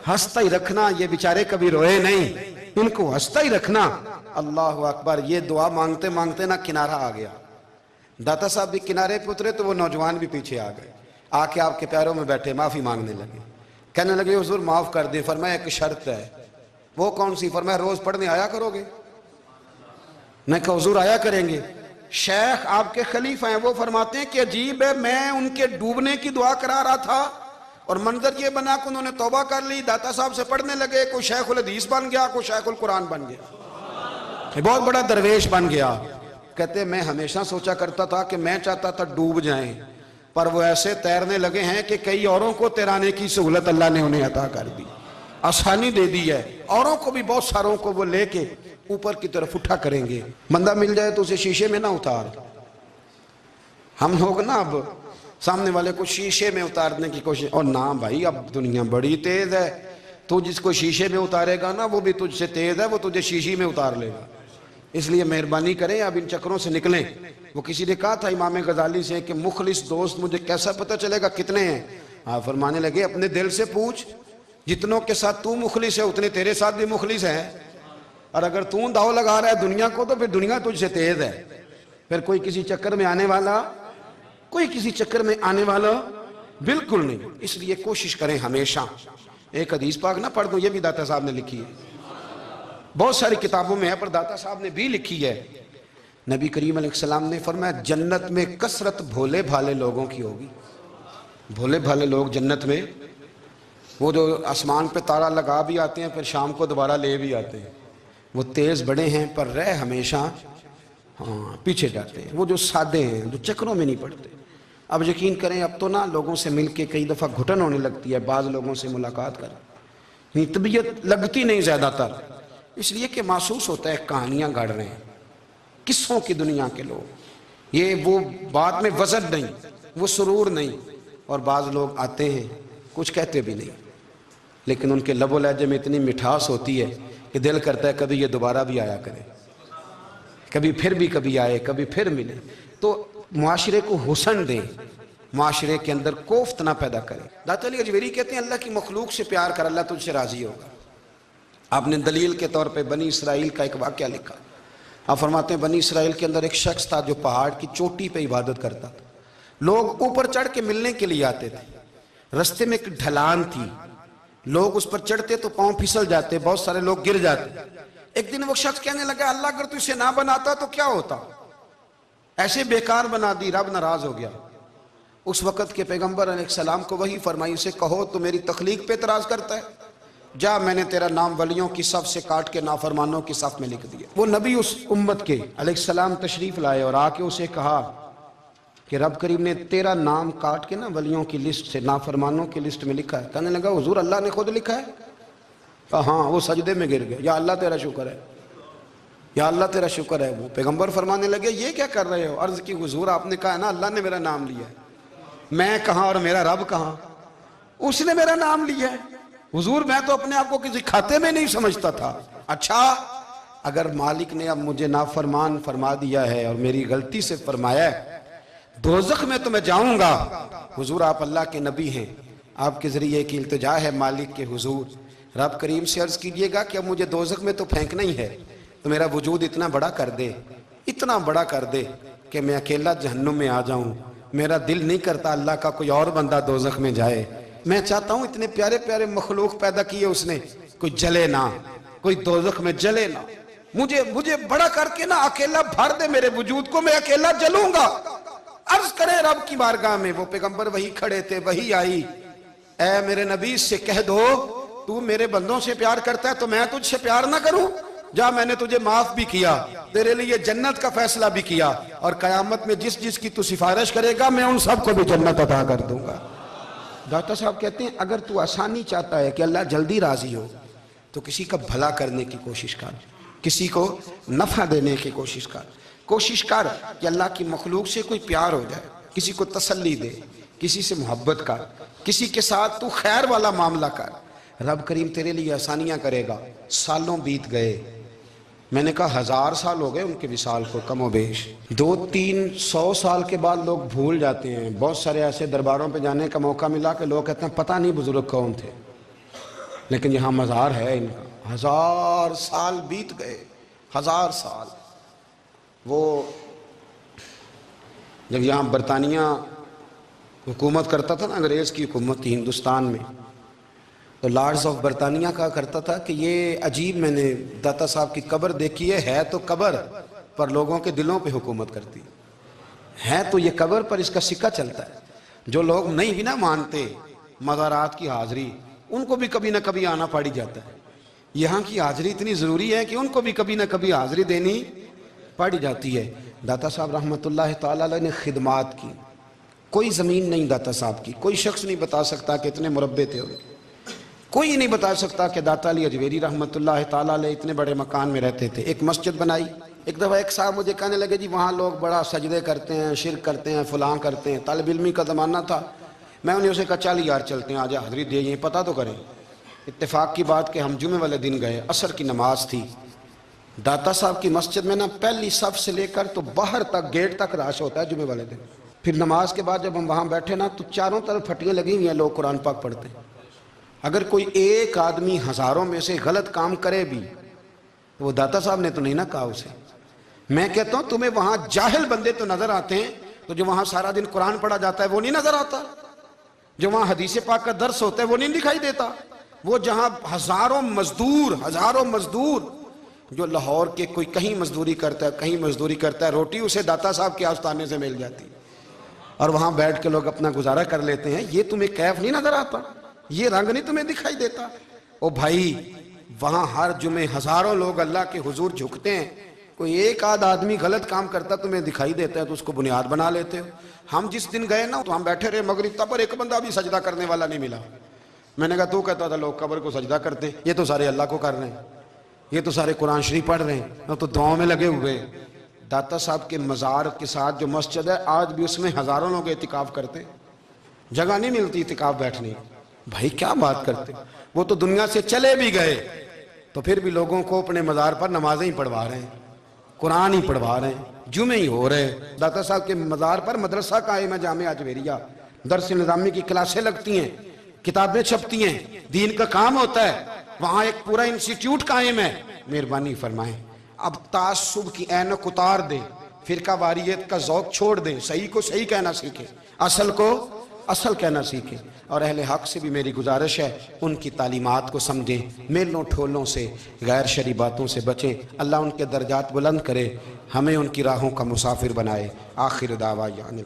ہنستا ہی رکھنا، یہ بیچارے کبھی روئے نہیں، ان کو ہنستا ہی رکھنا۔ اللہ اکبر، یہ دعا مانگتے مانگتے نا کنارہ آ گیا، داتا صاحب بھی کنارے پہ اترے تو وہ نوجوان بھی پیچھے آ گئے، آ کے آپ کے پیروں میں بیٹھے معافی مانگنے لگے، کہنے لگے حضور معاف کر دیں۔ فرمایا ایک شرط ہے، وہ کون سی؟ فرمایا روز پڑھنے آیا کرو گے؟ میں کہا حضور آیا کریں گے۔ شیخ آپ کے خلیفہ ہیں، وہ فرماتے ہیں کہ عجیب ہے، میں ان کے ڈوبنے کی دعا کرا رہا تھا اور منظر یہ بنا کہ انہوں نے توبہ کر لی، داتا صاحب سے پڑھنے لگے، کوئی شیخ الحدیث بن گیا، کوئی شیخ القرآن بن گیا، بہت بڑا درویش بن گیا۔ کہتے میں ہمیشہ سوچا کرتا تھا کہ میں چاہتا تھا ڈوب جائیں، پر وہ ایسے تیرنے لگے ہیں کہ کئی اوروں کو تیرانے کی سہولت اللہ نے انہیں عطا کر دی، آسانی دے دی ہے، اوروں کو بھی بہت ساروں کو وہ لے کے اوپر کی طرف اٹھا کریں گے۔ بندہ مل جائے تو اسے شیشے میں نہ اتار، ہم لوگ نا اب سامنے والے کو شیشے میں اتارنے کی کوشش، اور نہ بھائی اب دنیا بڑی تیز ہے، تو جس کو شیشے میں اتارے گا نا وہ بھی تجھ سے تیز ہے، وہ تجھے شیشی میں اتار لے گا، اس لیے مہربانی کریں اب ان چکروں سے نکلیں۔ وہ کسی نے کہا تھا امام غزالی سے کہ مخلص دوست مجھے کیسا پتہ چلے گا کتنے ہیں؟ آپ فرمانے لگے اپنے دل سے پوچھ، جتنوں کے ساتھ تو مخلص ہے اتنے تیرے ساتھ بھی مخلص ہیں، اور اگر تو داؤ لگا رہا ہے دنیا کو تو پھر دنیا تجھ سے تیز ہے، پھر کوئی کسی چکر میں آنے والا بالکل نہیں۔ اس لیے کوشش کریں ہمیشہ، ایک حدیث پاک نہ پڑھ دوں، یہ بھی داتا صاحب نے لکھی ہے، بہت ساری کتابوں میں ہے پر داتا صاحب نے بھی لکھی ہے۔ نبی کریم علیہ السلام نے فرمایا جنت میں کثرت بھولے بھالے لوگوں کی ہوگی، بھولے بھالے لوگ جنت میں، وہ جو آسمان پہ تارا لگا بھی آتے ہیں پھر شام کو دوبارہ لے بھی آتے ہیں، وہ تیز بڑے ہیں پر رہ ہمیشہ پیچھے جاتے ہیں، وہ جو سادے ہیں جو چکروں میں نہیں پڑتے۔ اب یقین کریں اب تو نا لوگوں سے مل کے کئی دفعہ گھٹن ہونے لگتی ہے، بعض لوگوں سے ملاقات کر طبیعت لگتی نہیں زیادہ تر، اس لیے کہ محسوس ہوتا ہے کہانیاں گڑھ رہے ہیں، قصوں کی دنیا کے لوگ، یہ وہ بات میں وزن نہیں، وہ سرور نہیں، اور بعض لوگ آتے ہیں کچھ کہتے بھی نہیں، لیکن ان کے لب و لہجے میں اتنی مٹھاس ہوتی ہے کہ دل کرتا ہے کبھی یہ دوبارہ بھی آیا کرے، کبھی آئے، کبھی پھر ملے۔ تو معاشرے کو حسن دیں، معاشرے کے اندر کوفت نہ پیدا کریں۔ داتا علی اجویری کہتے ہیں اللہ کی مخلوق سے پیار کر، اللہ تجھ سے راضی ہوگا۔ آپ نے دلیل کے طور پہ بنی اسرائیل کا ایک واقعہ لکھا، آپ فرماتے ہیں بنی اسرائیل کے اندر ایک شخص تھا جو پہاڑ کی چوٹی پہ عبادت کرتا تھا، لوگ اوپر چڑھ کے ملنے کے لیے آتے تھے، رستے میں ایک ڈھلان تھی، لوگ اس پر چڑھتے تو پاؤں پھسل جاتے، بہت سارے لوگ گر جاتے۔ ایک دن وہ شخص کہنے لگا اللہ اگر تو اسے نہ بناتا تو کیا ہوتا، ایسے بیکار بنا دی، رب ناراض ہو گیا۔ اس وقت کے پیغمبر علیہ السلام کو وہی فرمائی، اسے کہو تو میری تخلیق پہ اعتراض کرتا ہے، جا میں نے تیرا نام ولیوں کی صف سے کاٹ کے نافرمانوں کی صف میں لکھ دیا۔ وہ نبی اس امت کے علیہ السلام تشریف لائے اور آ کے اسے کہا کہ رب کریم نے تیرا نام کاٹ کے نا ولیوں کی لسٹ سے نافرمانوں کی لسٹ میں لکھا ہے۔ کہنے لگا حضور اللہ نے خود لکھا ہے؟ ہاں، وہ سجدے میں گر گئے، یا اللہ تیرا شکر ہے، یا اللہ تیرا شکر ہے. وہ پیغمبر فرمانے لگے یہ کیا کر رہے ہو؟ عرض کی حضور آپ نے کہا نا اللہ نے میرا نام لیا ہے، میں کہاں اور میرا رب کہاں؟ اس نے میرا نام لیا ہے. حضور میں تو اپنے آپ کو کسی کھاتے میں نہیں سمجھتا تھا. اچھا اگر مالک نے اب مجھے نافرمان فرما دیا ہے اور میری غلطی سے فرمایا ہے دوزخ میں تو میں جاؤں گا. حضور آپ اللہ کے نبی ہیں، آپ کے ذریعے کی التجا ہے مالک کے حضور، رب کریم سے عرض کیجئے گا کہ اب مجھے دوزخ میں تو پھینکنا ہی ہے، تو میرا وجود اتنا بڑا کر دے، اتنا بڑا کر دے کہ میں اکیلا جہنم میں آ جاؤں. میرا دل نہیں کرتا اللہ کا کوئی اور بندہ دوزخ میں جائے. میں چاہتا ہوں اتنے پیارے پیارے مخلوق پیدا کیے اس نے، کوئی جلے نہ، کوئی دوزخ میں جلے نہ. مجھے بڑا کر کے نہ اکیلا بھر دے میرے وجود کو، میں اکیلا جلوں گا. عرض کرے رب کی بارگاہ میں. وہ پیغمبر وہی کھڑے تھے، وہی آئی. اے میرے نبی سے کہہ دو تو میرے بندوں سے پیار کرتا ہے تو میں تجھ سے پیار نہ کروں؟ جا میں نے تجھے معاف بھی کیا، تیرے لیے جنت کا فیصلہ بھی کیا، اور قیامت میں جس جس کی تو سفارش کرے گا میں ان سب کو بھی جنت عطا کر دوں گا. ڈاکٹر صاحب کہتے ہیں اگر تو آسانی چاہتا ہے کہ اللہ جلدی راضی ہو تو کسی کا بھلا کرنے کی کوشش کر، کسی کو نفع دینے کی کوشش کر. کوشش کر کہ اللہ کی مخلوق سے کوئی پیار ہو جائے، کسی کو تسلی دے، کسی سے محبت کر، کسی کے ساتھ تو خیر والا معاملہ کر. رب کریم تیرے لیے آسانیاں کرے گا. سالوں بیت گئے، میں نے کہا 1000 سال ہو گئے ان کے وصال کو کم و بیش. 200-300 سال کے بعد لوگ بھول جاتے ہیں. بہت سارے ایسے درباروں پہ جانے کا موقع ملا کہ لوگ کہتے ہیں پتہ نہیں بزرگ کون تھے، لیکن یہاں مزار ہے ان کا. 1000 سال بیت گئے، 1000 سال. وہ جب یہاں برطانیہ حکومت کرتا تھا نا، انگریز کی حکومت تھی ہندوستان میں، تو لارڈز آف برطانیہ کہا کرتا تھا کہ یہ عجیب، میں نے داتا صاحب کی قبر دیکھی ہے تو قبر پر لوگوں کے دلوں پہ حکومت کرتی ہے تو یہ قبر پر اس کا سکہ چلتا ہے. جو لوگ نہیں بھی نہ مانتے مزارات کی حاضری، ان کو بھی کبھی نہ کبھی آنا پڑ جاتا ہے. یہاں کی حاضری اتنی ضروری ہے کہ ان کو بھی کبھی نہ کبھی حاضری دینی پڑ جاتی ہے. داتا صاحب رحمۃ اللہ تعالیٰ علیہ نے خدمات کی. کوئی زمین نہیں داتا صاحب کی، کوئی شخص نہیں بتا سکتا کہ اتنے مربع تھے، کوئی نہیں بتا سکتا کہ داتا علی اجویری رحمۃ اللہ تعالیٰ علیہ اتنے بڑے مکان میں رہتے تھے. ایک مسجد بنائی. ایک دفعہ ایک صاحب مجھے کہنے لگے جی وہاں لوگ بڑا سجدے کرتے ہیں، شرک کرتے ہیں، فلاں کرتے ہیں. طالب علمی کا زمانہ تھا. میں انہیں اسے کہا چل یار چلتے ہیں، آج حاضری دے یہ پتہ تو کریں. اتفاق کی بات کہ ہم جمعے والے دن گئے، عصر کی نماز تھی. داتا صاحب کی مسجد میں نا پہلی صف سے لے کر تو باہر تک گیٹ تک رش ہوتا ہے جمعے والے دن. پھر نماز کے بعد جب ہم وہاں بیٹھے نا تو چاروں طرف پھٹیاں لگی ہوئی ہیں، لوگ قرآن پاک پڑھتے ہیں. اگر کوئی ایک آدمی ہزاروں میں سے غلط کام کرے بھی تو وہ داتا صاحب نے تو نہیں نہ کہا اسے. میں کہتا ہوں تمہیں وہاں جاہل بندے تو نظر آتے ہیں، تو جو وہاں سارا دن قرآن پڑھا جاتا ہے وہ نہیں نظر آتا؟ جو وہاں حدیث پاک کا درس ہوتا ہے وہ نہیں دکھائی دیتا؟ وہ جہاں ہزاروں مزدور جو لاہور کے کوئی کہیں مزدوری کرتا ہے، کہیں مزدوری کرتا ہے، روٹی اسے داتا صاحب کے آستانے سے مل جاتی اور وہاں بیٹھ کے لوگ اپنا گزارا کر لیتے ہیں. یہ تمہیں کیف نہیں نظر آتا؟ یہ رنگ نہیں تمہیں دکھائی دیتا؟ او بھائی وہاں ہر جمعے ہزاروں لوگ اللہ کے حضور جھکتے ہیں. کوئی ایک آدھ آدمی غلط کام کرتا تمہیں دکھائی دیتا ہے تو اس کو بنیاد بنا لیتے ہو. ہم جس دن گئے نا تو ہم بیٹھے رہے مغرب تک پر ایک بندہ بھی سجدہ کرنے والا نہیں ملا. میں نے کہا تو کہتا تھا لوگ قبر کو سجدہ کرتے ہیں، یہ تو سارے اللہ کو کر رہے ہیں، یہ تو سارے قرآن شریف پڑھ رہے ہیں، تو دعاؤں میں لگے ہوئے. داتا صاحب کے مزار کے ساتھ جو مسجد ہے آج بھی اس میں ہزاروں لوگ اعتکاف کرتے، جگہ نہیں ملتی اعتکاف بیٹھنے. بھائی کیا بات کرتے؟ وہ تو دنیا سے چلے بھی گئے تو پھر بھی لوگوں کو اپنے مزار پر نمازیں ہی پڑھوا رہے ہیں، قرآن ہی پڑھوا رہے ہیں، جمعے ہی ہو رہے. داتا صاحب کے مزار پر مدرسہ قائم ہے جامعہ اجویریہ، درس نظامی کی کلاسیں لگتی ہیں، کتابیں چھپتی ہیں، دین کا کام ہوتا ہے. وہاں ایک پورا انسٹیٹیوٹ قائم ہے. مہربانی فرمائیں اب تعصب کی اینک اتار دیں، فرقہ واریت کا ذوق چھوڑ دیں، صحیح کو صحیح کہنا سیکھیں، اصل کو اصل کہنا سیکھیں. اور اہل حق سے بھی میری گزارش ہے ان کی تعلیمات کو سمجھیں، میلوں ٹھولوں سے، غیر شرعی باتوں سے بچیں. اللہ ان کے درجات بلند کرے، ہمیں ان کی راہوں کا مسافر بنائے. آخر دعوانا